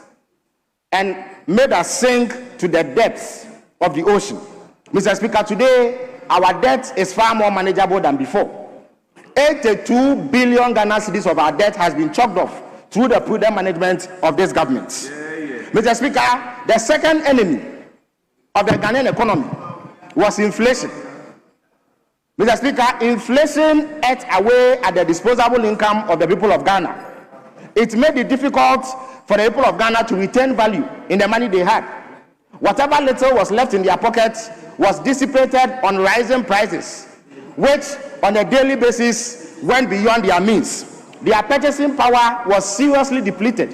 and made us sink to the depths of the ocean. Mr. Speaker, today, our debt is far more manageable than before. 82 billion Ghana cedis of our debt has been chopped off through the prudent management of this government. Mr. Speaker, the second enemy of the Ghanaian economy was inflation. Mr. Speaker, inflation ate away at the disposable income of the people of Ghana. It made it difficult for the people of Ghana to retain value in the money they had. Whatever little was left in their pockets was dissipated on rising prices, which on a daily basis went beyond their means. Their purchasing power was seriously depleted.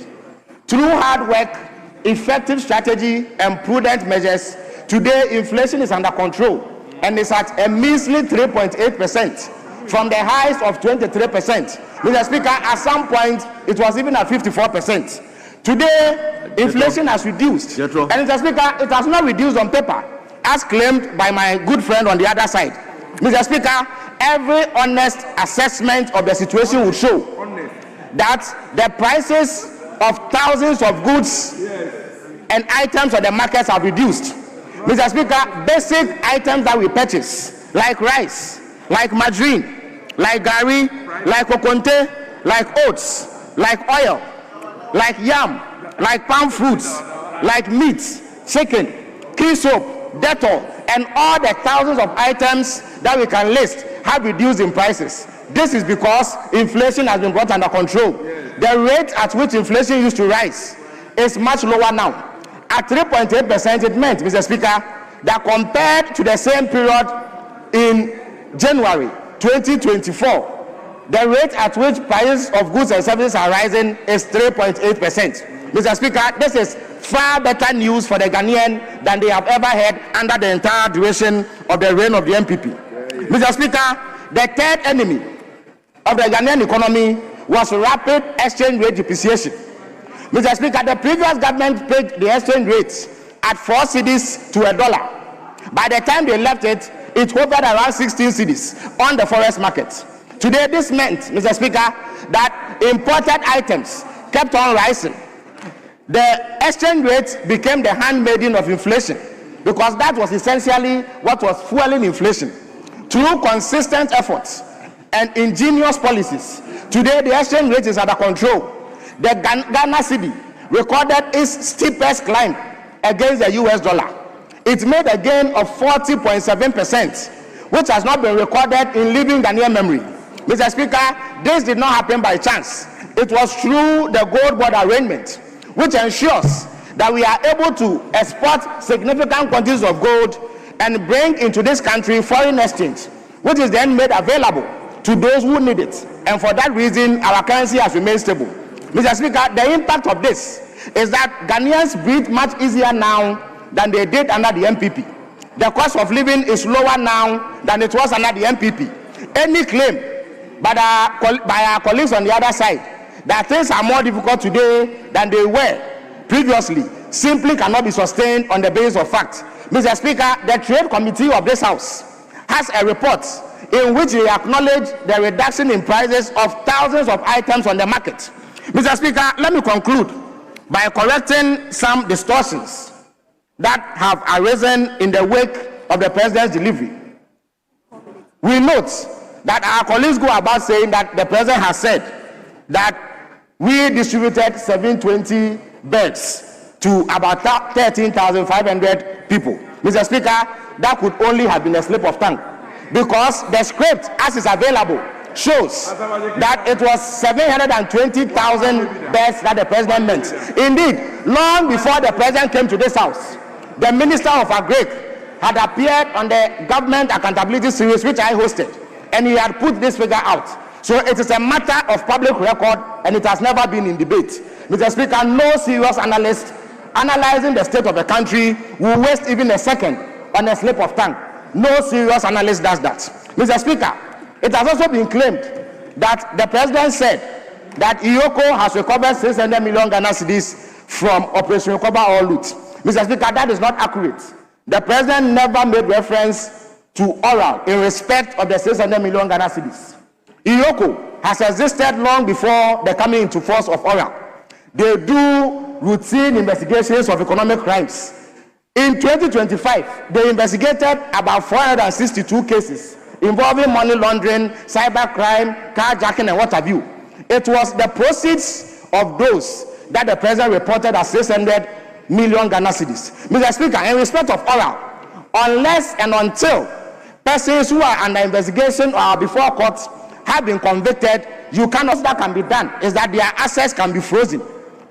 Through hard work effective strategy and prudent measures, today inflation is under control and is at a measly 3.8% from the highs of 23%. Mr. Speaker, at some point it was even at 54%. Today, inflation has reduced. And Mr. Speaker, it has not reduced on paper, as claimed by my good friend on the other side. Mr. Speaker, every honest assessment of the situation would show that the prices of thousands of goods and items on the markets have reduced. Mr. Speaker, basic items that we purchase, like rice, like margarine, like gari, like kokonte, like oats, like oil, like yam, like palm fruits, like meat, chicken, key soap, Dettol, and all the thousands of items that we can list have reduced in prices. This is because inflation has been brought under control. The rate at which inflation used to rise is much lower now. At 3.8%, it meant, Mr. Speaker, that compared to the same period in January 2024, the rate at which prices of goods and services are rising is 3.8%. Mr. Speaker, this is far better news for the Ghanaian than they have ever had under the entire duration of the reign of the MPP. Mr. Speaker, the third enemy of the Ghanaian economy was rapid exchange rate depreciation. Mr. Speaker, the previous government paid the exchange rates at 4 cedis to $1. By the time they left it, it hovered around 16 cedis on the forex market. Today, this meant, Mr. Speaker, that imported items kept on rising. The exchange rate became the handmaiden of inflation because that was essentially what was fueling inflation. Through consistent efforts and ingenious policies, today the exchange rate is under control. The Ghana cedi recorded its steepest climb against the US dollar. It made a gain of 40.7%, which has not been recorded in living Ghanaian memory. Mr. Speaker, this did not happen by chance. It was through the gold board arrangement, which ensures that we are able to export significant quantities of gold and bring into this country foreign exchange, which is then made available to those who need it. And for that reason, our currency has remained stable. Mr. Speaker, the impact of this is that Ghanaians breathe much easier now than they did under the MPP. The cost of living is lower now than it was under the MPP. Any claim by our colleagues on the other side that things are more difficult today than they were previously simply cannot be sustained on the basis of fact. Mr. Speaker, the Trade Committee of this House has a report in which they acknowledge the reduction in prices of thousands of items on the market. Mr. Speaker, let me conclude by correcting some distortions that have arisen in the wake of the President's delivery. We note that our colleagues go about saying that the President has said that we distributed 720 beds to about 13,500 people. Mr. Speaker, that could only have been a slip of tongue because the script as is available shows that it was 720,000 beds that the President meant. Indeed, long before the President came to this House, the Minister of Agric had appeared on the Government Accountability Series, which I hosted, and he had put this figure out. So it is a matter of public record, and it has never been in debate. Mr. Speaker, no serious analyst analyzing the state of the country will waste even a second on a slip of tongue. No serious analyst does that. Mr. Speaker, it has also been claimed that the President said that EOCO has recovered 600 million Ghana cedis from Operation Recover or Loot. Mr. Speaker, that is not accurate. The President never made reference to oral in respect of the 600 million Ghana cedis. EOCO has existed long before the coming into force of oral. They do routine investigations of economic crimes. In 2025, they investigated about 462 cases involving money laundering, cybercrime, carjacking, and what have you. It was the proceeds of those that the President reported as 600 million Ghana cedis. Mr. Speaker, in respect of oral, unless and until persons who are under investigation or before court have been convicted, you cannot, that can be done, is that their assets can be frozen.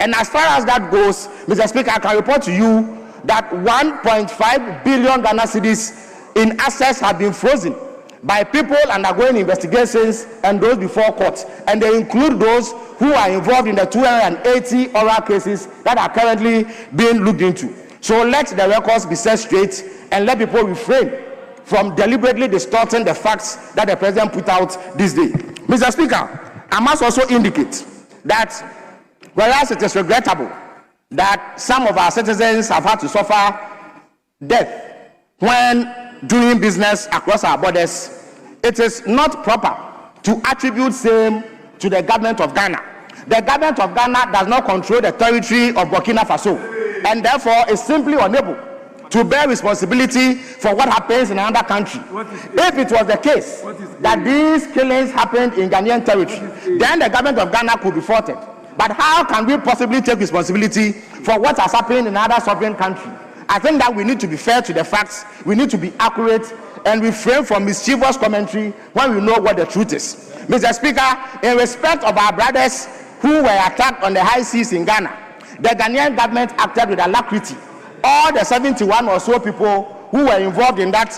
And as far as that goes, Mr. Speaker, I can report to you that 1.5 billion Ghana cedis in assets have been frozen by people undergoing investigations and those before court. And they include those who are involved in the 280 oral cases that are currently being looked into. So let the records be set straight and let people refrain from deliberately distorting the facts that the president put out this day. Mr. Speaker, I must also indicate that whereas it is regrettable that some of our citizens have had to suffer death when doing business across our borders, it is not proper to attribute same to the government of Ghana. The government of Ghana does not control the territory of Burkina Faso and therefore is simply unable to bear responsibility for what happens in another country. If it was the case that these killings happened in Ghanaian territory, then the government of Ghana could be faulted. But how can we possibly take responsibility for what has happened in another sovereign country? I think that we need to be fair to the facts, we need to be accurate, and refrain from mischievous commentary when we know what the truth is. Mr. Speaker, in respect of our brothers who were attacked on the high seas in Ghana, the Ghanaian government acted with alacrity. All the 71 or so people who were involved in that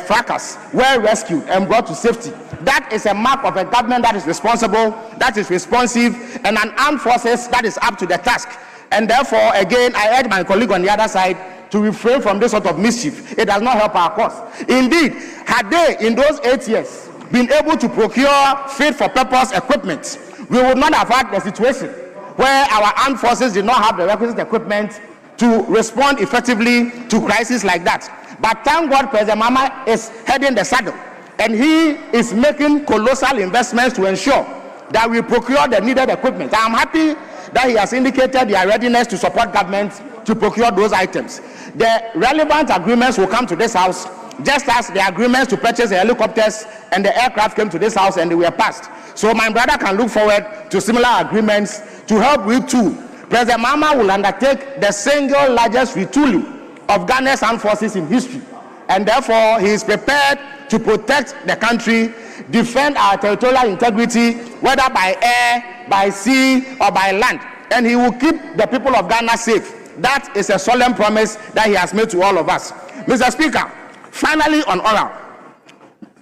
fracas were rescued and brought to safety. That is a mark of a government that is responsible, that is responsive, and an armed forces that is up to the task. And therefore, again, I urge my colleague on the other side to refrain from this sort of mischief. It does not help our cause. Indeed, had they, in those 8 years, been able to procure fit-for-purpose equipment, we would not have had the situation where our armed forces did not have the requisite equipment to respond effectively to crises like that. But thank God President Mahama is heading the saddle, and he is making colossal investments to ensure that we procure the needed equipment. I am happy that he has indicated their readiness to support government to procure those items. The relevant agreements will come to this House, just as the agreements to purchase the helicopters and the aircraft came to this House and they were passed. So my brother can look forward to similar agreements to help retool. President Mahama will undertake the single largest retooling of Ghana's armed forces in history, and therefore he is prepared to protect the country, defend our territorial integrity, whether by air, by sea, or by land, and he will keep the people of Ghana safe. That is a solemn promise that he has made to all of us. Mr. Speaker, finally on oral,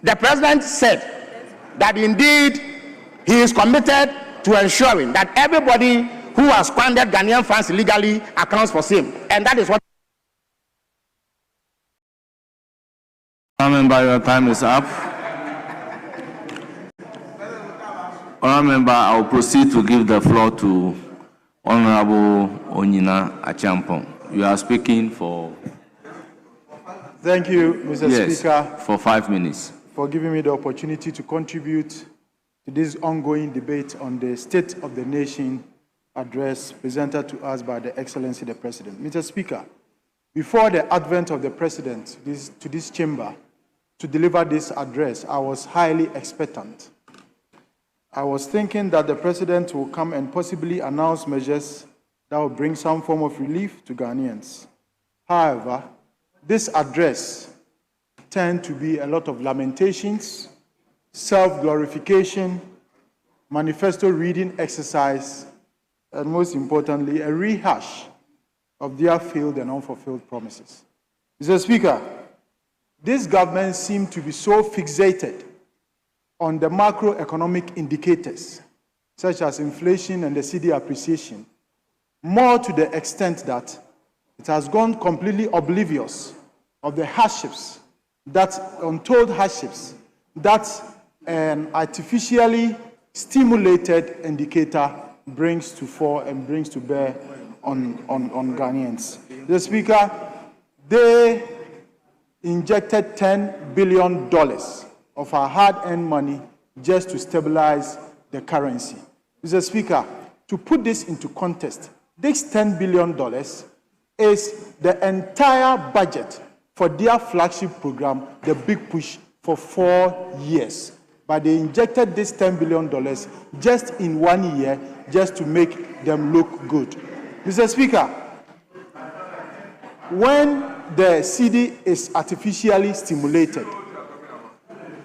the president said that indeed he is committed to ensuring that everybody who has squandered Ghanaian funds illegally accounts for same, and that is what. Member, your time is up. Honourable Member, I will proceed to give the floor to Honourable Onyina Achampong. You are speaking for. Thank you, Mr. Speaker. For 5 minutes. For giving me the opportunity to contribute to this ongoing debate on the State of the Nation address presented to us by the Excellency the President. Mr. Speaker, before the advent of the President to this chamber to deliver this address, I was highly expectant. I was thinking that the President will come and possibly announce measures that will bring some form of relief to Ghanaians. However, this address turned to be a lot of lamentations, self-glorification, manifesto reading exercise, and most importantly, a rehash of their failed and unfulfilled promises. Mr. Speaker, this government seems to be so fixated on the macroeconomic indicators, such as inflation and the cedi appreciation, more to the extent that it has gone completely oblivious of the hardships, that untold hardships, that an artificially stimulated indicator brings to fore and brings to bear on Ghanaians. The Speaker, they injected $10 billion of our hard-earned money just to stabilize the currency. Mr. Speaker, to put this into context, this $10 billion is the entire budget for their flagship program, the Big Push, for 4 years. But they injected this $10 billion just in 1 year, just to make them look good. Mr. Speaker, when the cedi is artificially stimulated,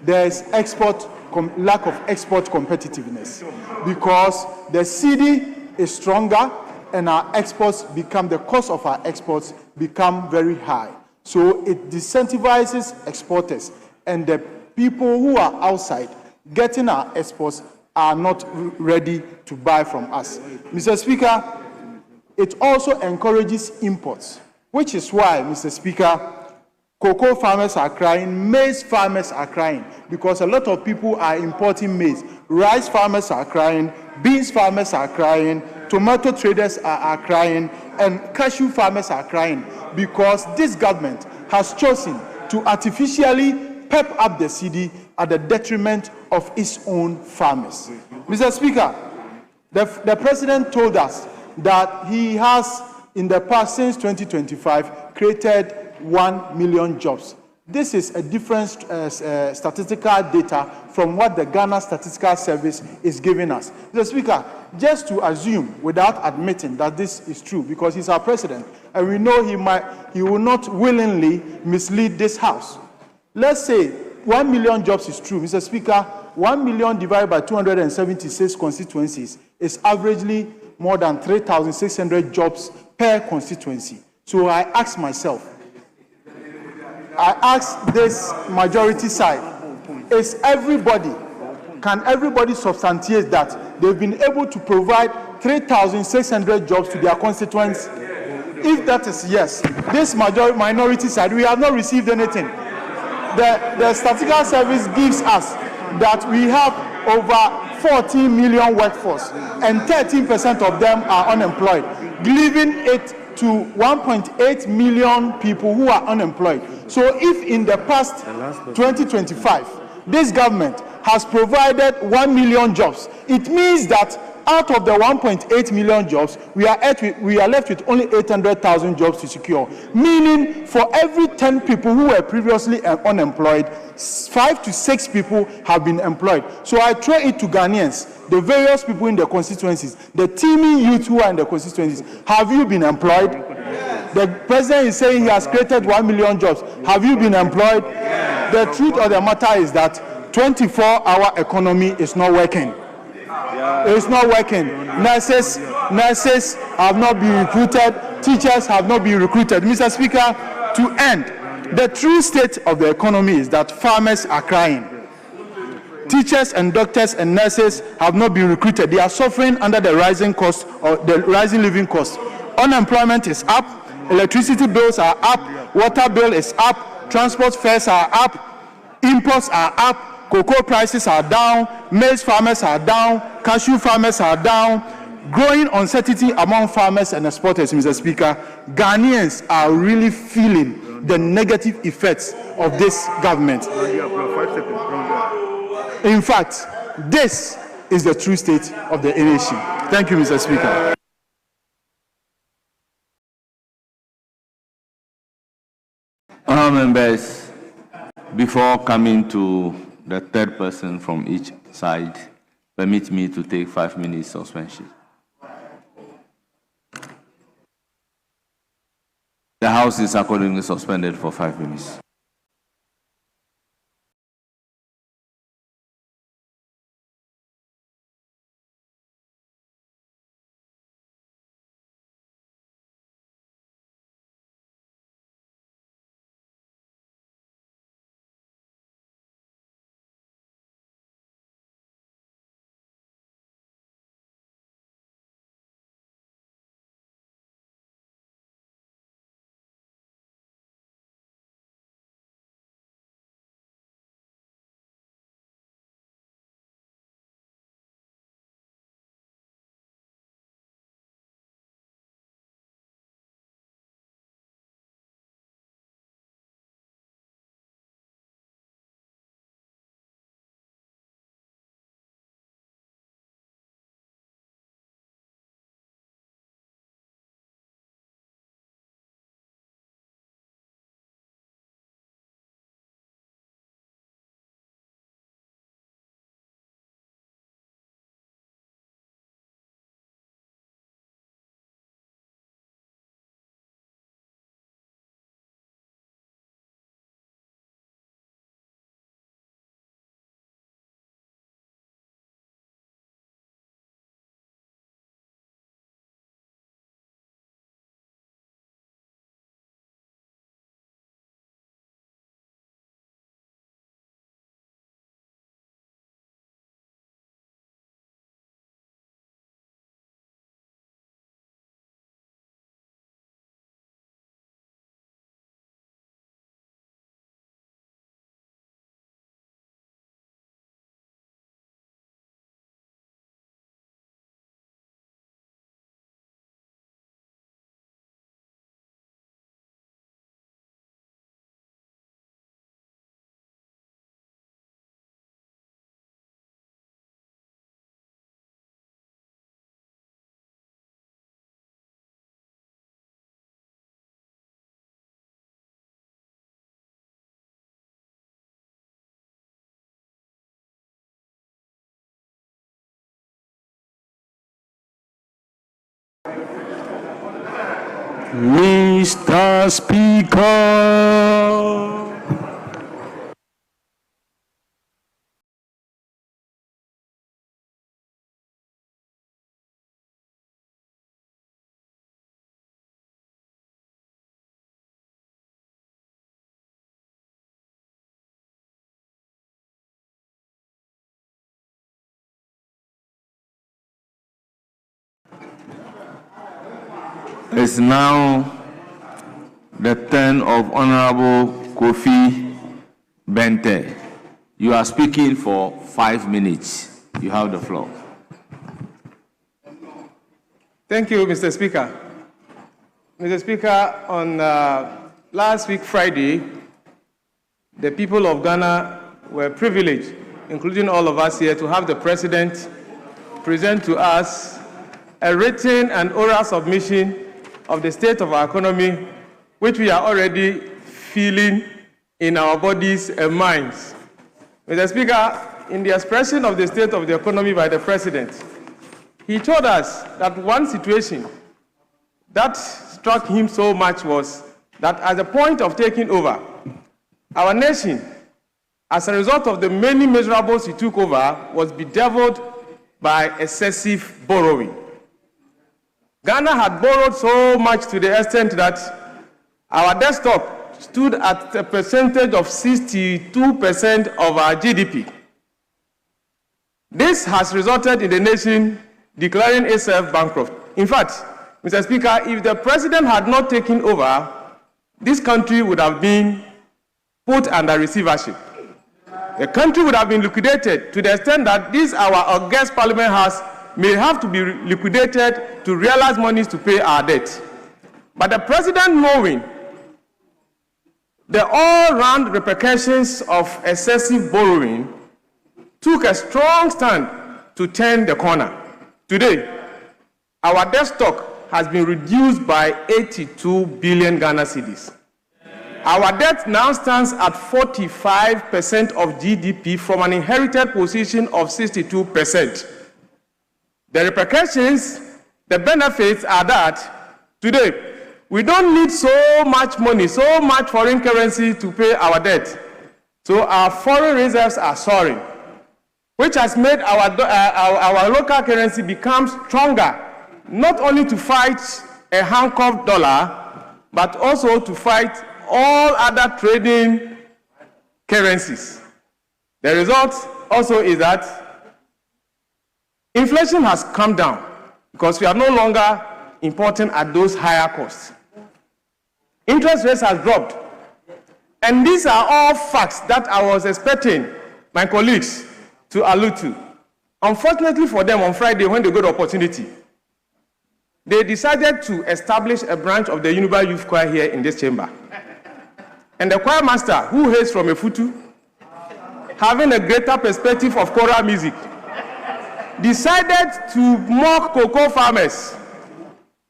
there is lack of export competitiveness, because the cedi is stronger and our exports become, the cost of our exports become very high. So it disincentivizes exporters, and the people who are outside getting our exports are not ready to buy from us. Mr. Speaker, it also encourages imports, which is why, Mr. Speaker, cocoa farmers are crying, maize farmers are crying, because a lot of people are importing maize. Rice farmers are crying, beans farmers are crying, tomato traders are crying, and cashew farmers are crying, because this government has chosen to artificially pep up the cedi at the detriment of its own farmers. Mr. Speaker, the president told us that he has, in the past, since 2025, created 1 million jobs. This is a different statistical data from what the Ghana Statistical Service is giving us. Mr. Speaker, just to assume, without admitting that this is true, because he's our president, and we know he will not willingly mislead this House. Let's say 1 million jobs is true. Mr. Speaker, 1 million divided by 276 constituencies is averagely more than 3,600 jobs per constituency. So I ask myself, I ask this majority side, can everybody substantiate that they've been able to provide 3,600 jobs to their constituents? If that is yes, this minority side, we have not received anything. The Statistical Service gives us that we have over 14 million workforce and 13% of them are unemployed, leaving it to 1.8 million people who are unemployed. So if in the past 2025, this government has provided 1 million jobs, it means that out of the 1.8 million jobs, we are left with only 800,000 jobs to secure. Meaning, for every 10 people who were previously unemployed, 5 to 6 people have been employed. So I throw it to Ghanaians, the various people in the constituencies, the teeming youth who are in the constituencies. Have you been employed? Yes. The president is saying he has created 1 million jobs. Have you been employed? Yes. The truth of the matter is that 24-hour economy is not working. It's not working. Nurses have not been recruited. Teachers have not been recruited. Mr. Speaker, to end, the true state of the economy is that farmers are crying. Teachers and doctors and nurses have not been recruited. They are suffering under the rising cost or the rising living cost. Unemployment is up. Electricity bills are up. Water bill is up. Transport fares are up. Imports are up. Cocoa prices are down, maize farmers are down, cashew farmers are down. Growing uncertainty among farmers and exporters, Mr. Speaker. Ghanaians are really feeling the negative effects of this government. In fact, this is the true state of the nation. Thank you, Mr. Speaker. Honourable members, before coming to the third person from each side, permit me to take 5 minutes suspension. The House is accordingly suspended for 5 minutes. Mr. Speaker. It's now the turn of Honorable Kofi Bente. You are speaking for 5 minutes. You have the floor. Thank you, Mr. Speaker. Mr. Speaker, on last week, Friday, the people of Ghana were privileged, including all of us here, to have the President present to us a written and oral submission of the state of our economy, which we are already feeling in our bodies and minds. Mr. Speaker, in the expression of the state of the economy by the President, he told us that one situation that struck him so much was that at the point of taking over, our nation, as a result of the many measurables he took over, was bedeviled by excessive borrowing. Ghana had borrowed so much to the extent that our debt stock stood at a percentage of 62% of our GDP. This has resulted in the nation declaring itself bankrupt. In fact, Mr. Speaker, if the President had not taken over, this country would have been put under receivership. The country would have been liquidated to the extent that this, our august Parliament House, may have to be liquidated to realize monies to pay our debt. But the President, knowing the all-round repercussions of excessive borrowing, took a strong stand to turn the corner. Today, our debt stock has been reduced by 82 billion Ghana cedis. Our debt now stands at 45% of GDP from an inherited position of 62%. The repercussions, the benefits are that today, we don't need so much money, so much foreign currency to pay our debt. So our foreign reserves are soaring, which has made our local currency become stronger, not only to fight a handcuffed dollar, but also to fight all other trading currencies. The result also is that inflation has come down because we are no longer importing at those higher costs. Interest rates have dropped. And these are all facts that I was expecting my colleagues to allude to. Unfortunately for them, on Friday, when they got the opportunity, they decided to establish a branch of the Unibar Youth Choir here in this chamber. And the choir master, who hails from Efutu, having a greater perspective of choral music, decided to mock cocoa farmers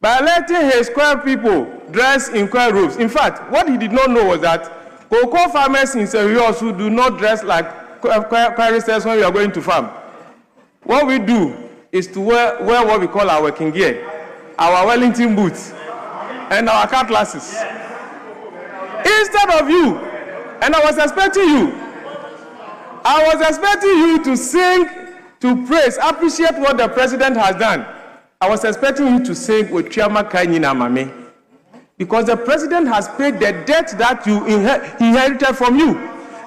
by letting his choir people dress in choir robes. In fact, what he did not know was that cocoa farmers in Serious do not dress like choristers when we are going to farm. What we do is to wear what we call our working gear, our Wellington boots, and our cutlasses. Instead of you, and I was expecting you to sing, to praise, appreciate what the President has done. I was expecting you to sing with Chiama Kainina Mame, because the President has paid the debt that you inherited from you.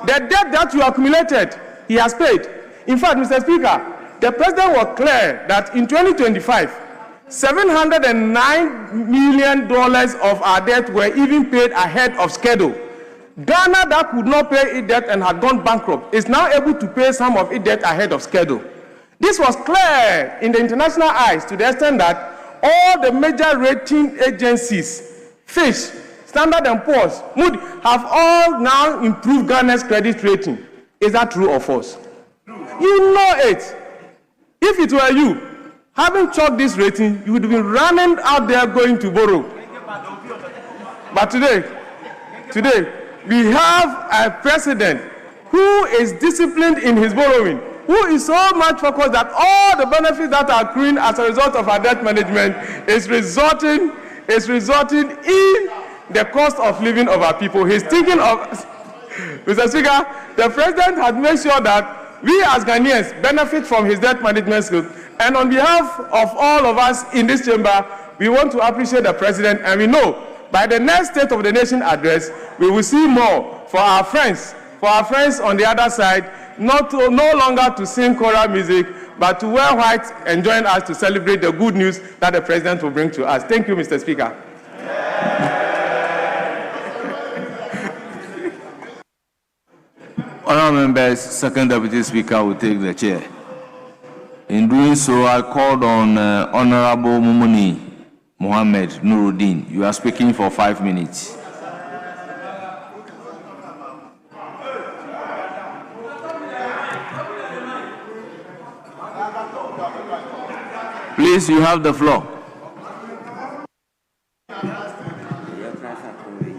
The debt that you accumulated, he has paid. In fact, Mr. Speaker, the President was clear that in 2025, $709 million of our debt were even paid ahead of schedule. Ghana, that could not pay its debt and had gone bankrupt, is now able to pay some of its debt ahead of schedule. This was clear in the international eyes to the extent that all the major rating agencies, Fitch, Standard & Poor's, Moody, have all now improved Ghana's credit rating. Is that true or false? You know it. If it were you, having chalked this rating, you would be running out there going to borrow. But today, we have a president who is disciplined in his borrowing, who is so much focused that all the benefits that are accruing as a result of our debt management is resulting is resulting in the cost of living of our people. He's thinking of, Mr. Speaker, the president has made sure that we as Ghanaians benefit from his debt management skills. And on behalf of all of us in this chamber, we want to appreciate the president, and we know by the next State of the Nation address, we will see more for our friends on the other side, no longer to sing choral music, but to wear white and join us to celebrate the good news that the president will bring to us. Thank you, Mr. Speaker. Honourable members, Second Deputy Speaker will take the chair. In doing so, I called on Honourable Mumuni Mohammed Nuruddin. You are speaking for 5 minutes. Please, you have the floor.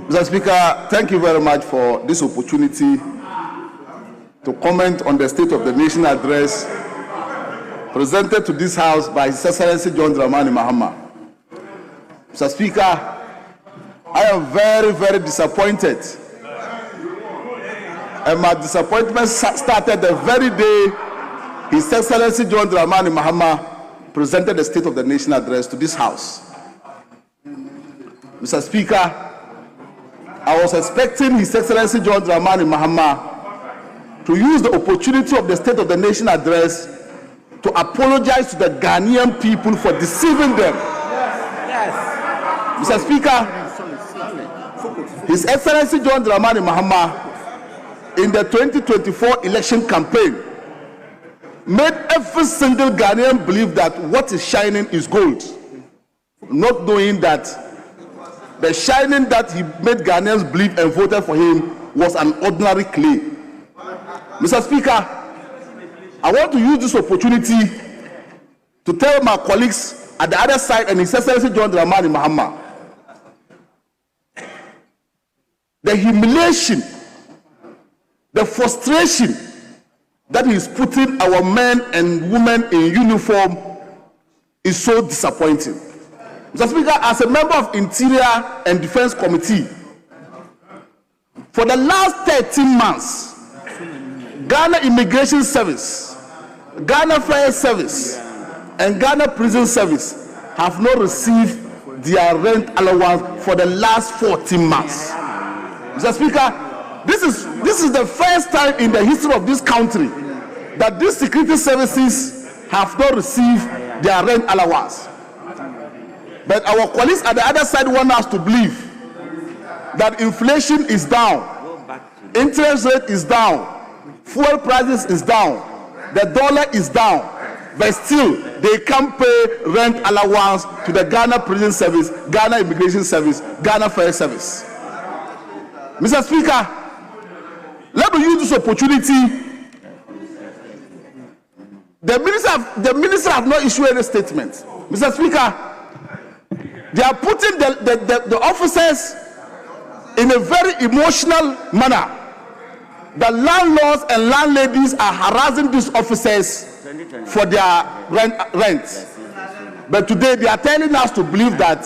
Mr. Speaker, thank you very much for this opportunity to comment on the State of the Nation address presented to this House by His Excellency John Dramani Mahama. Mr. Speaker, I am very, very disappointed. And my disappointment started the very day His Excellency John Dramani Mahama presented the State of the Nation address to this House. Mr. Speaker, I was expecting His Excellency John Dramani Mahama to use the opportunity of the State of the Nation address to apologize to the Ghanaian people for deceiving them. Yes. Mr. Speaker, His Excellency John Dramani Mahama, in the 2024 election campaign, made every single Ghanaian believe that what is shining is gold, not knowing that the shining that he made Ghanaians believe and voted for him was an ordinary clay. Mr. Speaker, I want to use this opportunity to tell my colleagues at the other side and His Excellency John Dramani Mahama, the humiliation, the frustration that he is putting our men and women in uniform is so disappointing. Mr. Speaker, as a member of Interior and Defense Committee, for the last 13 months, Ghana Immigration Service, Ghana Fire Service, and Ghana Prison Service have not received their rent allowance for the last 14 months. Mr. Speaker, this is the first time in the history of this country that these security services have not received their rent allowance. But our colleagues at the other side want us to believe that inflation is down, interest rate is down, fuel prices is down, the dollar is down, but still they can't pay rent allowance to the Ghana Prison Service, Ghana Immigration Service, Ghana Fire Service. Mr. Speaker, let me use this opportunity. The minister have not issued any statement. Mr. Speaker, they are putting the officers in a very emotional manner. The landlords and landladies are harassing these officers for their rent. But today they are telling us to believe that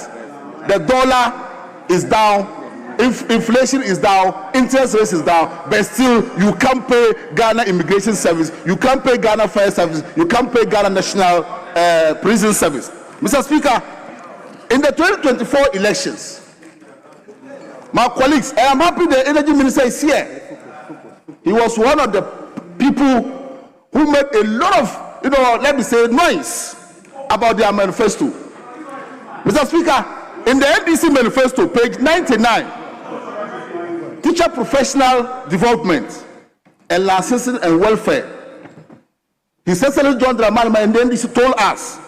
the dollar is down, inflation is down, interest rate is down, but still you can't pay Ghana Immigration Service, you can't pay Ghana Fire Service, you can't pay Ghana National Prison Service. Mr. Speaker, in the 2024 elections, my colleagues, I am happy the Energy Minister is here. He was one of the people who made a lot of, let me say, noise about their manifesto. Mr. Speaker, in the NDC manifesto, page 99, teacher professional development and licensing and welfare, His Excellency John Dramani and the NDC told us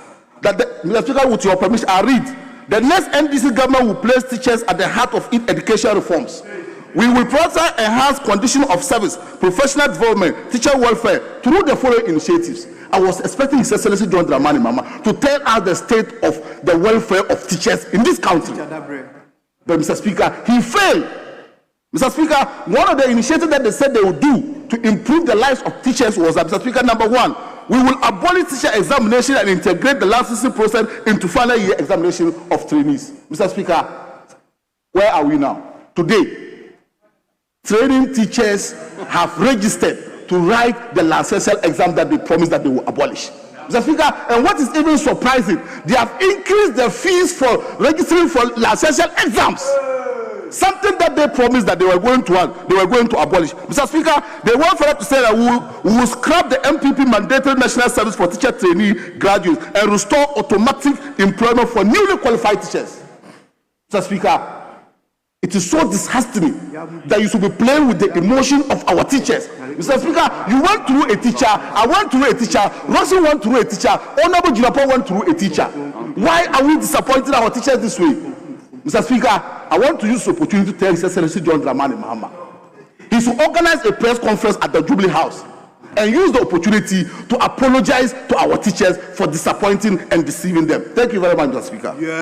that, Mr. Speaker, with your permission, I read, the next NDC government will place teachers at the heart of its education reforms. We will prioritize enhanced condition of service, professional development, teacher welfare through the following initiatives. I was expecting His Excellency John Dramani Mahama to tell us the state of the welfare of teachers in this country. But Mr. Speaker, he failed. Mr. Speaker, one of the initiatives that they said they would do to improve the lives of teachers was that, Mr. Speaker, number one, we will abolish teacher examination and integrate the licensing process into final year examination of trainees. Mr. Speaker, where are we now? Today, training teachers have registered to write the licensal exam that they promised that they will abolish. Mr. Speaker, and what is even surprising, they have increased the fees for registering for licensal exams. Something that they promised that they were going to abolish. Mr. Speaker, they want for us to say that we will scrap the MPP mandatory national service for teacher trainee graduates and restore automatic employment for newly qualified teachers. Mr. Speaker, it is so disheartening that you should be playing with the emotion of our teachers. Mr. Speaker, you went through a teacher, I went through a teacher, Rossi went through a teacher, Honorable Junapon went through a teacher. Why are we disappointing our teachers this way? Mr. Speaker, I want to use the opportunity to tell His Excellency John Dramani Mahama. He should organize a press conference at the Jubilee House and use the opportunity to apologize to our teachers for disappointing and deceiving them. Thank you very much, Mr. Speaker. Yeah.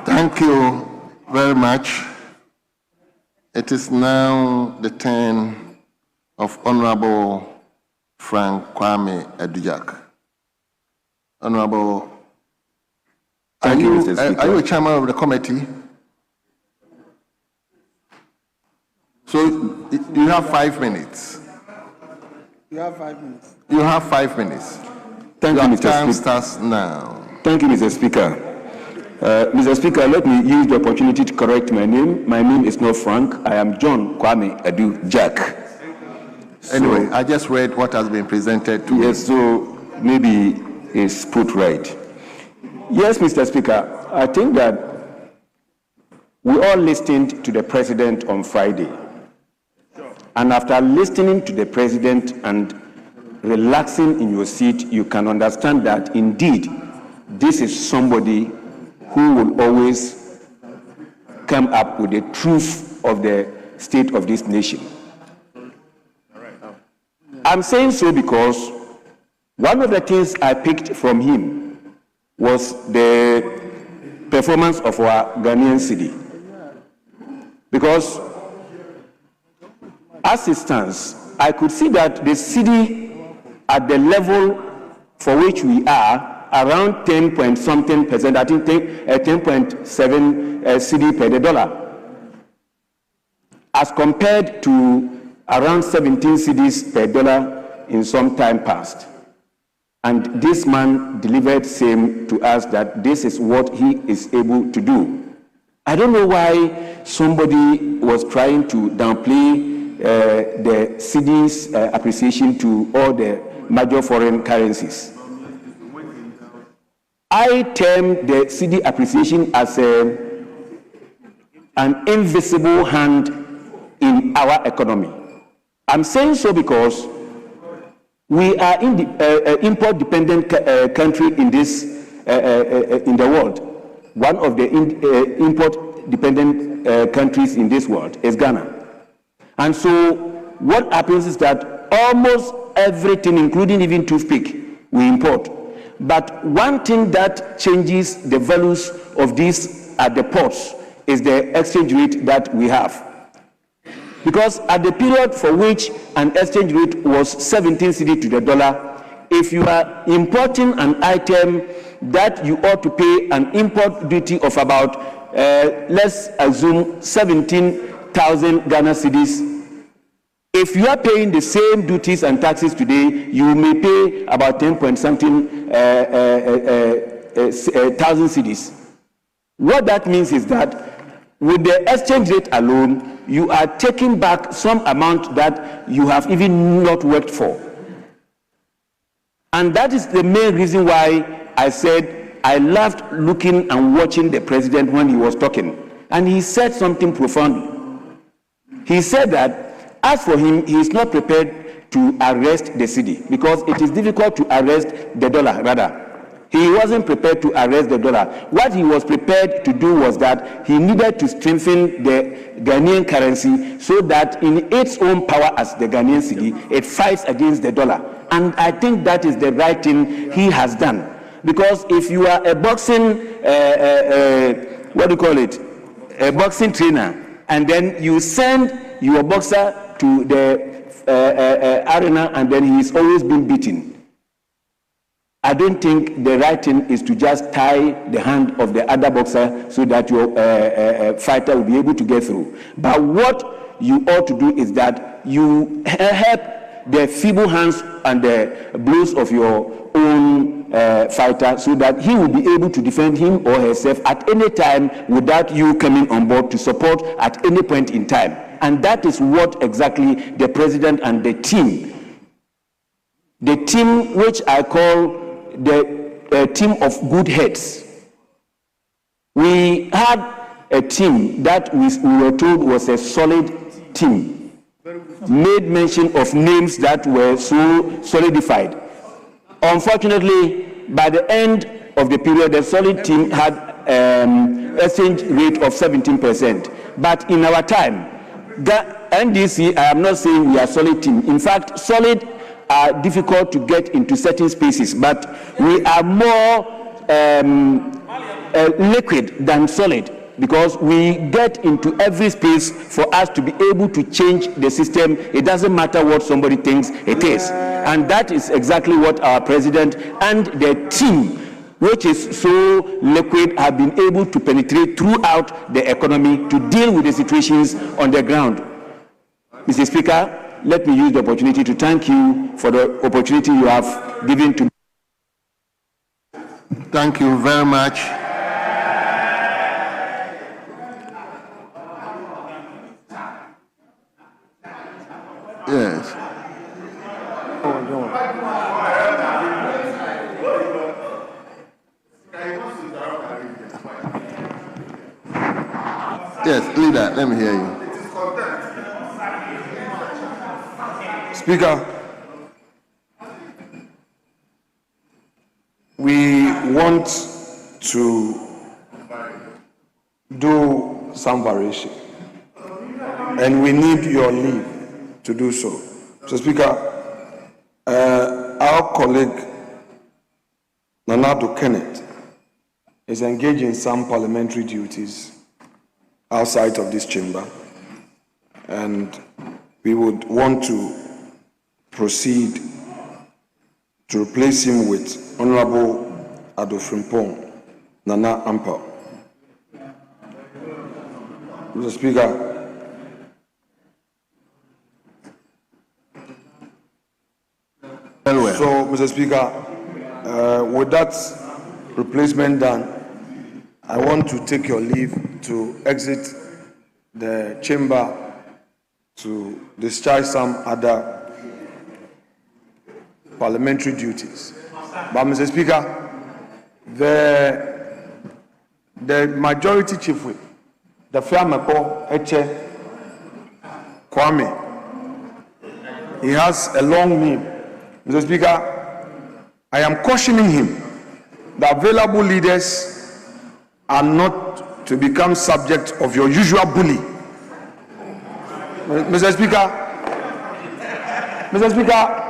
Thank you very much. It is now the turn of Honorable Frank Kwame Adujak. Honorable, are you a chairman of the committee? So you have 5 minutes. You have 5 minutes. You have 5 minutes. Thank you, Mr. Time Speaker. starts now. Thank you, Mr. Speaker. Mr. Speaker, let me use the opportunity to correct my name. My name is not Frank. I am John Kwame Adujak. Anyway, I just read what has been presented to Yes, so maybe it's put right. Yes, Mr. Speaker, I think that we all listened to the President on Friday. And after listening to the President and relaxing in your seat, you can understand that indeed this is somebody who will always come up with the truth of the state of this nation. I'm saying so because one of the things I picked from him was the performance of our Ghanaian cedi. Because as it stands, I could see that the cedi at the level for which we are, around 10 point something percent, I think 10.7 cedi per the dollar, as compared to around 17 cedis per dollar in some time past. And this man delivered same to us that this is what he is able to do. I don't know why somebody was trying to downplay the cedi's appreciation to all the major foreign currencies. I term the cedi appreciation as an invisible hand in our economy. I'm saying so because we are in the import-dependent country in this in the world. One of the import-dependent countries in this world is Ghana. And so what happens is that almost everything, including even toothpick, we import. But one thing that changes the values of these at the ports is the exchange rate that we have. Because at the period for which an exchange rate was 17 cedi to the dollar, if you are importing an item that you ought to pay an import duty of about, let's assume 17,000 Ghana cedis, if you are paying the same duties and taxes today, you may pay about 10 point something thousand cedis. What that means is that with the exchange rate alone, you are taking back some amount that you have even not worked for. And that is the main reason why I said I loved looking and watching the president when he was talking. And he said something profound. He said that as for him, he is not prepared to arrest the cedi because it is difficult to arrest the dollar, rather. He wasn't prepared to arrest the dollar. What he was prepared to do was that he needed to strengthen the Ghanaian currency so that in its own power as the Ghanaian cedi, it fights against the dollar. And I think that is the right thing he has done. Because if you are a boxing, a boxing trainer, and then you send your boxer to the arena and then he is always being beaten. I don't think the right thing is to just tie the hand of the other boxer so that your fighter will be able to get through. But what you ought to do is that you help the feeble hands and the blows of your own fighter so that he will be able to defend him or herself at any time without you coming on board to support at any point in time. And that is what exactly the president and the team which I call the team of good heads. We had a team that we were told was a solid team, made mention of names that were so solidified. Unfortunately, by the end of the period, the solid team had exchange rate of 17%. But in our time, the NDC, I am not saying we are solid team. In fact, solid are difficult to get into certain spaces, but we are more liquid than solid because we get into every space for us to be able to change the system. It doesn't matter what somebody thinks it is. And that is exactly what our president and the team, which is so liquid, have been able to penetrate throughout the economy to deal with the situations on the ground. Mr. Speaker, let me use the opportunity to thank you for the opportunity you have given to me. Thank you very much. Yes. Yes, leader, let me hear you. Speaker, we want to do some variation, and we need your leave to do so. So, Speaker, our colleague Nanado Kenneth is engaged in some parliamentary duties outside of this chamber, and we would want to proceed to replace him with Honorable Adofrimpong Nana Ampao. Mr. Speaker, so, Mr. Speaker, with that replacement done, I want to take your leave to exit the chamber to discharge some other parliamentary duties. But, Mr. Speaker, the majority chief whip, the Fiamako Eche Kwame, he has a long name. Mr. Speaker, I am cautioning him that available leaders are not to become subject of your usual bully. Mr. Speaker,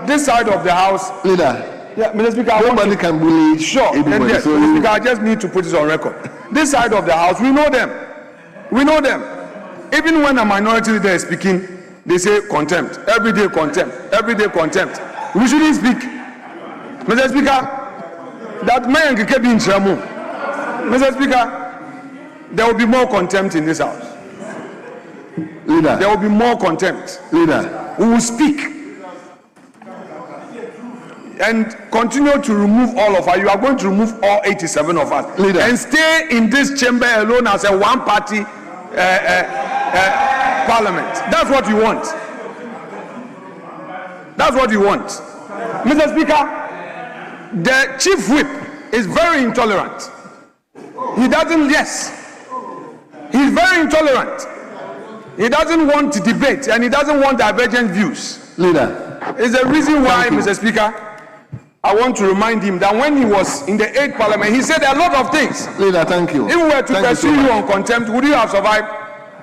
this side of the house, leader. Yeah, Mr. Speaker, nobody can bully. Sure, anybody, yes, Mr. Speaker, I just need to put this on record. This side of the house, we know them. We know them. Even when a minority leader is speaking, they say contempt. Everyday contempt. Everyday contempt. We shouldn't speak. Mr. Speaker, that man can be in Shamu. Mr. Speaker, there will be more contempt in this house. Leader. There will be more contempt. Leader. We will speak and continue to remove all of us. You are going to remove all 87 of us. Leader. And stay in this chamber alone as a one-party parliament. That's what you want. That's what you want. Mr. Speaker, the chief whip is very intolerant. He doesn't, yes. He's very intolerant. He doesn't want to debate and he doesn't want divergent views. Leader. It's the reason why, Mr. Speaker, I want to remind him that when he was in the 8th Parliament, he said a lot of things. Leader, thank you. If we were to pursue you on contempt, would you have survived?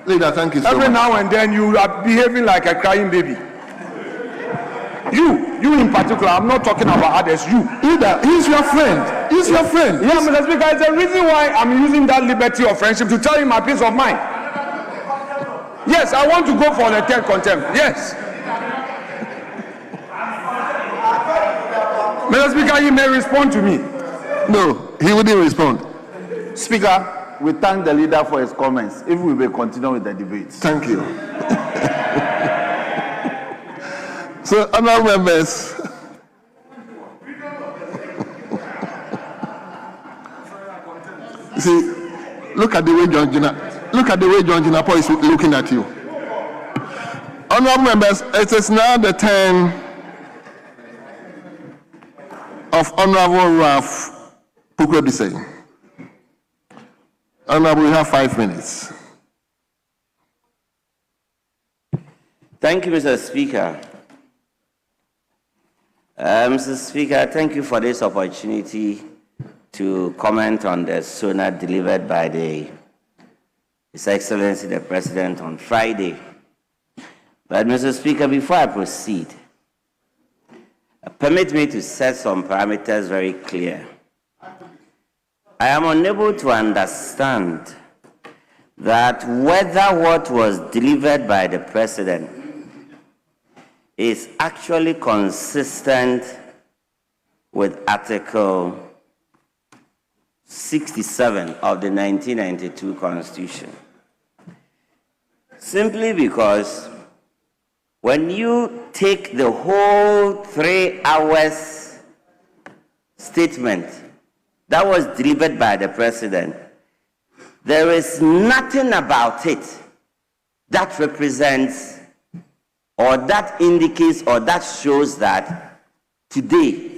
Leader, thank you so Every much. now and then you are behaving like a crying baby. You in particular, I'm not talking about others, you. Leader, he's your friend. He's your friend. Yeah, Mr. Speaker, it's the reason why I'm using that liberty of friendship to tell you my peace of mind. Yes, I want to go for the 10th contempt. Yes. Mr. Speaker, you may respond to me. No, he wouldn't respond. Speaker, we thank the leader for his comments. If we may continue with the debate. Thank you. So, honorable members, see, look at the way John Jinapor is looking at you. Honorable members, it is now the turn of Honorable Ralph Pukwebisei. Honorable, you have 5 minutes. Thank you, Mr. Speaker. Mr. Speaker, thank you for this opportunity to comment on the SONA delivered by His Excellency the President on Friday. But, Mr. Speaker, before I proceed, permit me to set some parameters very clear. I am unable to understand that whether what was delivered by the President is actually consistent with Article 67 of the 1992 Constitution. Simply because when you take the whole 3 hours statement that was delivered by the President, there is nothing about it that represents or that indicates or that shows that today,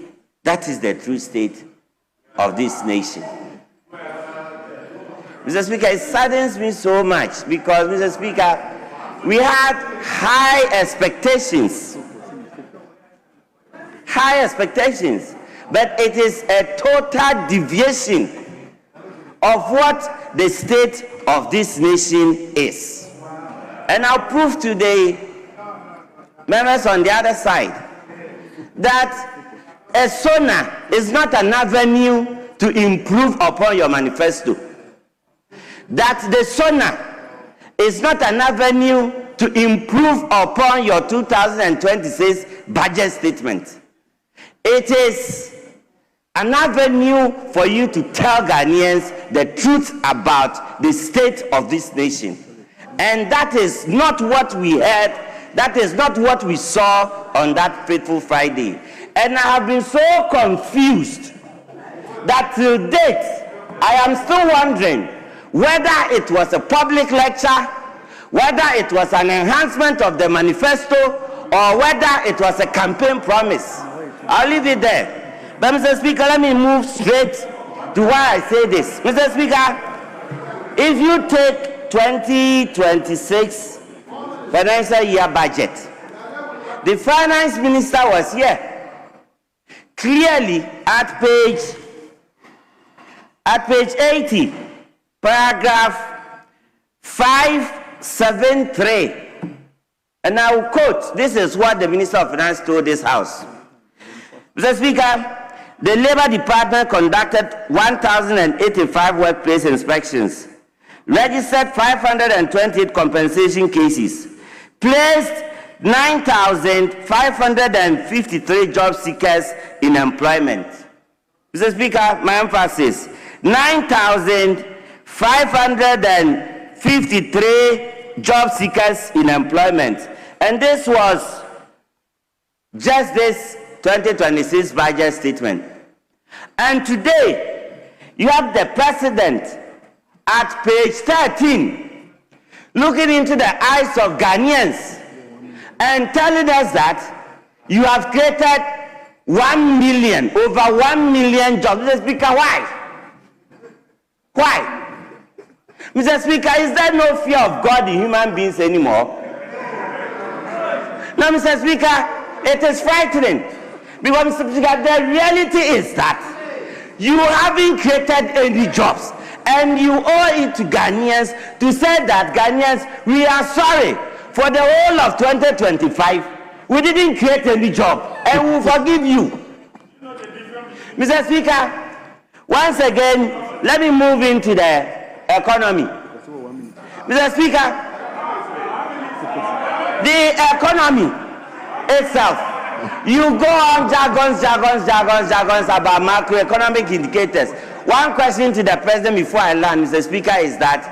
that is the true state of this nation. Mr. Speaker, it saddens me so much because, Mr. Speaker, we had high expectations, but it is a total deviation of what the state of this nation is. And I'll prove today, members on the other side, that a SONA is not an avenue to improve upon your manifesto. That the SONA is not an avenue to improve upon your 2026 budget statement. It is an avenue for you to tell Ghanaians the truth about the state of this nation. And that is not what we heard, that is not what we saw on that fateful Friday. And I have been so confused that till date, I am still wondering whether it was a public lecture, whether it was an enhancement of the manifesto, or whether it was a campaign promise. I'll leave it there. But, Mr. Speaker, let me move straight to why I say this. Mr. Speaker, if you take 2026 financial year budget, the finance minister was here. Clearly, at page 80, paragraph 573, and I will quote, this is what the Minister of Finance told this House. Mr. Speaker, the Labour Department conducted 1,085 workplace inspections, registered 528 compensation cases, placed 9,553 job seekers in employment. Mr. Speaker, my emphasis, 9,553 job seekers in employment. And this was just this 2026 budget statement. And today, you have the President at page 13 looking into the eyes of Ghanaians and telling us that you have created 1 million, over 1 million jobs. Mr. Speaker, why? Why? Mr. Speaker, is there no fear of God in human beings anymore? No, Mr. Speaker, it is frightening. Because, Mr. Speaker, the reality is that you haven't created any jobs. And you owe it to Ghanaians to say that, Ghanaians, we are sorry. For the whole of 2025, we didn't create any job. And we'll forgive you. Mr. Speaker, once again, let me move into the economy. Mr. Speaker, the economy itself, You go on jargons about macroeconomic indicators. One question to the president before I land, Mr. Speaker, is that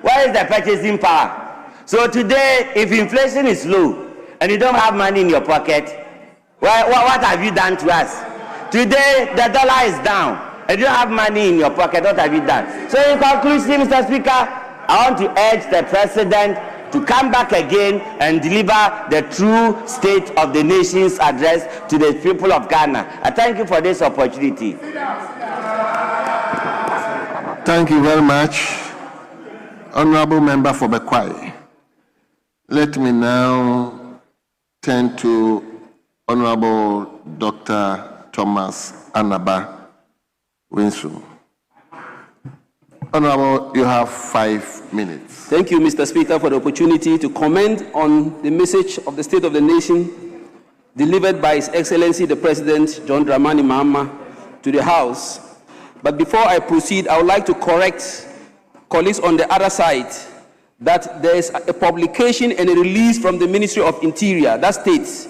where is the purchasing power? So today, if inflation is low and you don't have money in your pocket, what have you done to us? Today, the dollar is down and you don't have money in your pocket, what have you done? So in conclusion, Mr. Speaker, I want to urge the president to come back again and deliver the true state of the nation's address to the people of Ghana. I thank you for this opportunity. Thank you very much, Honorable Member for Bekwai. Let me now turn to Honorable Dr. Thomas Anaba Winsu. Honorable, you have 5 minutes. Thank you, Mr. Speaker, for the opportunity to comment on the message of the State of the Nation delivered by His Excellency the President John Dramani Mahama to the House. But before I proceed, I would like to correct colleagues on the other side that there is a publication and a release from the Ministry of Interior that states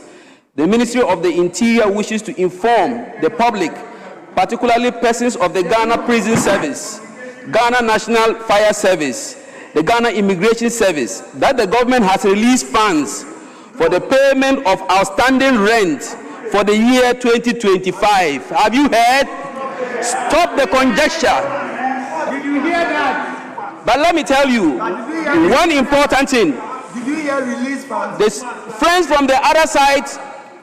the Ministry of the Interior wishes to inform the public, particularly persons of the Ghana Prison Service, Ghana National Fire Service, the Ghana Immigration Service, that the government has released funds for the payment of outstanding rent for the year 2025. Have you heard? Stop the conjecture. Did you hear that? But let me tell you one important thing. Did you hear release funds? The friends from the other side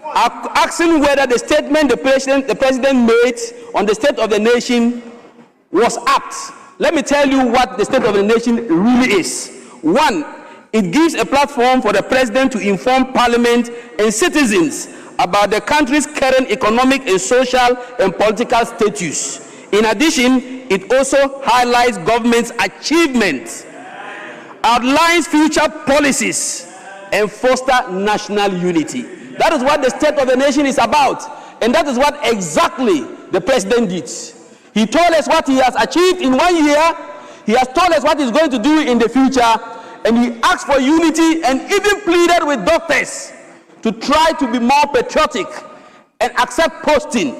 are asking whether the statement the president made on the State of the Nation was apt. Let me tell you what the State of the Nation really is. One, it gives a platform for the president to inform Parliament and citizens about the country's current economic and social and political status. In addition, it also highlights government's achievements, outlines future policies, and foster national unity. That is what the State of the Nation is about, and that is what exactly the president did. He told us what he has achieved in 1 year, he has told us what he's going to do in the future, and he asked for unity and even pleaded with doctors to try to be more patriotic and accept posting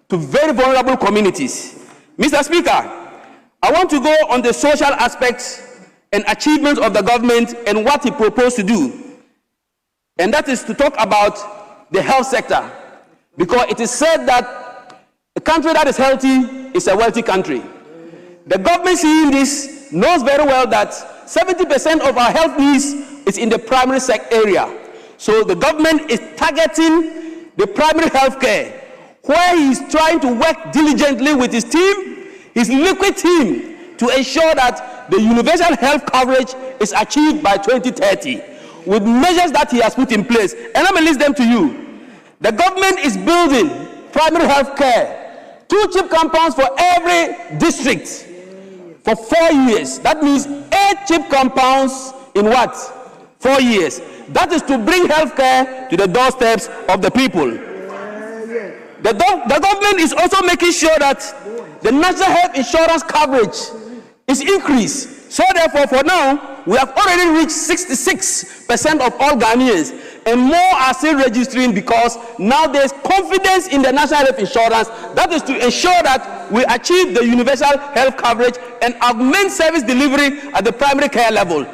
to very vulnerable communities. Mr. Speaker, I want to go on the social aspects and achievements of the government and what he proposed to do. And that is to talk about the health sector, because it is said that a country that is healthy is a wealthy country. The government, seeing this, knows very well that 70% of our health needs is in the primary area. So the government is targeting the primary health care, where he is trying to work diligently with his team, his liquid team, to ensure that the universal health coverage is achieved by 2030, with measures that he has put in place. And let me list them to you. The government is building primary health care, 2 CHIP compounds for every district for 4 years. That means 8 CHIP compounds in what? 4 years. That is to bring health care to the doorsteps of the people. The government is also making sure that the national health insurance coverage is increased. So therefore, for now, we have already reached 66% of all Ghanaians, and more are still registering because now there is confidence in the national health insurance. That is to ensure that we achieve the universal health coverage and augment service delivery at the primary care level.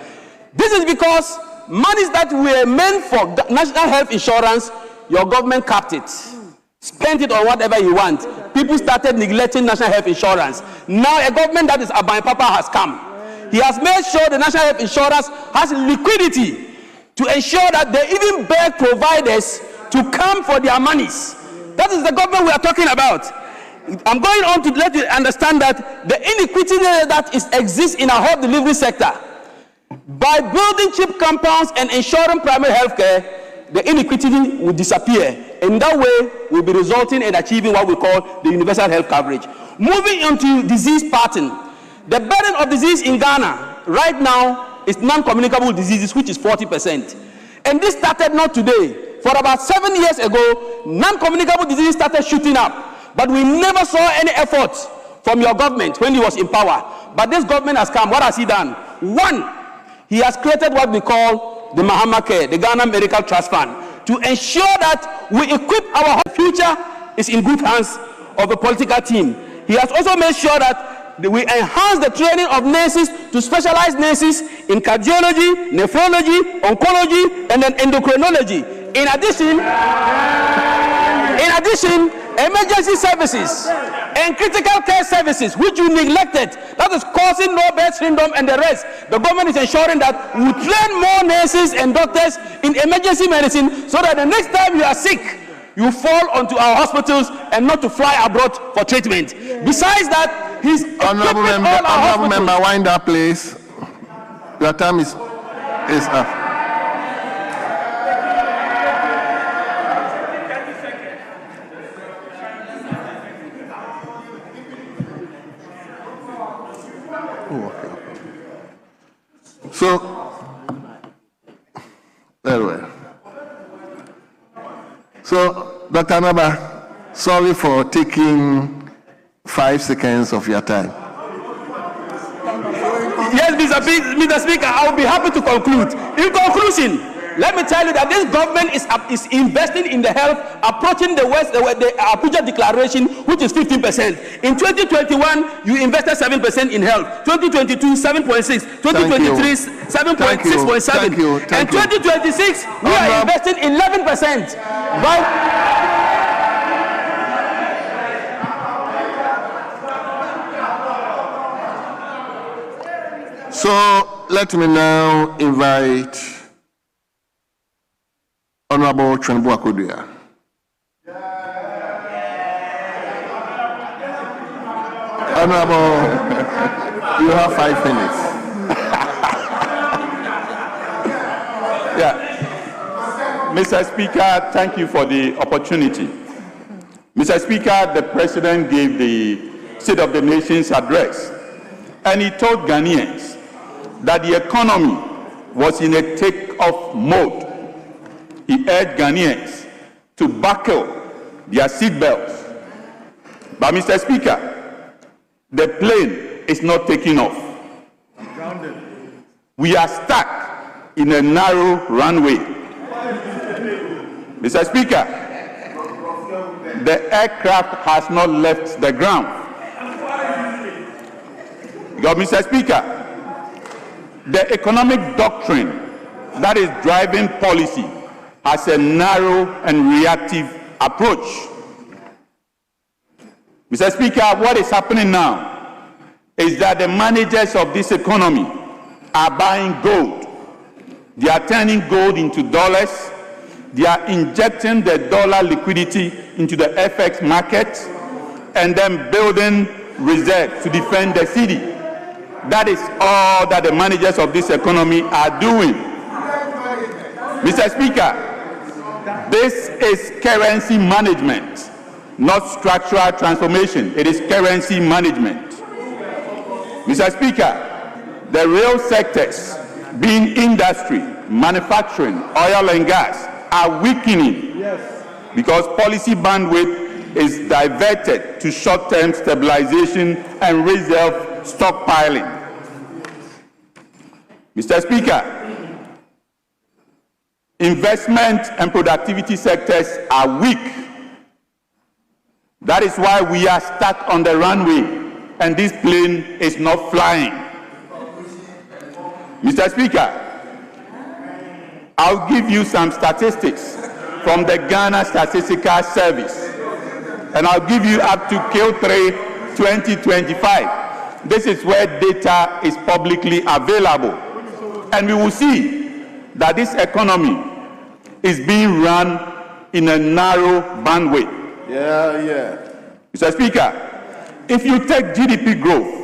This is because monies that were meant for national health insurance, your government capped it. Spent it on whatever you want. People started neglecting national health insurance. Now a government that is Abai Papa has come. He has made sure the national health insurance has liquidity to ensure that they even beg providers to come for their monies. That is the government we are talking about. I'm going on to let you understand that the inequity that exists in our health delivery sector, by building CHIP compounds and ensuring primary health care, the inequity will disappear. In that way, we'll be resulting in achieving what we call the universal health coverage. Moving on to disease pattern. The burden of disease in Ghana right now is non-communicable diseases, which is 40%. And this started not today. For about 7 years ago, non-communicable diseases started shooting up. But we never saw any effort from your government when he was in power. But this government has come. What has he done? One, he has created what we call the Mahama Care, the Ghana Medical Trust Fund. to ensure that we equip our future is in good hands of the political team. He has also made sure that we enhance the training of nurses to specialized nurses in cardiology, nephrology, oncology, and then endocrinology. In addition, emergency services and critical care services, which you neglected, that is causing low birth syndrome and the rest. The government is ensuring that we train more nurses and doctors in emergency medicine so that the next time you are sick, you fall onto our hospitals and not to fly abroad for treatment. Besides that, he's Honorable member, wind up, please. Your time is up. So, very well. So, Dr. Naba, sorry for taking 5 seconds of your time. Yes, Mr. Speaker, I will be happy to conclude. In conclusion, let me tell you that this government is investing in the health, approaching the Abuja Declaration, which is 15%. In 2021, you invested 7% in health. 2022, 7.6. 2023, 7.6.7. And 2026, we are investing 11%. So let me now invite Honorable Twenbu Akodia. Honorable, you have 5 minutes. Yeah. Mr. Speaker, thank you for the opportunity. Mr. Speaker, the President gave the State of the Nation's address, and he told Ghanaians that the economy was in a take-off mode. He urged Ghanaians to buckle their seatbelts. But Mr. Speaker, the plane is not taking off. Grounded. We are stuck in a narrow runway. Mr. Speaker, the aircraft has not left the ground. Because, Mr. Speaker, the economic doctrine that is driving policy has a narrow and reactive approach. Mr. Speaker, what is happening now is that the managers of this economy are buying gold. They are turning gold into dollars. They are injecting the dollar liquidity into the FX market and then building reserves to defend the city. That is all that the managers of this economy are doing. Mr. Speaker, this is currency management, not structural transformation. It is currency management. Mr. Speaker, the real sectors, being industry, manufacturing, oil and gas, are weakening because policy bandwidth is diverted to short-term stabilization and reserve stockpiling. Mr. Speaker, investment and productivity sectors are weak. That is why we are stuck on the runway and this plane is not flying. Mr. Speaker, I'll give you some statistics from the Ghana Statistical Service, and I'll give you up to Q3 2025. This is where data is publicly available. And we will see that this economy is being run in a narrow bandwidth. Mr. Speaker, if you take GDP growth,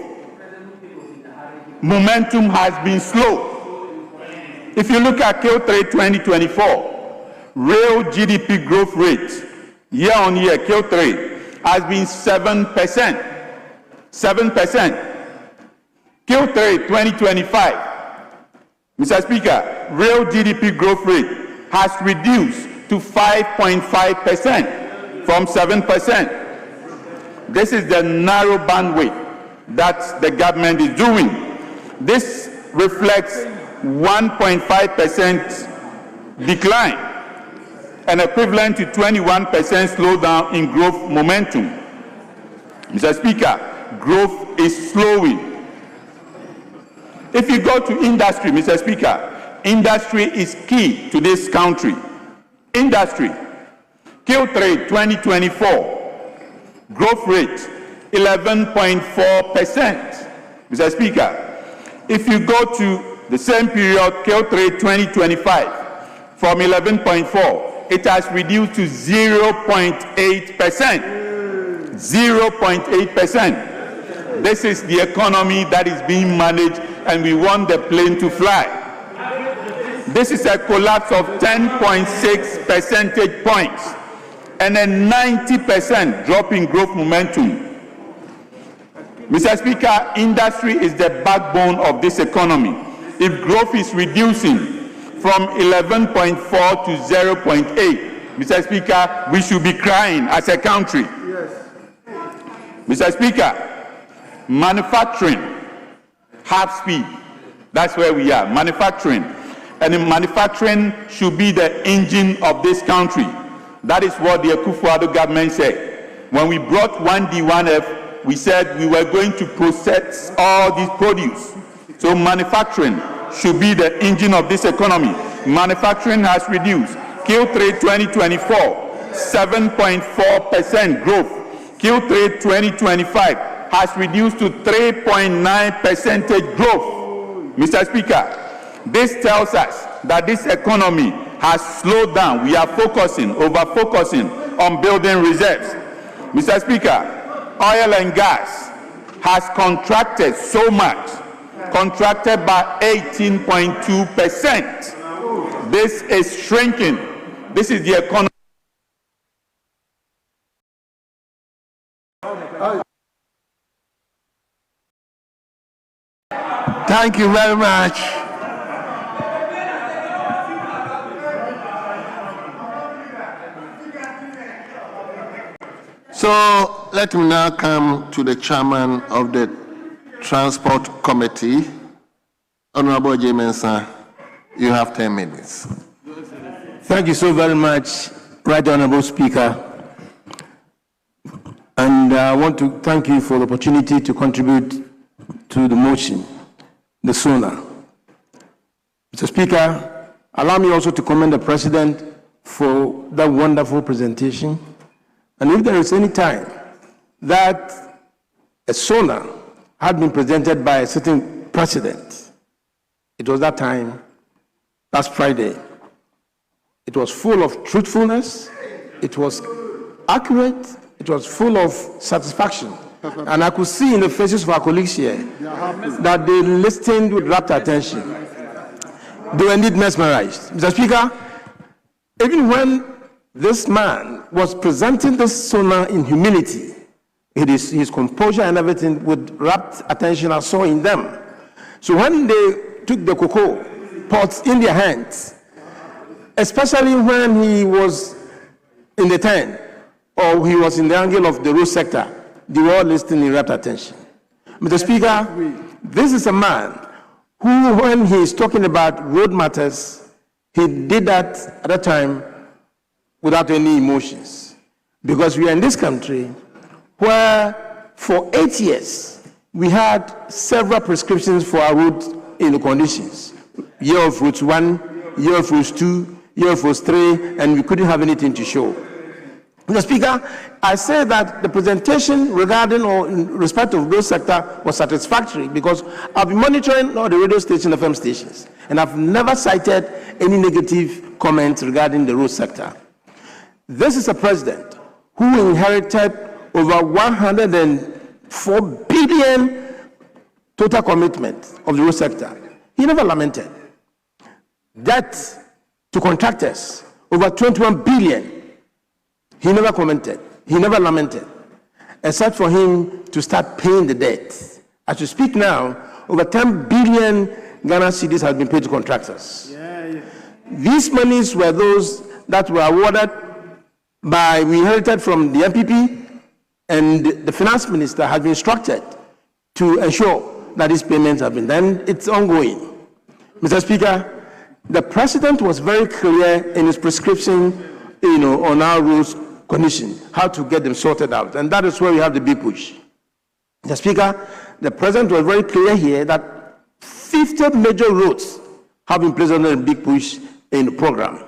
momentum has been slow. If you look at Q3 2024, real GDP growth rate year on year, Q3, has been 7%. 7%. Q3 2025, Mr. Speaker, real GDP growth rate has reduced to 5.5% from 7%. This is the narrow bandwidth that the government is doing. This reflects 1.5% decline. and equivalent to 21% slowdown in growth momentum. Mr. Speaker, growth is slowing. If you go to industry, Mr. Speaker, industry is key to this country. Industry, Q3 2024, growth rate 11.4%. Mr. Speaker, if you go to the same period, Q3 2025, from 11.4, it has reduced to 0.8%. 0.8%. This is the economy that is being managed, and we want the plane to fly. This is a collapse of 10.6 percentage points and a 90% drop in growth momentum. Mr. Speaker, industry is the backbone of this economy. If growth is reducing from 11.4 to 0.8, Mr. Speaker, we should be crying as a country. Yes. Mr. Speaker, manufacturing, half speed. That's where we are, manufacturing. And manufacturing should be the engine of this country. That is what the Akufo-Addo government said. When we brought 1D, 1F, we said we were going to process all this produce. So manufacturing should be the engine of this economy. Manufacturing has reduced. Q3 2024, 7.4% growth. Q3 2025 has reduced to 3.9% growth. Mr. Speaker, this tells us that this economy has slowed down. We are over-focusing on building reserves. Mr. Speaker, oil and gas has contracted so much, contracted by 18.2%. This is shrinking. This is the economy. Thank you very much. So let me now come to the chairman of the Transport Committee, Honorable J. Mensah. You have 10 minutes. Thank you so very much, Right Honorable Speaker. And I want to thank you for the opportunity to contribute to the motion, the SONA. Mr. Speaker, allow me also to commend the President for that wonderful presentation. And if there is any time that a SONA had been presented by a certain president, it was that time, last Friday. It was full of truthfulness, it was accurate, it was full of satisfaction. And I could see in the faces of our colleagues here that they listened with rapt attention. They were indeed mesmerized. Mr. Speaker, even when this man was presenting this SONA in humility, his composure and everything with rapt attention I saw in them. So when they took the cocoa pots in their hands, especially when he was in the tent or he was in the angle of the road sector, they were all listening in rapt attention. Mr. Speaker, this is a man who, when he is talking about road matters, he did that at that time without any emotions. Because we are in this country where for 8 years we had several prescriptions for our road in the conditions. Year of routes 1, year of routes 2, year of routes 3, and we couldn't have anything to show. Mr. Speaker, I say that the presentation regarding or in respect of road sector was satisfactory because I've been monitoring all the radio stations, FM stations, and I've never cited any negative comments regarding the road sector. This is a president who inherited over 104 billion total commitment of the road sector. He never lamented. Debt to contractors, over 21 billion. He never commented. He never lamented, except for him to start paying the debt. As we speak now, over 10 billion Ghana cedis have been paid to contractors. These monies were those that were awarded we inherited from the MPP, and the finance minister has been instructed to ensure that these payments have been done. It's ongoing. Mr. Speaker, the president was very clear in his prescription on our roads condition, how to get them sorted out. And that is where we have the big push. Mr. Speaker, the President was very clear here that 50 major roads have been placed under the big push in the program.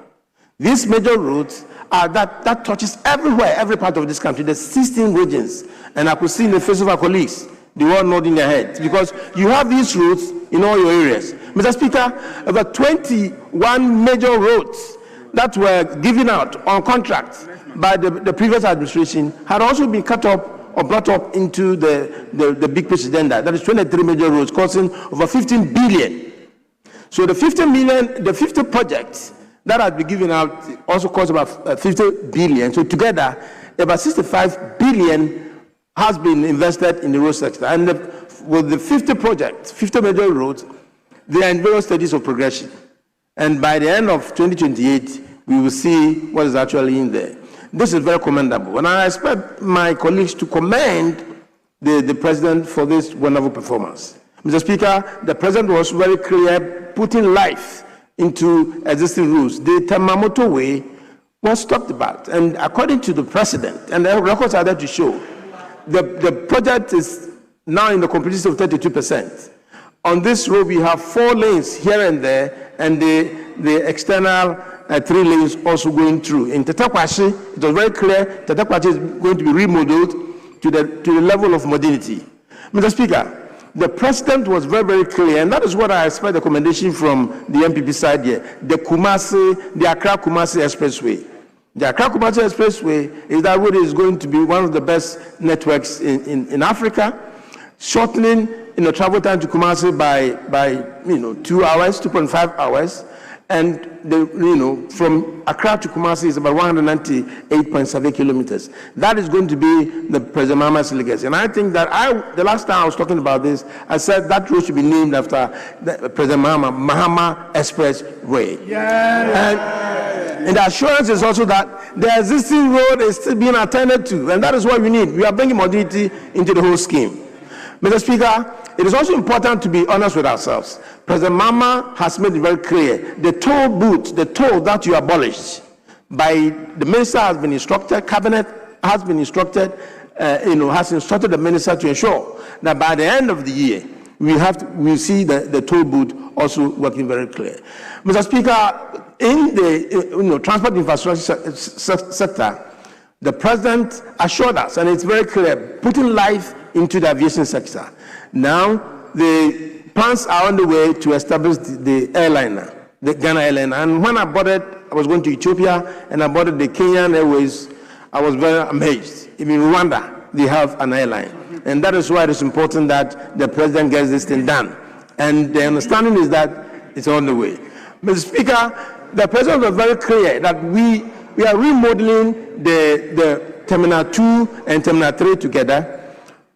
These major roads are that touches everywhere, every part of this country. There's 16 regions. And I could see in the face of our colleagues, they were nodding their heads because you have these roads in all your areas. Mr. Speaker, over 21 major roads that were given out on contract by the previous administration had also been cut up or brought up into the big push agenda. That is 23 major roads costing over 15 billion. So the 50 projects that have been given out also cost about 50 billion. So together, about 65 billion has been invested in the road sector. And with the 50 projects, 50 major roads, they are in various stages of progression. And by the end of 2028, we will see what is actually in there. This is very commendable. And I expect my colleagues to commend the President for this wonderful performance. Mr. Speaker, the President was very clear, putting life into existing rules. The Temamoto Way was talked about. And according to the President, and the records are there to show, the project is now in the completion of 32%. On this road, we have 4 lanes here and there, and the external 3 lanes also going through. In Tetekwashi, it was very clear Tetekwashi is going to be remodeled to the level of modernity. Mr. Speaker, the President was very, very clear, and that is what I expect the commendation from the MPP side here. The Accra-Kumasi Expressway. The Accra-Kumasi Expressway is that road is going to be one of the best networks in Africa, shortening travel time to Kumasi by 2 hours, 2.5 hours, and from Accra to Kumasi is about 198.7 kilometers. That is going to be the President Mahama's legacy. And I think that the last time I was talking about this, I said that road should be named after President Mahama Expressway. Yeah. And the assurance is also that the existing road is still being attended to, and that is what we need. We are bringing modernity into the whole scheme. Mr. Speaker, it is also important to be honest with ourselves. President Mahama has made it very clear. The toll booth, the toll that you abolished, by the minister has been instructed, cabinet has been instructed, has instructed the minister to ensure that by the end of the year, we see the toll booth also working very clear. Mr. Speaker, in the transport infrastructure sector, the President assured us, and it's very clear, putting life into the aviation sector. Now, the plans are on the way to establish the airliner, the Ghana airliner. And when I boarded, I was going to Ethiopia, and I boarded the Kenyan Airways. I was very amazed. Even in Rwanda, they have an airline. And that is why it is important that the President gets this thing done. And the understanding is that it's on the way. Mr. Speaker, the President was very clear that we are remodeling the Terminal 2 and Terminal 3 together.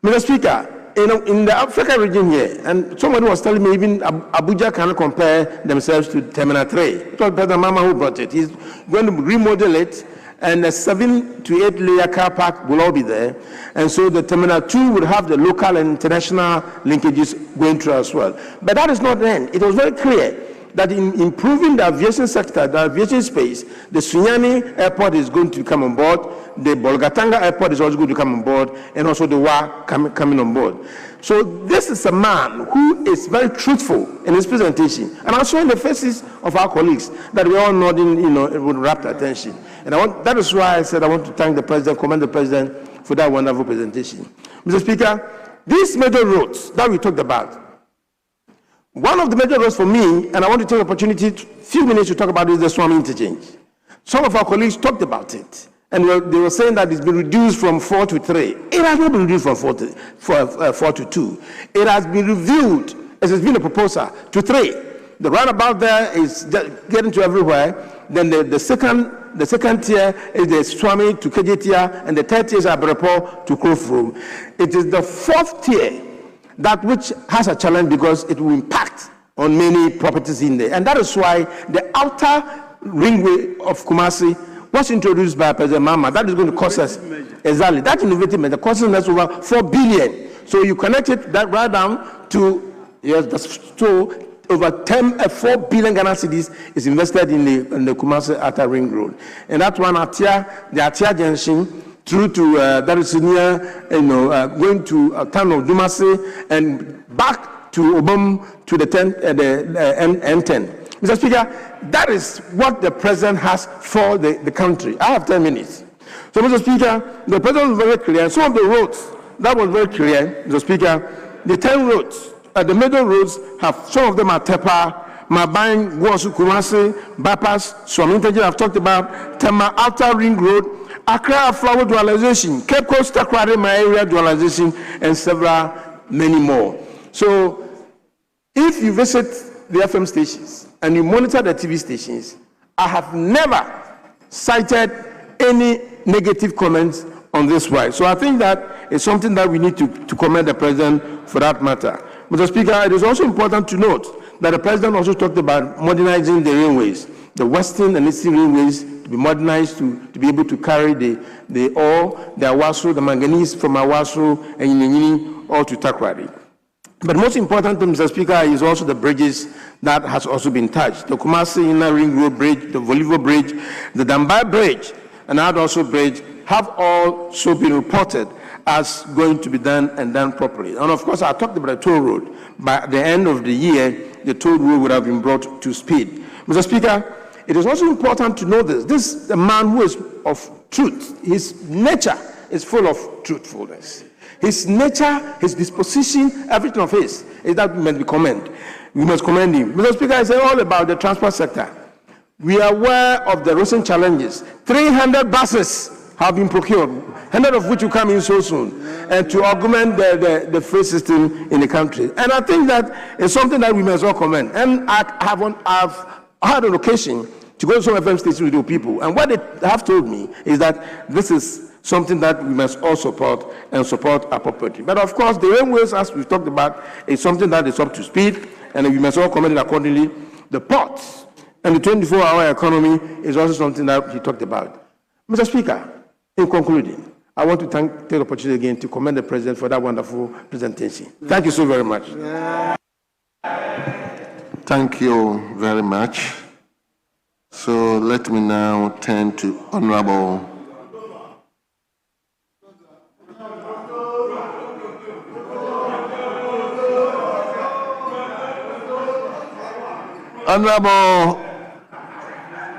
Mr. Speaker, in the Africa region here, and somebody was telling me even Abuja cannot compare themselves to Terminal 3. It was President Mahama who brought it. He's going to remodel it, and a 7 to 8 layer car park will all be there. And so the Terminal 2 will have the local and international linkages going through as well. But that is not the end. It was very clear that in improving the aviation sector, the aviation space, the Sunyani Airport is going to come on board, the Bolgatanga Airport is also going to come on board, and also the WA coming on board. So this is a man who is very truthful in his presentation, and also in the faces of our colleagues that we all nodding, with rapt attention. And that is why I said I want to thank the President, commend the President for that wonderful presentation. Mr. Speaker, these major roads that we talked about, one of the major roads for me, and I want to take the opportunity, few minutes to talk about, is the Swami interchange. Some of our colleagues talked about it, and they were saying that it's been reduced from 4 to 3. It has not been reduced from 4 to 2. It has been reviewed, as has been a proposal, to 3. The roundabout there is getting to everywhere. Then the second tier is the Swami to Kejetia, and the third tier is Abrepo to Krofrom. It is the 4th tier that which has a challenge because it will impact on many properties in there. And that is why the outer ringway of Kumasi was introduced by President Mahama. That is going to cost us, exactly, that innovative measure costing us over 4 billion. So you connect it that right down to, yes, so 4 billion Ghana cedis is invested in the Kumasi Outer Ring Road. And that one, the Atia Junction, through to that is near, going to town of Dumasi and back to Obom to the N10. Mr. Speaker, that is what the president has for the country. I have 10 minutes. So, Mr. Speaker, the president was very clear. Some of the roads, that was very clear, Mr. Speaker. The 10 roads, the middle roads, some of them are Tepa, Mabain, Gwosu, Kumasi, Bypass, Swamintaji, I've talked about, Tema Outer Ring Road, Accra Flower Dualization, Cape Coast Takrady, my area dualization, and several, many more. So, if you visit the FM stations and you monitor the TV stations, I have never cited any negative comments on this wise. So I think that is something that we need to commend the president for that matter. Mr. Speaker, it is also important to note that the president also talked about modernizing the railways, the western and eastern railways to be modernized to be able to carry the ore, the Awaso, the manganese from Awaso and Yiniyini all to Takrady. But most important, Mr. Speaker, is also the bridges that has also been touched. The Kumasi Inner Ring Road Bridge, the Volivo Bridge, the Dambai Bridge, and Adoso Bridge have also been reported as going to be done and done properly. And of course, I talked about the toll road. By the end of the year, the toll road would have been brought to speed. Mr. Speaker, it is also important to know this. This is a man who is of truth. His nature is full of truthfulness. His nature, his disposition, everything of his is that we must be commended. We must commend him. Mr. Speaker, it's all about the transport sector. We are aware of the recent challenges. 300 buses have been procured, 100 of which will come in so soon, and to augment the freight system in the country. And I think that is something that we must all commend. And I've had an occasion to go to some FM stations with the people, and what they have told me is that this is something that we must all support and support appropriately. But of course, the railways, as we've talked about, is something that is up to speed, and we must all comment it accordingly. The ports and the 24-hour economy is also something that he talked about. Mr. Speaker, in concluding, I want to take the opportunity again to commend the President for that wonderful presentation. Thank you so very much. Thank you very much. So let me now turn to Honorable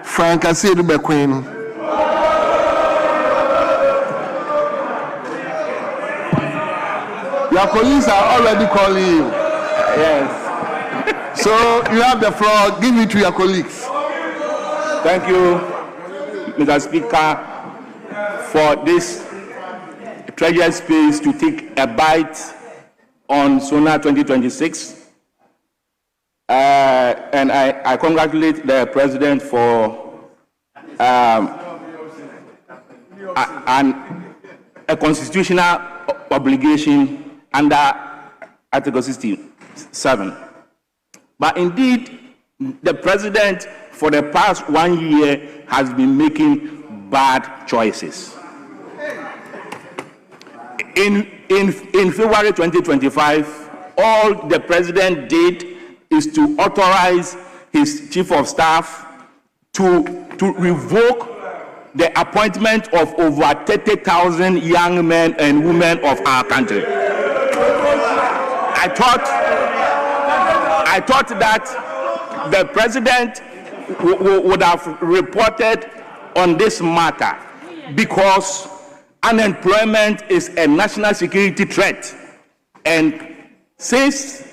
Frank Asiedu Bequim. Your colleagues are already calling you. Yes. So you have the floor. Give it to your colleagues. Thank you, Mr. Speaker, for this treasure space to take a bite on SONA 2026. And I congratulate the President for a constitutional obligation under Article 67. But indeed, the President for the past 1 year has been making bad choices. In February 2025, all the President did is to authorize his Chief of Staff to revoke the appointment of over 30,000 young men and women of our country. I thought that the President would have reported on this matter because unemployment is a national security threat. And since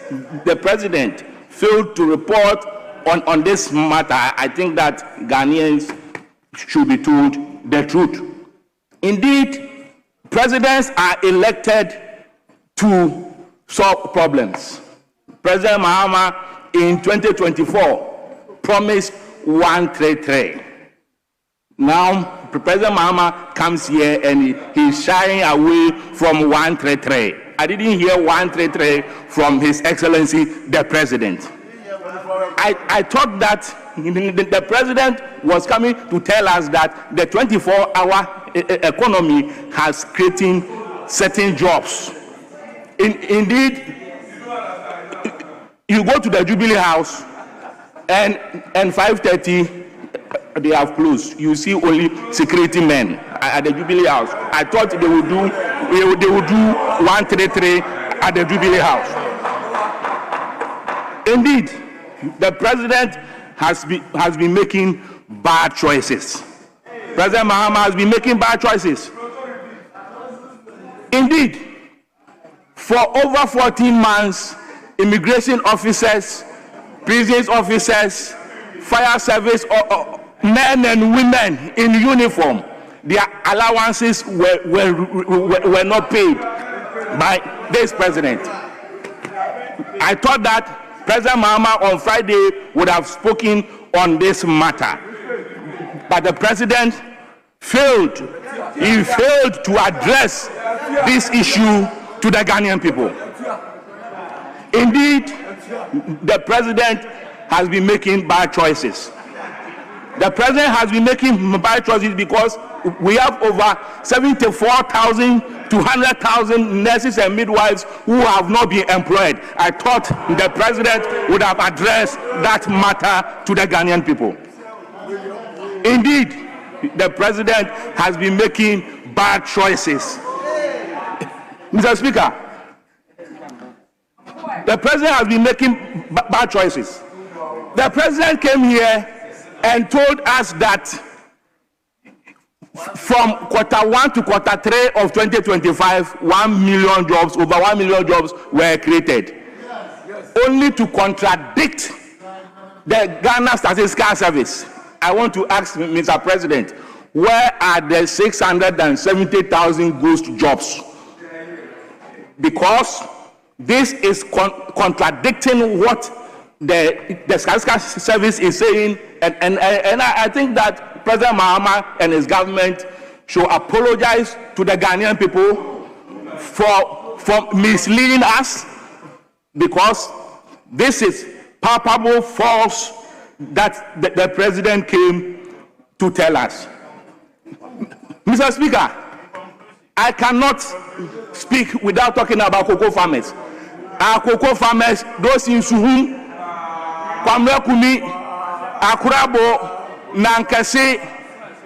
the President failed to report on this matter, I think that Ghanaians should be told the truth. Indeed, presidents are elected to solve problems. President Mahama in 2024 promised 133. Now, President Mahama comes here and he's shying away from 133. I didn't hear 133 from His Excellency the President. I thought that the President was coming to tell us that the 24-hour economy has created certain jobs. Indeed, You go to the Jubilee House, and 5:30 they have closed. You see only security men at the Jubilee House. I thought they would do 133 at the Jubilee House. Indeed, the president has been making bad choices. President Mahama has been making bad choices. Indeed, for over 14 months, immigration officers, prisons officers, fire service men and women in uniform, their allowances were not paid by this president. I thought that President Mahama on Friday would have spoken on this matter, but the president failed. He failed to address this issue to the Ghanaian people. Indeed, the president has been making bad choices. The president has been making bad choices because we have over 74,000 to 100,000 nurses and midwives who have not been employed. I thought the president would have addressed that matter to the Ghanaian people. Indeed, the president has been making bad choices. Mr. Speaker, the president has been making bad choices. The president came here and told us that from Q1 to Q3 of 2025, 1 million jobs, over 1 million jobs were created, only to contradict the Ghana Statistical Service. I want to ask Mr. President, where are the 670,000 ghost jobs? Because this is contradicting what the Statistical Service is saying, and I think that President Mahama and his government should apologize to the Ghanaian people for misleading us, because this is palpable false that the president came to tell us. Mr. Speaker, I cannot speak without talking about cocoa farmers. Our cocoa farmers, those in Suhum, Kwamrekumi, Akurabo, Nankasi,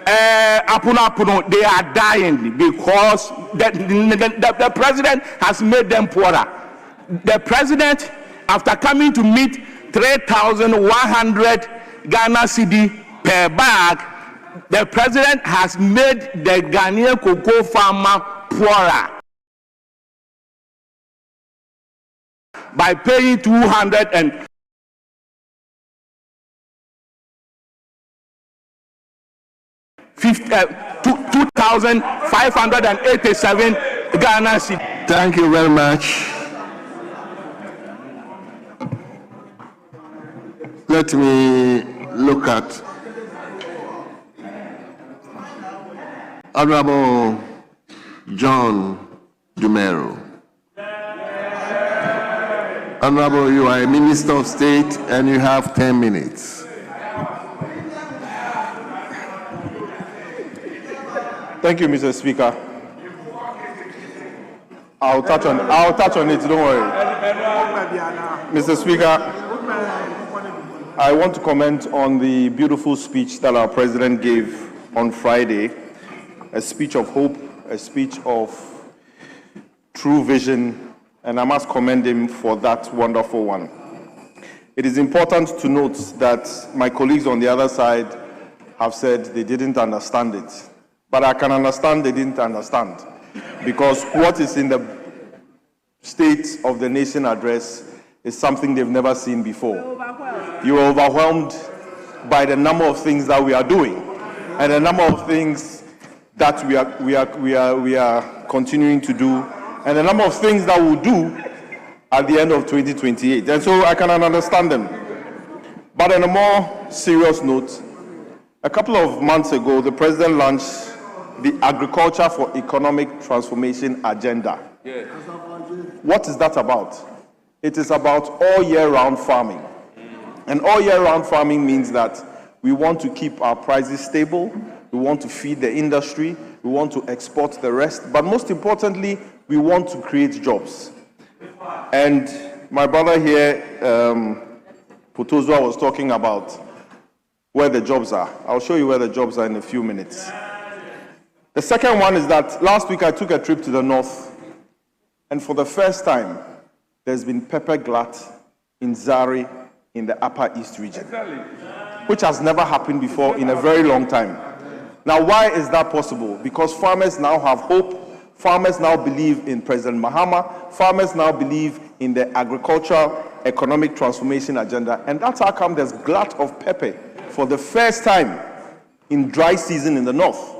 Apunapuno, they are dying because the president has made them poorer. The president, after coming to meet 3,100 Ghana cedi per bag, the president has made the Ghanaian cocoa farmer poorer by paying 2,587 Ghana cedi. Thank you very much. Let me look at Honorable John Dumero. Honorable, you are a Minister of State and you have 10 minutes. Thank you, Mr. Speaker. I'll touch on it, don't worry. Mr. Speaker, I want to comment on the beautiful speech that our president gave on Friday, a speech of hope, a speech of true vision, and I must commend him for that wonderful one. It is important to note that my colleagues on the other side have said they didn't understand it, but I can understand they didn't understand, because what is in the State of the Nation address is something they've never seen before. You are overwhelmed by the number of things that we are doing and the number of things that we are continuing to do, and the number of things that we'll do at the end of 2028. And so I can understand them. But on a more serious note, a couple of months ago, the president launched the Agriculture for Economic Transformation Agenda. Yes. What is that about? It is about all year-round farming. And all year-round farming means that we want to keep our prices stable, we want to feed the industry, we want to export the rest, but most importantly, we want to create jobs. And my brother here, Potozwa, was talking about where the jobs are. I'll show you where the jobs are in a few minutes. The second one is that last week I took a trip to the north, and for the first time, there's been pepper glut in Zari in the Upper East region, which has never happened before in a very long time. Now, why is that possible? Because farmers now have hope. Farmers now believe in President Mahama. Farmers now believe in the agricultural economic transformation agenda. And that's how come there's glut of pepper for the first time in dry season in the north.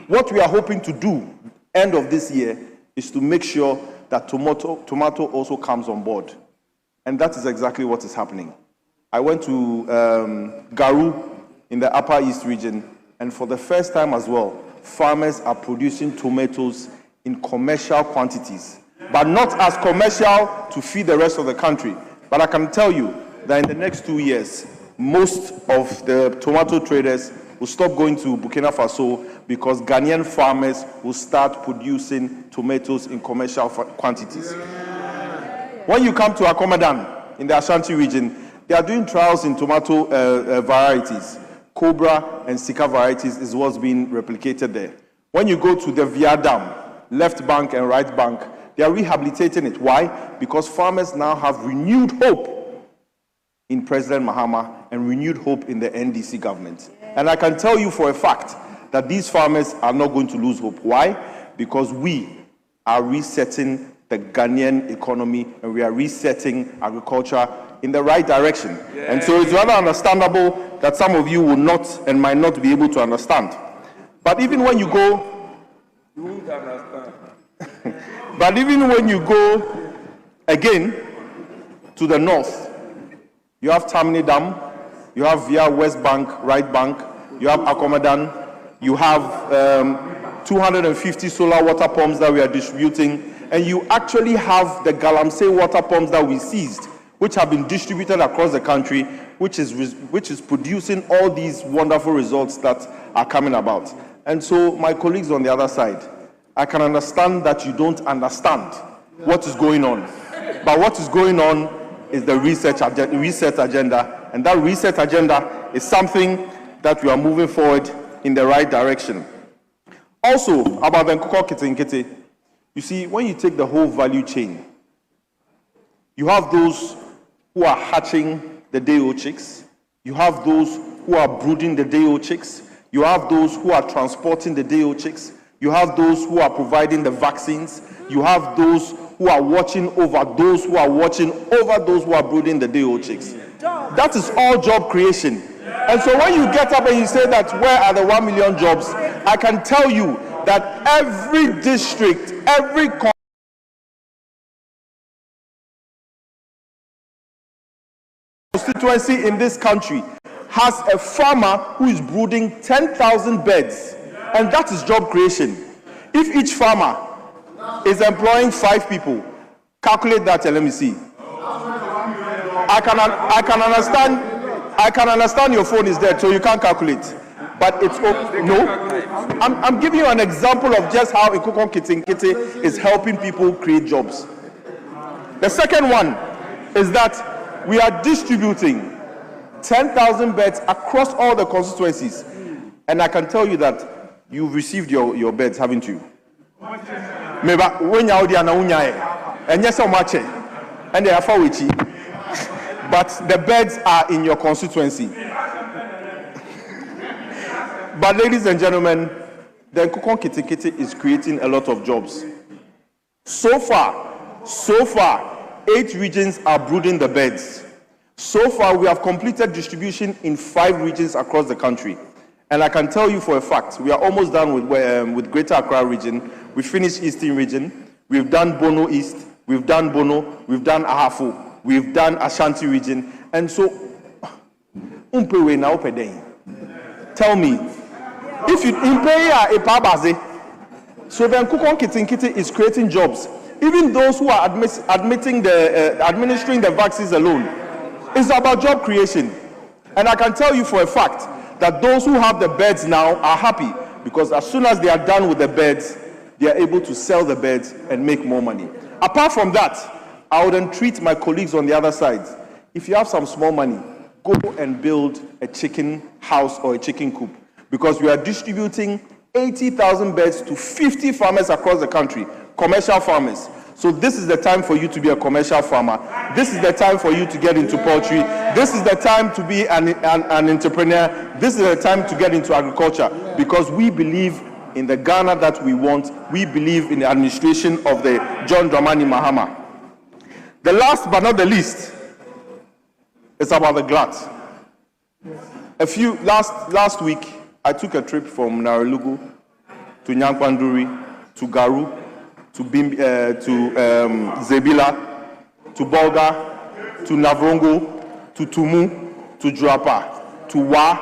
What we are hoping to do end of this year is to make sure that tomato also comes on board. And that is exactly what is happening. I went to Garu in the Upper East region, and for the first time as well, farmers are producing tomatoes in commercial quantities, but not as commercial to feed the rest of the country. But I can tell you that in the next 2 years, most of the tomato traders will stop going to Burkina Faso because Ghanaian farmers will start producing tomatoes in commercial quantities. When you come to Akomadan in the Ashanti region, they are doing trials in tomato varieties. Cobra and Sika varieties is what's being replicated there. When you go to the Via Dam, left bank and right bank, they are rehabilitating it. Why? Because farmers now have renewed hope in President Mahama and renewed hope in the NDC government. And I can tell you for a fact that these farmers are not going to lose hope. Why? Because we are resetting the Ghanaian economy and we are resetting agriculture in the right direction. And so it's rather understandable that some of you will not and might not be able to understand. But even when you go, You won't understand. but even when you go again to the north, you have Tamini Dam, you have Via West Bank, Right Bank, you have Akomadan, you have 250 solar water pumps that we are distributing, and you actually have the Galamsey water pumps that we seized, which have been distributed across the country, which is producing all these wonderful results that are coming about. And so, my colleagues on the other side, I can understand that you don't understand what is going on. But what is going on is the reset agenda, and that reset agenda is something that we are moving forward in the right direction. Also, about the Nkukor Kiti, you see, when you take the whole value chain, you have those who are hatching the day-old chicks, you have those who are brooding the day-old chicks, you have those who are transporting the day-old chicks, you have those who are providing the vaccines, you have those who are watching over those who are watching over those who are brooding the day-old chicks. That is all job creation. And so when you get up and you say that where are the 1 million jobs, I can tell you that every district, every constituency in this country has a farmer who is brooding 10,000 beds, and that is job creation. If each farmer is employing 5 people, calculate that and let me see. I can understand your phone is dead, so you can't calculate. But it's no. I'm giving you an example of just how Nkukor Kiti is helping people create jobs. The second one is that we are distributing 10,000 beds across all the constituencies. And I can tell you that you've received your beds, haven't you? Maybe when you're and yes, so much, and they are for which, but the beds are in your constituency. But ladies and gentlemen, the Nkukor Kiti is creating a lot of jobs. So far, 8 regions are brooding the beds. So far, we have completed distribution in 5 regions across the country. And I can tell you for a fact, we are almost done with Greater Accra region. We finished Eastern region. We've done Bono East. We've done Bono. We've done Ahafo. We've done Ashanti region. And so, tell me, if you impay a pabaze, so then Nkukor Kiti is creating jobs. Even those who are administering the vaccines alone, it's about job creation. And I can tell you for a fact that those who have the beds now are happy, because as soon as they are done with the beds, they are able to sell the beds and make more money. Apart from that, I would entreat my colleagues on the other side, if you have some small money, go and build a chicken house or a chicken coop, because we are distributing 80,000 beds to 50 farmers across the country, commercial farmers. So this is the time for you to be a commercial farmer. This is the time for you to get into poultry. This is the time to be an entrepreneur. This is the time to get into agriculture, because we believe in the Ghana that we want. We believe in the administration of the John Dramani Mahama. The last but not the least is about the glut. Last week, I took a trip from Naralugu to Nyankwanduri to Garu to Zebila, to Bolga, to Navrongo, to Tumu, to Juapa, to Wa.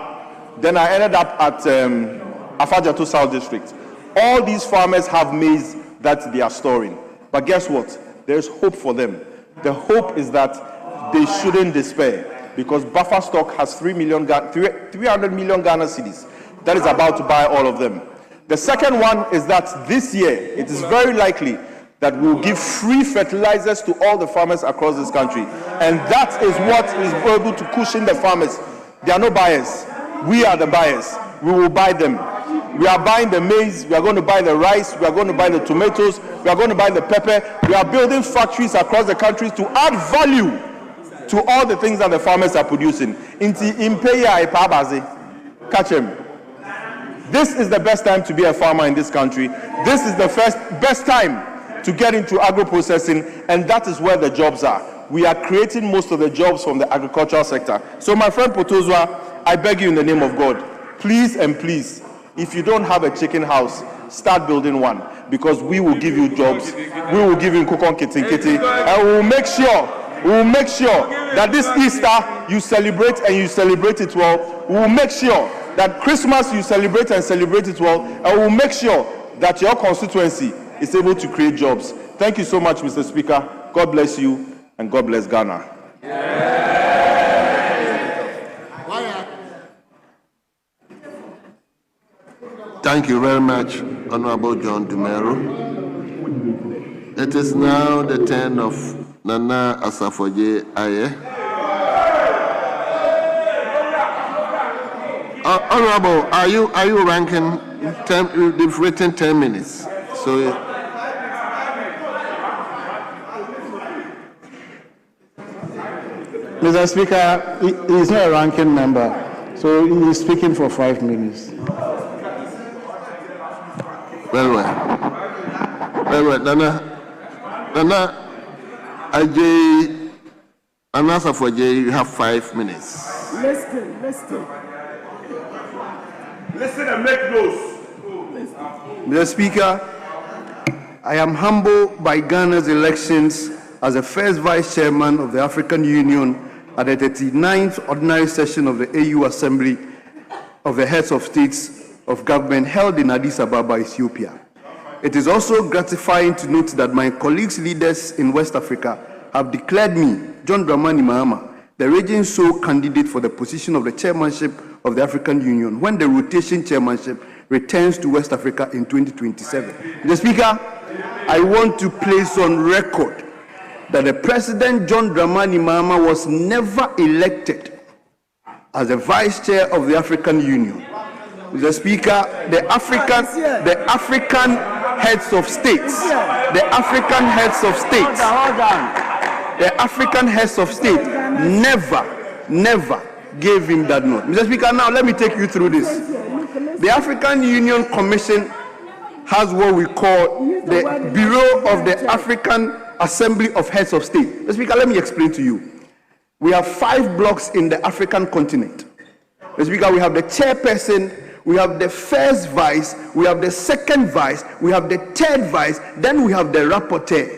Then I ended up at Afajato South District. All these farmers have maize that they are storing. But guess what? There's hope for them. The hope is that they shouldn't despair, because buffer stock has 300 million Ghana cedis that is about to buy all of them. The second one is that this year, it is very likely that we will give free fertilizers to all the farmers across this country. And that is what is able to cushion the farmers. There are no buyers. We are the buyers. We will buy them. We are buying the maize. We are going to buy the rice. We are going to buy the tomatoes. We are going to buy the pepper. We are building factories across the country to add value to all the things that the farmers are producing. Catch him. This is the best time to be a farmer in this country. This is the best time to get into agro-processing, and that is where the jobs are. We are creating most of the jobs from the agricultural sector. So my friend Potozwa, I beg you in the name of God, please and please, if you don't have a chicken house, start building one, because we will give you jobs. We will give you Nkukon Kiti, and we will make sure that this Easter you celebrate and you celebrate it well. We will make sure that Christmas you celebrate and celebrate it well, and we will make sure that your constituency is able to create jobs. Thank you so much, Mr. Speaker. God bless you, and God bless Ghana. Thank you very much, Honorable John Dumero. It is now the turn of Nana Asafoje Aye. Honorable, are you ranking 10? You've written 10 minutes. So Mr. Speaker, he is not a ranking member, so he is speaking for 5 minutes. Very well. Nana Asafoje, you have 5 minutes. Listen and make those. Mr. Speaker, I am humbled by Ghana's elections as the first vice chairman of the African Union at the 39th ordinary session of the AU Assembly of the Heads of States of Government held in Addis Ababa, Ethiopia. It is also gratifying to note that my colleagues leaders in West Africa have declared me, John Dramani Mahama, the region's sole candidate for the position of the chairmanship of the African Union when the rotation chairmanship returns to West Africa in 2027. Mr. Speaker, I want to place on record that the President John Dramani Mahama was never elected as the vice chair of the African Union. Mr. Speaker, the African heads of states, the African heads of state never gave him that note. Mr. Speaker, now let me take you through this. The African Union Commission has what we call the Bureau of the African Assembly of Heads of State. Mr. Speaker, let me explain to you. We have 5 blocks in the African continent. Mr. Speaker, we have the chairperson, we have the first vice, we have the second vice, we have the third vice, then we have the rapporteur.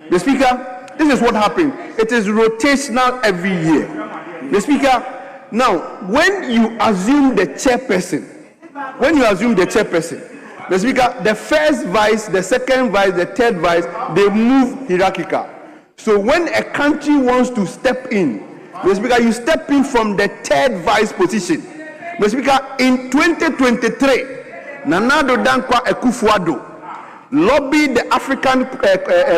Mr. Speaker, this is what happened. It is rotational every year. Mr. Speaker, now, when you assume the chairperson, Mr. Speaker, the first vice, the second vice, the third vice, they move hierarchical. So when a country wants to step in, Mr. Speaker, you step in from the third vice position. Mr. Speaker, in 2023, Nana Addo Dankwa Akufo-Addo lobbied the African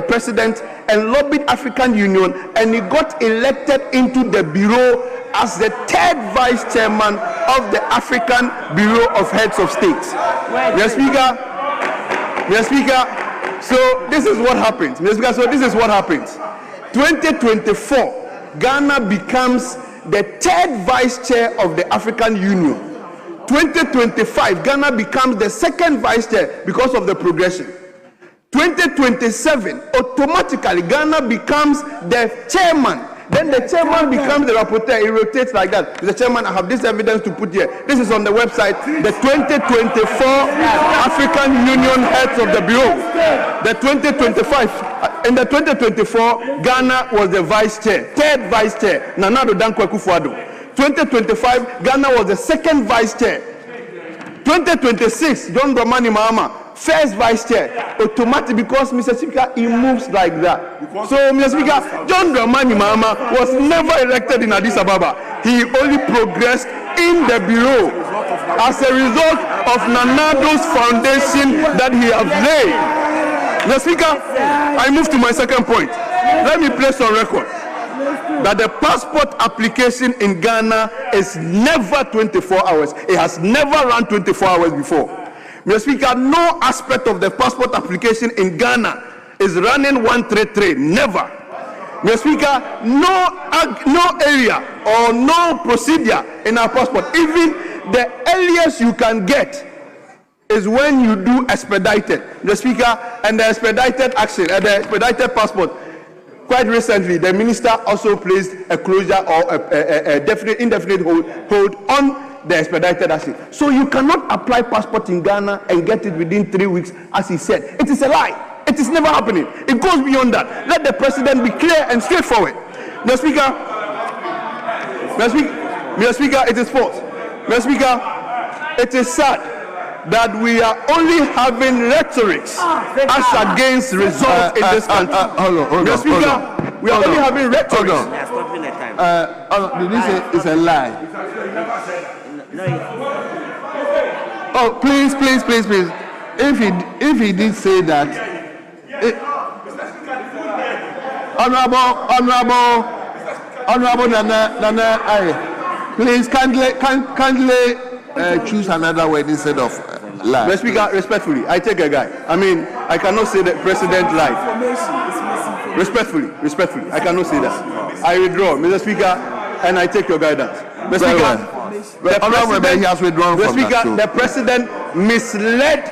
president and lobbied African Union, and he got elected into the bureau as the third vice chairman of the African Bureau of Heads of States. Mr. Speaker, so this is what happens. Mr. Speaker, so this is what happens. 2024, Ghana becomes the third vice chair of the African Union. 2025, Ghana becomes the second vice chair because of the progression. 2027, automatically Ghana becomes the chairman. Then the chairman becomes the rapporteur. It rotates like that. Mr. Chairman, I have this evidence to put here. This is on the website. The 2024 African Union heads of the Bureau. The 2025, in the 2024, Ghana was the vice chair, third vice chair, Nana Addo Dankwa Akufo-Addo. 2025, Ghana was the second vice chair. 2026, John Dramani Mahama, first vice chair, automatic, because Mr. Speaker, he moves like that. So, Mr. Speaker, John Dramani Mahama was never elected in Addis Ababa. He only progressed in the bureau as a result of Nana Addo's foundation that he has laid. Mr. Speaker, I move to my second point. Let me place on record that the passport application in Ghana is never 24 hours. It has never run 24 hours before. Mr. Speaker, no aspect of the passport application in Ghana is running 133. Never. Mr. Speaker, no area or no procedure in our passport. Even the earliest you can get is when you do expedited. Mr. Speaker, and the expedited action, the expedited passport. Quite recently, the minister also placed a closure or a definite, indefinite hold on the expedited action. So you cannot apply passport in Ghana and get it within 3 weeks, as he said. It is a lie. It is never happening. It goes beyond that. Let the president be clear and straightforward. Mr. Speaker, it is false. Mr. Speaker, it is sad that we are only having rhetorics as against results in this country. Mr. Speaker, we are only having rhetorics. Did you say it's a lie? Oh, please. If he did say that, Honorable Nana, please kindly choose another word instead of lie. Mr. Speaker, respectfully, I take a guy. I mean, I cannot say the president lied. Respectfully, I cannot say that. I withdraw, Mr. Speaker, and I take your guidance. Mr. Speaker, he has withdrawn from Mr. Speaker, that, so. the president misled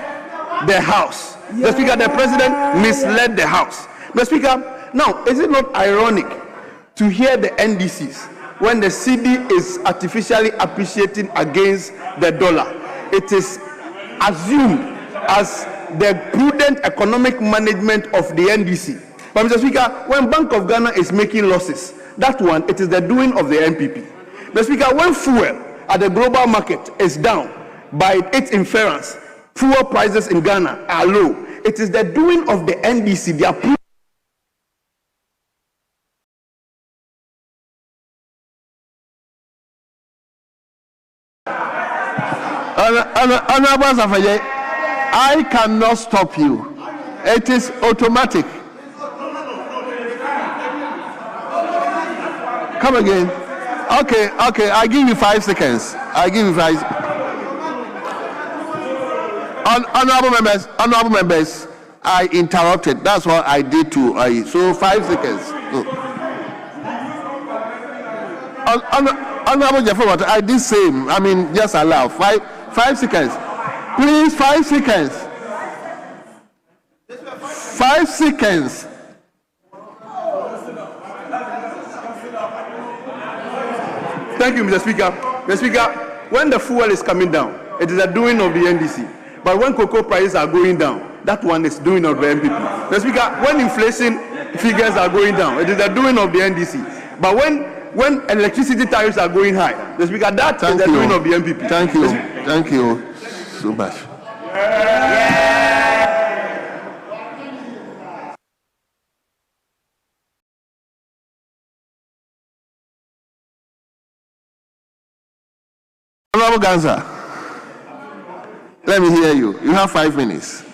the House. Mr. Speaker, the president misled the House. Mr. Speaker, now, is it not ironic to hear the NDCs when the CD is artificially appreciating against the dollar? It is assumed as the prudent economic management of the NDC. But Mr. Speaker, when Bank of Ghana is making losses, that one, it is the doing of the NPP. Mr. Speaker, when fuel at the global market is down by its inference, fuel prices in Ghana are low, it is the doing of the NDC, their Honorable Safaye, I cannot stop you. It is automatic. Come again. Okay, I give you 5 seconds. Honorable members, I interrupted. That's what I did too. So 5 seconds. Honorable Jeffrey, I did same. I mean, just allow 5 seconds. Please, 5 seconds. 5 seconds. Thank you, Mr. Speaker. Mr. Speaker, when the fuel is coming down, it is the doing of the NDC. But when cocoa prices are going down, that one is doing of the MPP. Mr. Speaker, when inflation figures are going down, it is the doing of the NDC. But when electricity tariffs are going high, Mr. Speaker, that is the doing of the MPP. Thank you so much. Honorable Ganza, let me hear you. You have 5 minutes.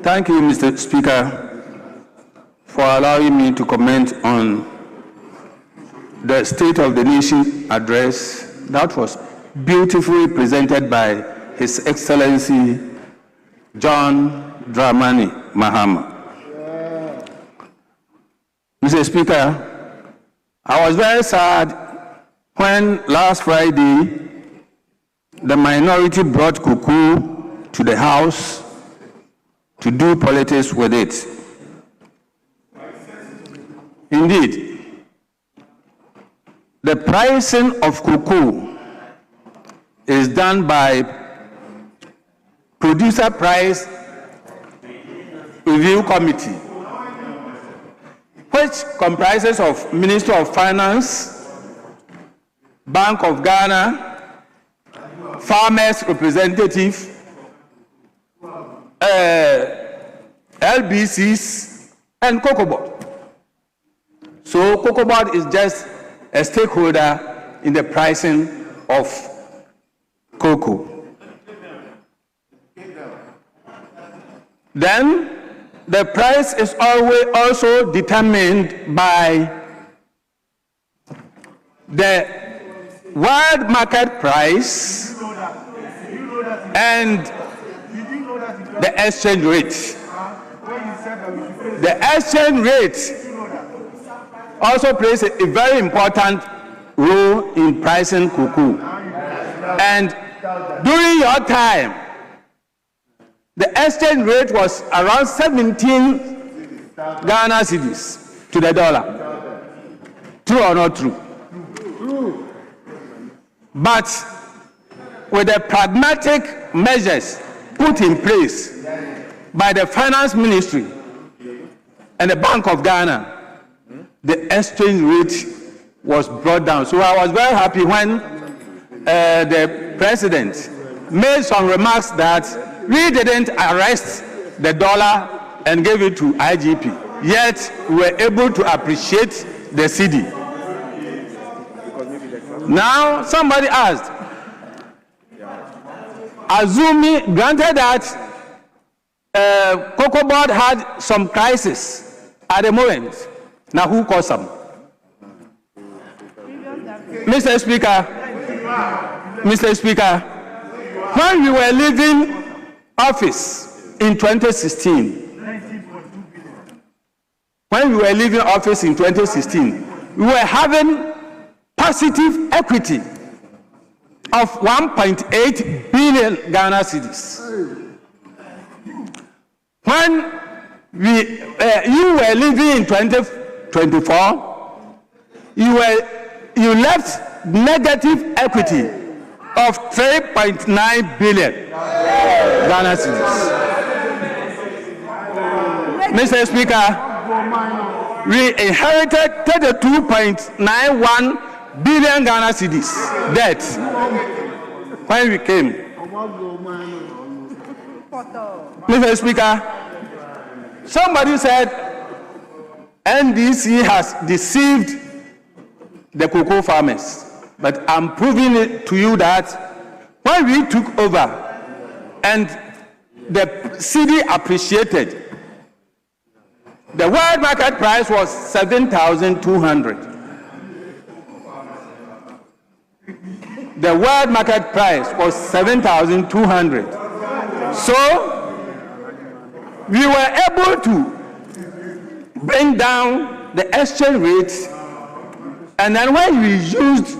Thank you, Mr. Speaker, for allowing me to comment on the State of the Nation address that was beautifully presented by His Excellency John Dramani Mahama. Mr. Speaker, I was very sad when last Friday the minority brought cocoa to the House to do politics with it. Indeed, the pricing of cocoa is done by Producer Price Review Committee, which comprises of Ministry of Finance, Bank of Ghana, Farmers Representative, LBCs, and Cocoa Board. So Cocoa Board is just a stakeholder in the pricing of cocoa. Then the price is always also determined by the world market price and the exchange rate. The exchange rate also plays a very important role in pricing cocoa. And during your time, the exchange rate was around 17 Ghana cedis to the dollar. True or not true? But with the pragmatic measures put in place by the Finance Ministry and the Bank of Ghana, the exchange rate was brought down. So I was very happy when the President made some remarks that we didn't arrest the dollar and gave it to IGP, yet we were able to appreciate the cedi. Now, somebody asked, assuming, granted that Cocoa Board had some crisis at the moment, now who caused them? Mr. Speaker, when we were leaving office in 2016, we were having positive equity of 1.8 billion Ghana cedis. When you were living in 2024, you left negative equity of 3.9 billion Ghana cedis. Mr. Speaker, we inherited 32.91 billion Ghana cedis debt when we came. Mr. Speaker, somebody said NDC has deceived the cocoa farmers, but I'm proving it to you that when we took over and the cedi appreciated, the world market price was 7,200. The world market price was 7,200. So we were able to bring down the exchange rate, and then when we used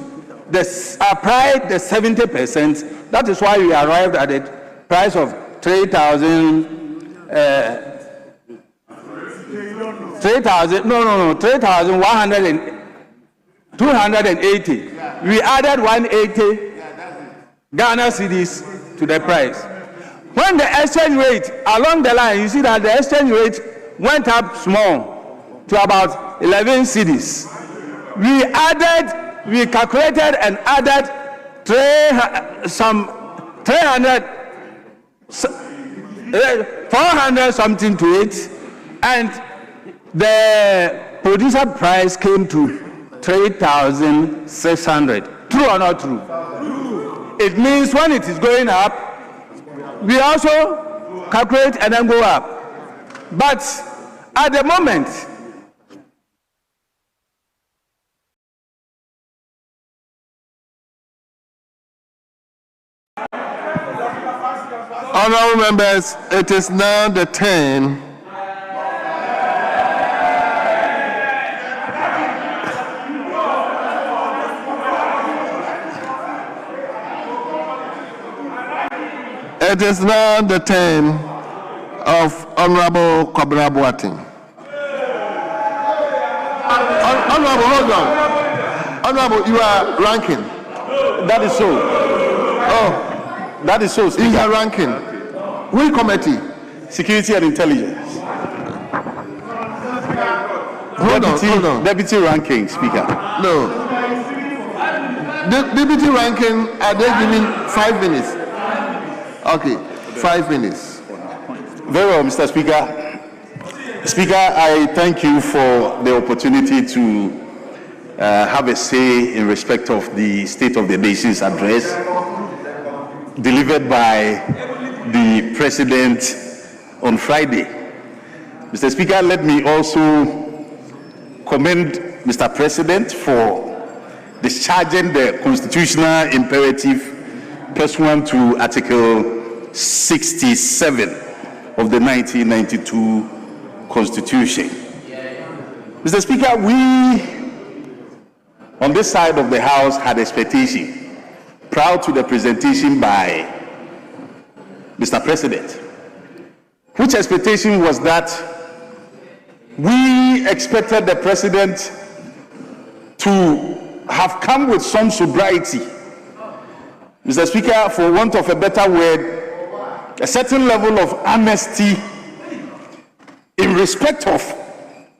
applied the 70%, that is why we arrived at a price of 3,280. We added 180 Ghana cedis to the price. When the exchange rate along the line, you see that the exchange rate went up small to about 11 cedis. We calculated and added 400 something to it, and the producer price came to 3,600. True or not true? It means when it is going up, we also calculate and then go up. But at the moment, Honorable members, it is now the turn of Honorable Kwabena Boateng. Honorable, hold on. Honorable, you are ranking. that is so. Oh, That is so, Speaker. you are ranking. Which committee? Security and Intelligence. Hold on. Deputy ranking, Speaker. No. The deputy ranking, are they giving 5 minutes? Okay, 5 minutes. Very well, Mr. Speaker. Speaker, I thank you for the opportunity to have a say in respect of the State of the Nation's address delivered by the President on Friday. Mr. Speaker, let me also commend Mr. President for discharging the constitutional imperative pursuant to Article 67 of the 1992 Constitution. Mr. Speaker, we on this side of the House had expectation prior to the presentation by Mr. President, which expectation was that we expected the President to have come with some sobriety. Mr. Speaker, for want of a better word, a certain level of honesty in respect of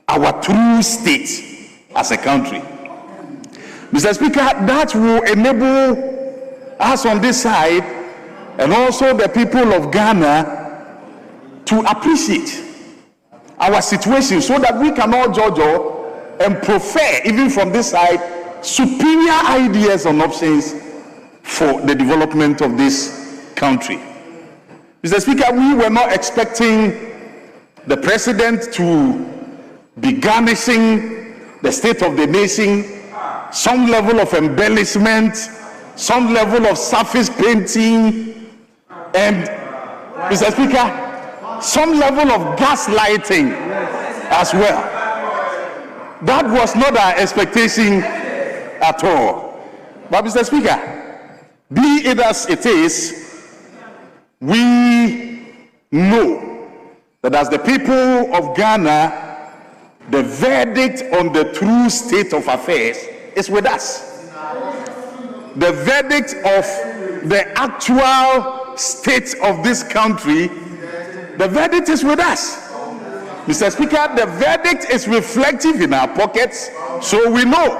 our true state as a country. Mr. Speaker, that will enable us on this side and also the people of Ghana to appreciate our situation so that we can all judge and prefer, even from this side, superior ideas and options for the development of this country. Mr. Speaker, we were not expecting the President to be garnishing the State of the Nation, some level of embellishment, some level of surface painting, and, Mr. Speaker, some level of gaslighting as well. That was not our expectation at all. But, Mr. Speaker, be it as it is, we know that as the people of Ghana, the verdict on the true state of affairs is with us. The verdict of the actual state of this country, the verdict is with us. Mr. Speaker, the verdict is reflective in our pockets, so we know.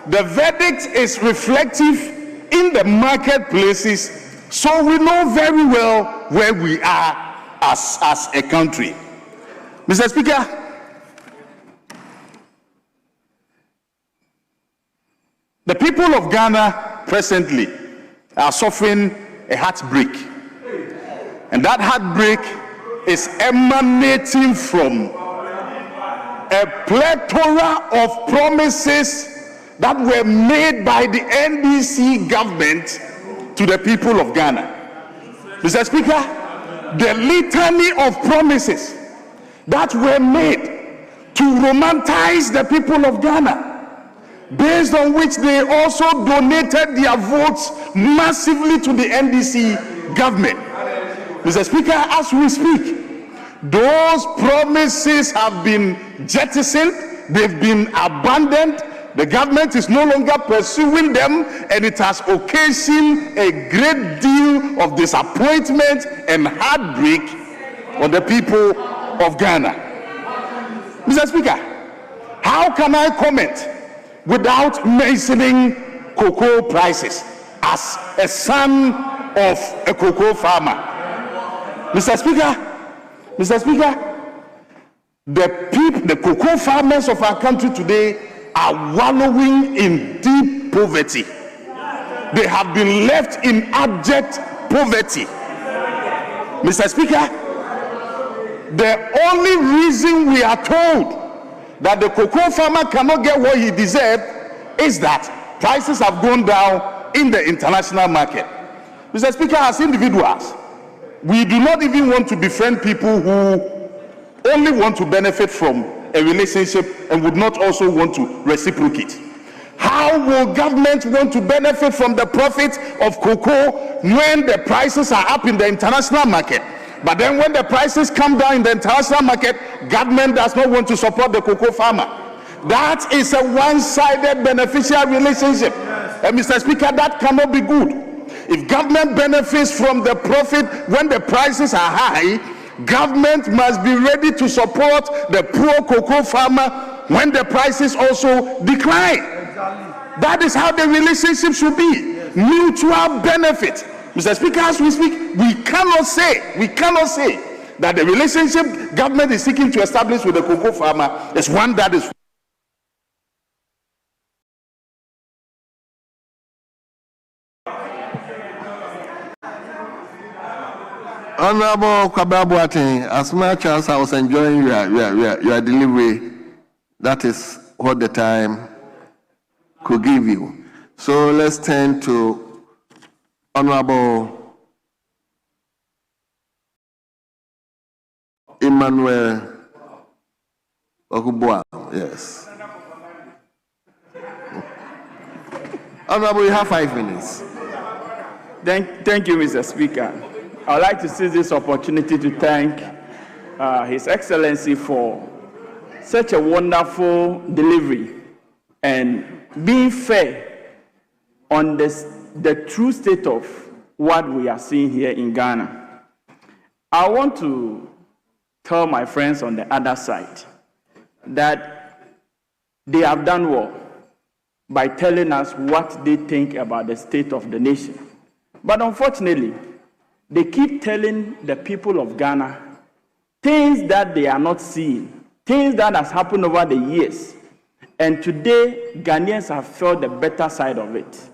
The verdict is reflective in the marketplaces, so we know very well where we are as a country. Mr. Speaker, the people of Ghana presently are suffering a heartbreak. And that heartbreak is emanating from a plethora of promises that were made by the NDC government to the people of Ghana. Mr. Speaker, the litany of promises that were made to romanticize the people of Ghana, based on which they also donated their votes massively to the NDC government. Mr. Speaker, as we speak, those promises have been jettisoned, they've been abandoned, the government is no longer pursuing them, and it has occasioned a great deal of disappointment and heartbreak on the people of Ghana. Mr. Speaker, how can I comment without mentioning cocoa prices as a son of a cocoa farmer? Mr. Speaker, the cocoa farmers of our country today are wallowing in deep poverty. They have been left in abject poverty. Mr. Speaker, The only reason we are told that the cocoa farmer cannot get what he deserves is that prices have gone down in the international market. Mr. Speaker, as individuals, we do not even want to befriend people who only want to benefit from a relationship and would not also want to reciprocate. How will government want to benefit from the profits of cocoa when the prices are up in the international market? But then when the prices come down in the international market, government does not want to support the cocoa farmer. That is a one-sided beneficial relationship. And Mr. Speaker, that cannot be good. If government benefits from the profit when the prices are high, government must be ready to support the poor cocoa farmer when the prices also decline. That is how the relationship should be. Mutual benefit. Mr. Speaker, as we speak, we cannot say that the relationship government is seeking to establish with the cocoa farmer is one that is Honorable Kwababuatin, as much as I was enjoying your delivery, that is what the time could give you. So let's turn to Honorable Emmanuel Okubwa. Yes. Honorable, you have 5 minutes. Thank you, Mr. Speaker. I would like to seize this opportunity to thank His Excellency for such a wonderful delivery and being fair on the true state of what we are seeing here in Ghana. I want to tell my friends on the other side that they have done well by telling us what they think about the state of the nation. But unfortunately, they keep telling the people of Ghana things that they are not seeing, things that has happened over the years. And today, Ghanaians have felt the better side of it.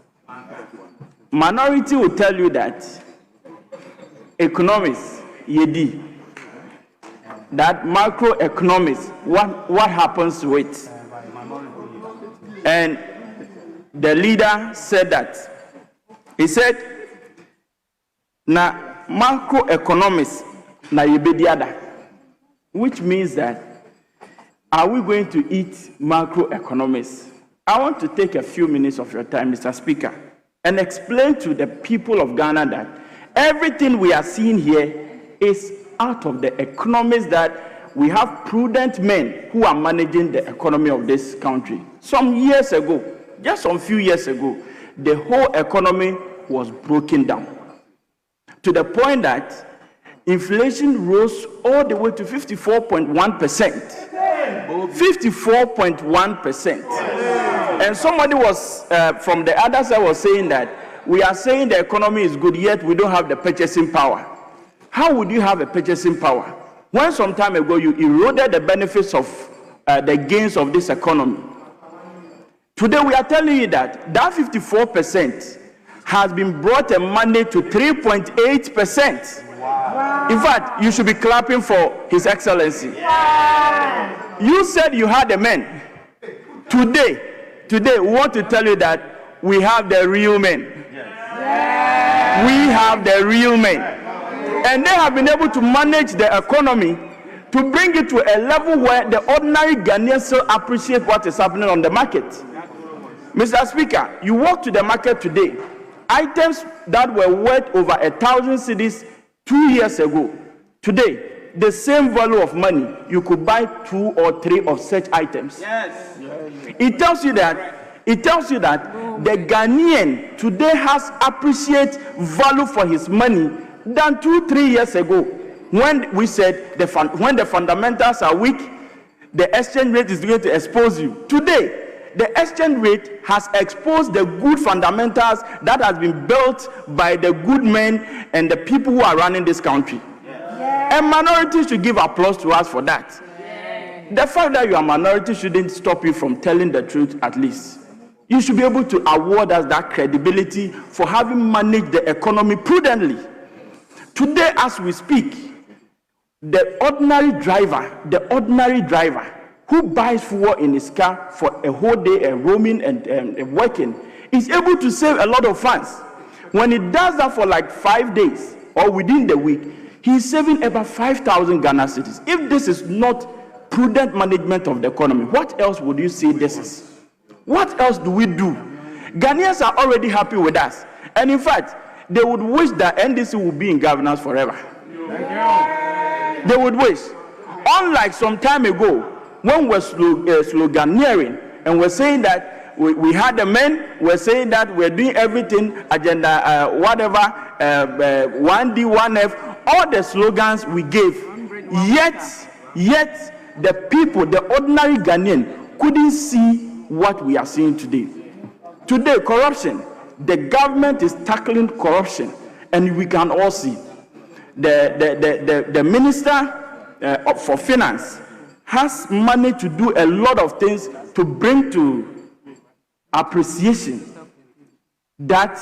Minority will tell you that economists, YEDI, that macroeconomics, what happens to it? And the leader said that. He said, na macroeconomics na yebediada, which means that are we going to eat macroeconomics? I want to take a few minutes of your time, Mr. Speaker, and explain to the people of Ghana that everything we are seeing here is out of the economics that we have prudent men who are managing the economy of this country. Some years ago, just some few years ago, the whole economy was broken down, to the point that inflation rose all the way to 54.1%. 54.1%. And somebody was, from the other side was saying that we are saying the economy is good, yet we don't have the purchasing power. How would you have a purchasing power when some time ago you eroded the benefits of the gains of this economy? Today we are telling you that 54% has been brought a Monday to 3.8%. Wow. In fact, you should be clapping for His Excellency. Wow. You said you had a man. Today, we want to tell you that we have the real men. Yes. We have the real men. And they have been able to manage the economy to bring it to a level where the ordinary Ghanaians still appreciate what is happening on the market. Mr. Speaker, you walk to the market today, items that were worth over 1,000 cedis 2 years ago, today, the same value of money, you could buy 2 or 3 of such items. Yes. It tells you that the Ghanaian today has appreciate value for his money than 2-3 years ago, when we said when the fundamentals are weak, the exchange rate is going to expose you. Today, the exchange rate has exposed the good fundamentals that has been built by the good men and the people who are running this country. Yeah. And minorities should give applause to us for that. Yeah. The fact that you are a minority shouldn't stop you from telling the truth, at least. You should be able to award us that credibility for having managed the economy prudently. Today, as we speak, the ordinary driver who buys fuel in his car for a whole day and roaming and working is able to save a lot of funds. When he does that for like 5 days or within the week, he's saving about 5,000 Ghana cedis. If this is not prudent management of the economy, what else would you say this is? What else do we do? Ghanaians are already happy with us. And in fact, they would wish that NDC would be in governance forever. They would wish. Unlike some time ago, when we're sloganeering and we're saying that we had the men, we're saying that we're doing everything, agenda, whatever, 1D, 1F, all the slogans we gave. Yet, the people, the ordinary Ghanaian, couldn't see what we are seeing today. Today, corruption. The government is tackling corruption, and we can all see. The minister for finance has money to do a lot of things to bring to appreciation that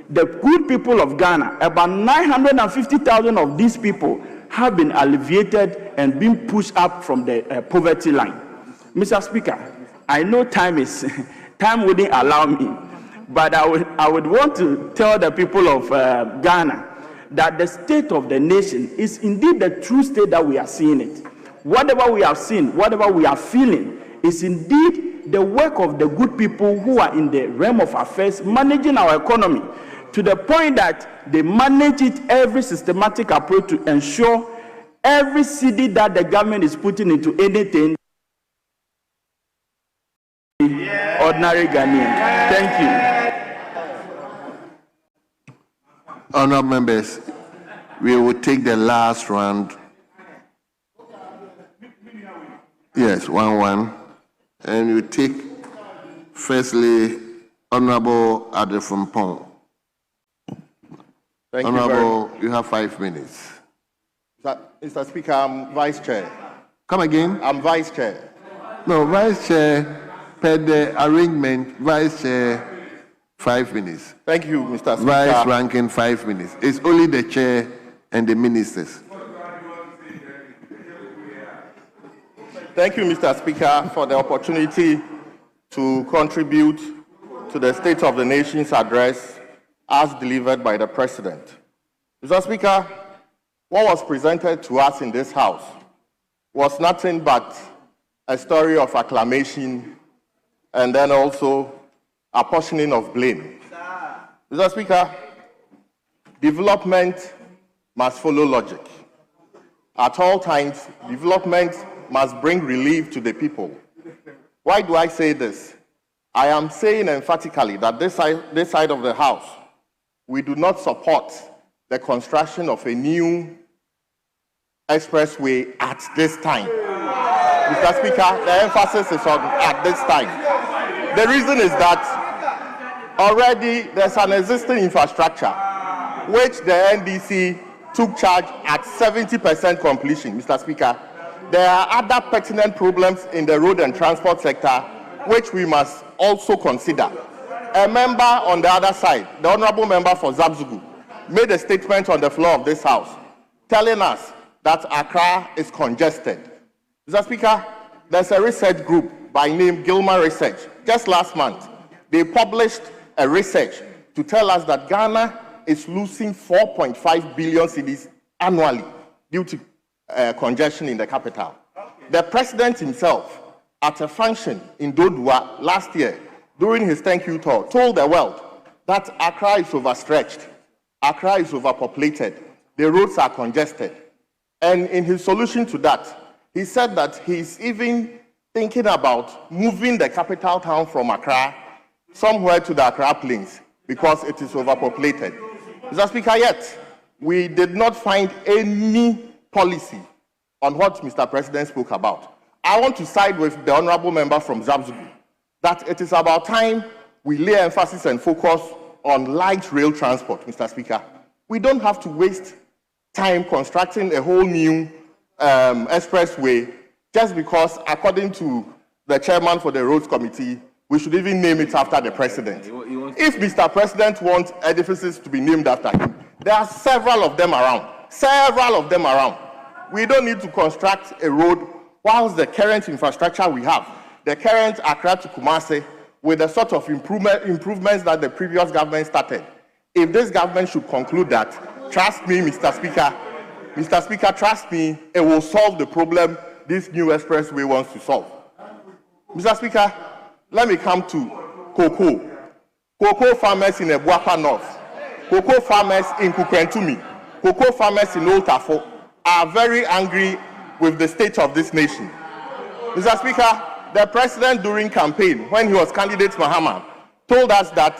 the good people of Ghana, about 950,000 of these people, have been alleviated and been pushed up from the poverty line. Mr. Speaker, I know time wouldn't allow me, but I would want to tell the people of Ghana that the state of the nation is indeed the true state that we are seeing it. Whatever we have seen, whatever we are feeling, is indeed the work of the good people who are in the realm of affairs managing our economy, to the point that they manage it every systematic approach to ensure every cedi that the government is putting into anything, ordinary Ghanaian. Thank you. Honourable members, we will take the last round. Yes, 1-1. And we take firstly Honourable Adeframpong. Thank Honourable, you have 5 minutes. Mr. Speaker, I'm Vice Chair. Come again? I'm Vice Chair. No, Vice Chair, per the arrangement, Vice Chair, 5 minutes. Thank you, Mr. Speaker. Vice ranking 5 minutes. It's only the chair and the ministers. Thank you, Mr. Speaker, for the opportunity to contribute to the State of the Nation's address as delivered by the President. Mr. Speaker, what was presented to us in this House was nothing but a story of acclamation and then also apportioning of blame. Mr. Speaker, development must follow logic. At all times, development must bring relief to the people. Why do I say this? I am saying emphatically that this side of the House, we do not support the construction of a new expressway at this time. Mr. Speaker, the emphasis is on at this time. The reason is that already there's an existing infrastructure which the NDC took charge at 70% completion, Mr. Speaker. There are other pertinent problems in the road and transport sector which we must also consider. A member on the other side, the Honourable Member for Zabzugu, made a statement on the floor of this House telling us that Accra is congested. Mr. Speaker, there's a research group by name Gilmer Research. Just last month, they published a research to tell us that Ghana is losing 4.5 billion cedis annually due to congestion in the capital. The President himself, at a function in Dodua last year, during his thank you tour, told the world that Accra is overstretched, Accra is overpopulated, the roads are congested. And in his solution to that, he said that he's even thinking about moving the capital town from Accra somewhere to the Accra Plains because it is overpopulated. Mr. Speaker, yet we did not find any policy on what Mr. President spoke about. I want to side with the Honourable Member from Zabzugu that it is about time we lay emphasis and focus on light rail transport, Mr. Speaker. We don't have to waste time constructing a whole new expressway just because, according to the chairman for the Roads Committee, we should even name it after the President. If Mr. President wants edifices to be named after him, there are several of them around. we don't need to construct a road whilst the current infrastructure we have, the current Accra to Kumasi, with the sort of improvements that the previous government started. If this government should conclude that, trust me, Mr. Speaker, trust me, it will solve the problem this new expressway wants to solve. Mr. Speaker, let me come to cocoa. Cocoa farmers in Ebuapa North, cocoa farmers in Kukwentumi, cocoa farmers in Old Tafo are very angry with the state of this nation. Mr. Speaker, the president during campaign, when he was candidate Mahama, told us that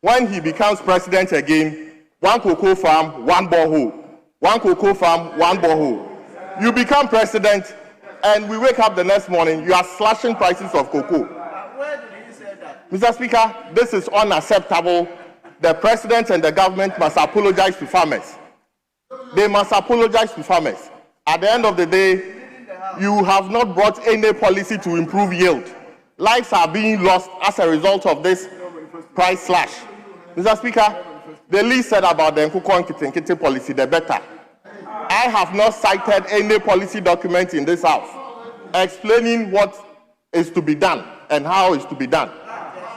when he becomes president again, one cocoa farm, one borehole. One cocoa farm, one borehole. You become president, and we wake up the next morning, you are slashing prices of cocoa. Mr. Speaker, this is unacceptable. The president and the government must apologize to farmers. They must apologize to farmers. At the end of the day, you have not brought any policy to improve yield. Lives are being lost as a result of this price slash. Mr. Speaker, the least said about the Nkuko Nkiti policy, the better. I have not cited any policy document in this house explaining what is to be done and how it's to be done.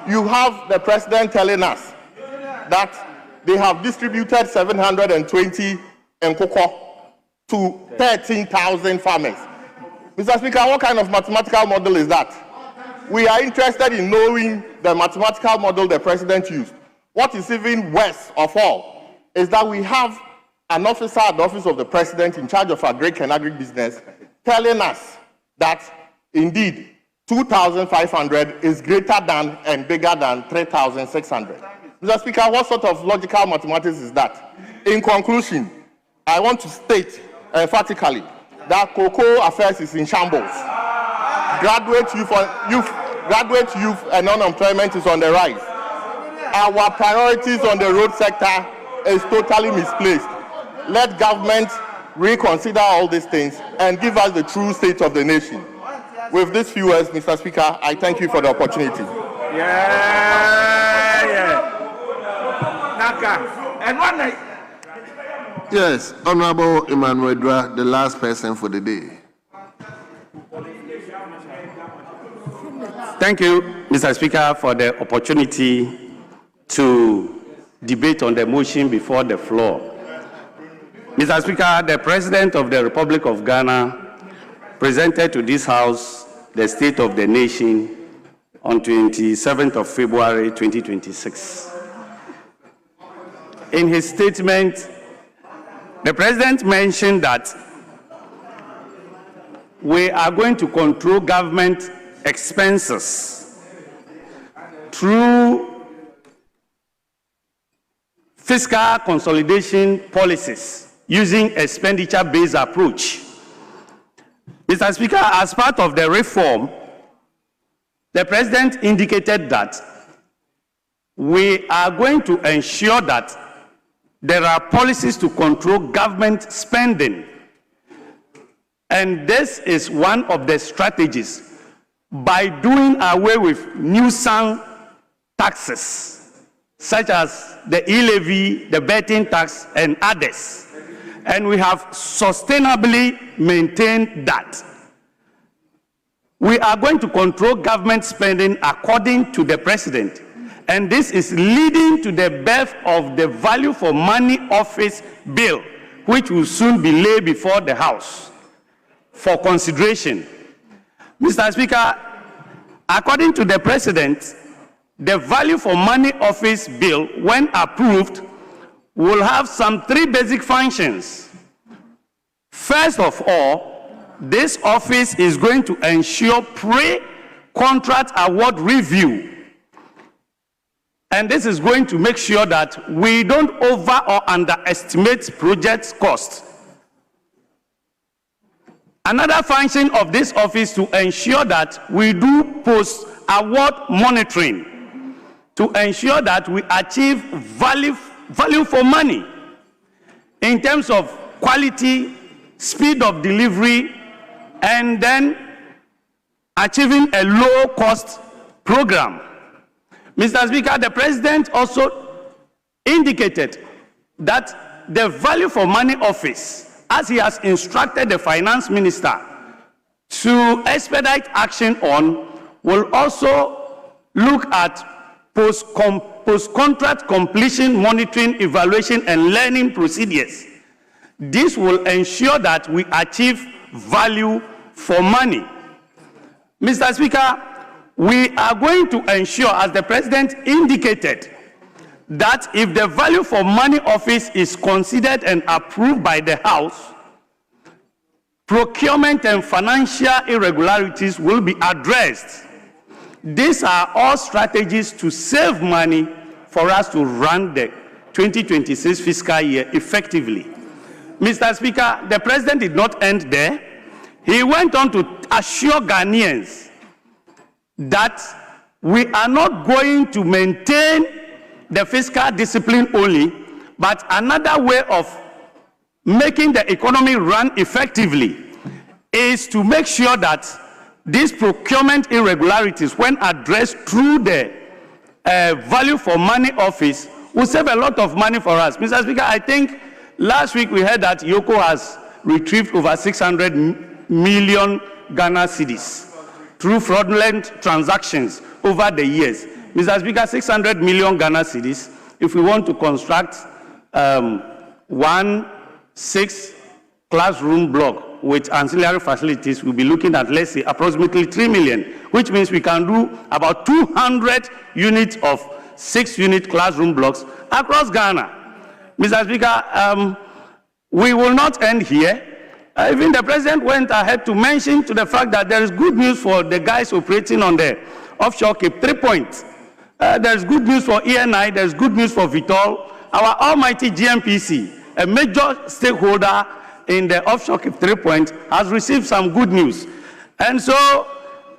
You have the president telling us that they have distributed 720 Nkuko to 13,000 farmers. Mr. Speaker, what kind of mathematical model is that? We are interested in knowing the mathematical model the president used. What is even worse of all is that we have an officer at the office of the president in charge of agric and agribusiness telling us that indeed 2,500 is greater than and bigger than 3,600. Mr. Speaker, what sort of logical mathematics is that? In conclusion, I want to state emphatically that cocoa affairs is in shambles. Graduate youth and unemployment is on the rise. Our priorities on the road sector is totally misplaced. Let government reconsider all these things and give us the true state of the nation. With these few words, Mr. Speaker, I thank you for the opportunity. Yes, Honorable Emmanuel Dra, the last person for the day. Thank you, Mr. Speaker, for the opportunity to debate on the motion before the floor. Mr. Speaker, the President of the Republic of Ghana presented to this House the State of the Nation on 27th of February 2026. In his statement, the President mentioned that we are going to control government expenses through fiscal consolidation policies using expenditure-based approach. Mr. Speaker, as part of the reform, the President indicated that we are going to ensure that there are policies to control government spending. And this is one of the strategies by doing away with nuisance taxes, such as the e-levy, the betting tax, and others. And we have sustainably maintained that. We are going to control government spending according to the President. And this is leading to the birth of the Value for Money Office Bill, which will soon be laid before the House for consideration. Mr. Speaker, according to the President, the Value for Money Office Bill, when approved, will have some three basic functions. First of all, this office is going to ensure pre-contract award review. And this is going to make sure that we don't over or underestimate project cost. Another function of this office to ensure that we do post-award monitoring to ensure that we achieve value for money in terms of quality, speed of delivery, and then achieving a low-cost program. Mr. Speaker, the President also indicated that the Value for Money Office, as he has instructed the finance minister to expedite action on, will also look at post-contract completion monitoring, evaluation, and learning procedures. This will ensure that we achieve value for money. Mr. Speaker, we are going to ensure, as the President indicated, that if the value for money office is considered and approved by the House, procurement and financial irregularities will be addressed. These are all strategies to save money for us to run the 2026 fiscal year effectively. Mr. Speaker, the President did not end there. He went on to assure Ghanaians that we are not going to maintain the fiscal discipline only, but another way of making the economy run effectively is to make sure that these procurement irregularities, when addressed through the value for money office, will save a lot of money for us. Mr. Speaker, I think last week we heard that Yoko has retrieved over 600 million Ghana cedis through fraudulent transactions over the years. Mr. Speaker, 600 million Ghana cedis, if we want to construct 1 6-classroom block with ancillary facilities, we'll be looking at, let's say, approximately 3 million, which means we can do about 200 units of 6-unit classroom blocks across Ghana. Mr. Speaker, we will not end here. Even the President went ahead to mention to the fact that there is good news for the guys operating on the offshore Cape 3 Point. There is good news for ENI, there is good news for Vitol. Our almighty GMPC, a major stakeholder in the offshore Cape 3 Point, has received some good news. And so,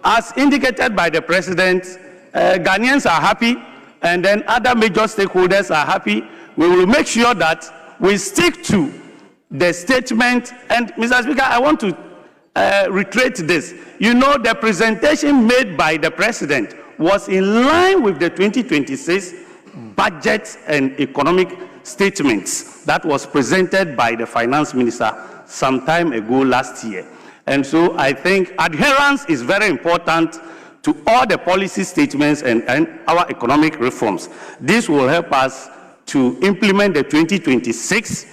as indicated by the President, Ghanaians are happy, and then other major stakeholders are happy. We will make sure that we stick to the statement. And Mr. Speaker, I want to reiterate this. You know, the presentation made by the President was in line with the 2026 budget and economic statements that was presented by the finance minister some time ago last year. And so I think adherence is very important to all the policy statements and our economic reforms. This will help us to implement the 2026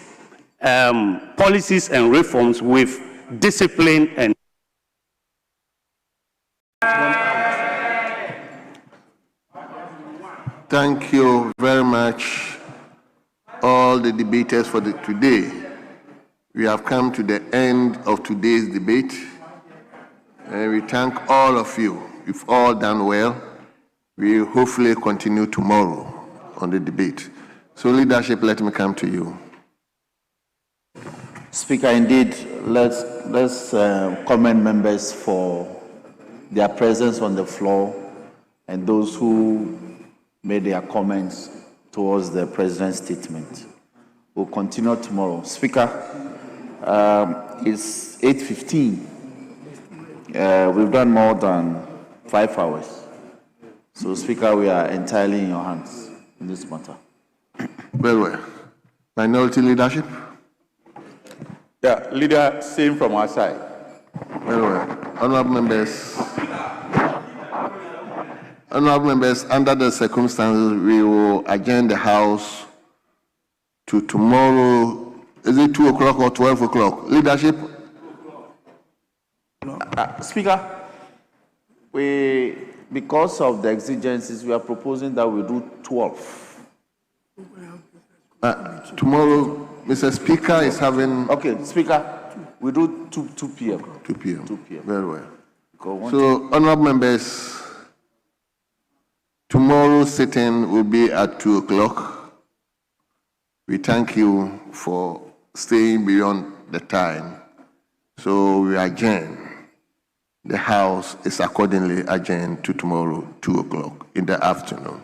policies and reforms with discipline and Thank you very much, all the debaters for today. We have come to the end of today's debate, and we thank all of you. You've all done well. We will hopefully continue tomorrow on the debate. So, leadership, let me come to you. Speaker, indeed, let's commend members for their presence on the floor and those who made their comments towards the President's statement. We'll continue tomorrow. Speaker, it's 8:15. We've done more than 5 hours. So, Speaker, we are entirely in your hands in this matter. Very well. Minority leadership? Yeah, leader, same from our side. Very well. Honorable members, under the circumstances, we will adjourn the House to tomorrow. Is it 2 o'clock or 12 o'clock? Leadership? Speaker, because of the exigencies, we are proposing that we do 12. Tomorrow, Mr. Speaker is having... Okay, Speaker, we do 2 p.m. 2 p.m. 2 p.m. Very well. So, honorable members, tomorrow's sitting will be at 2 o'clock. We thank you for staying beyond the time. So we adjourn. The House is accordingly adjourned to tomorrow, 2 o'clock in the afternoon.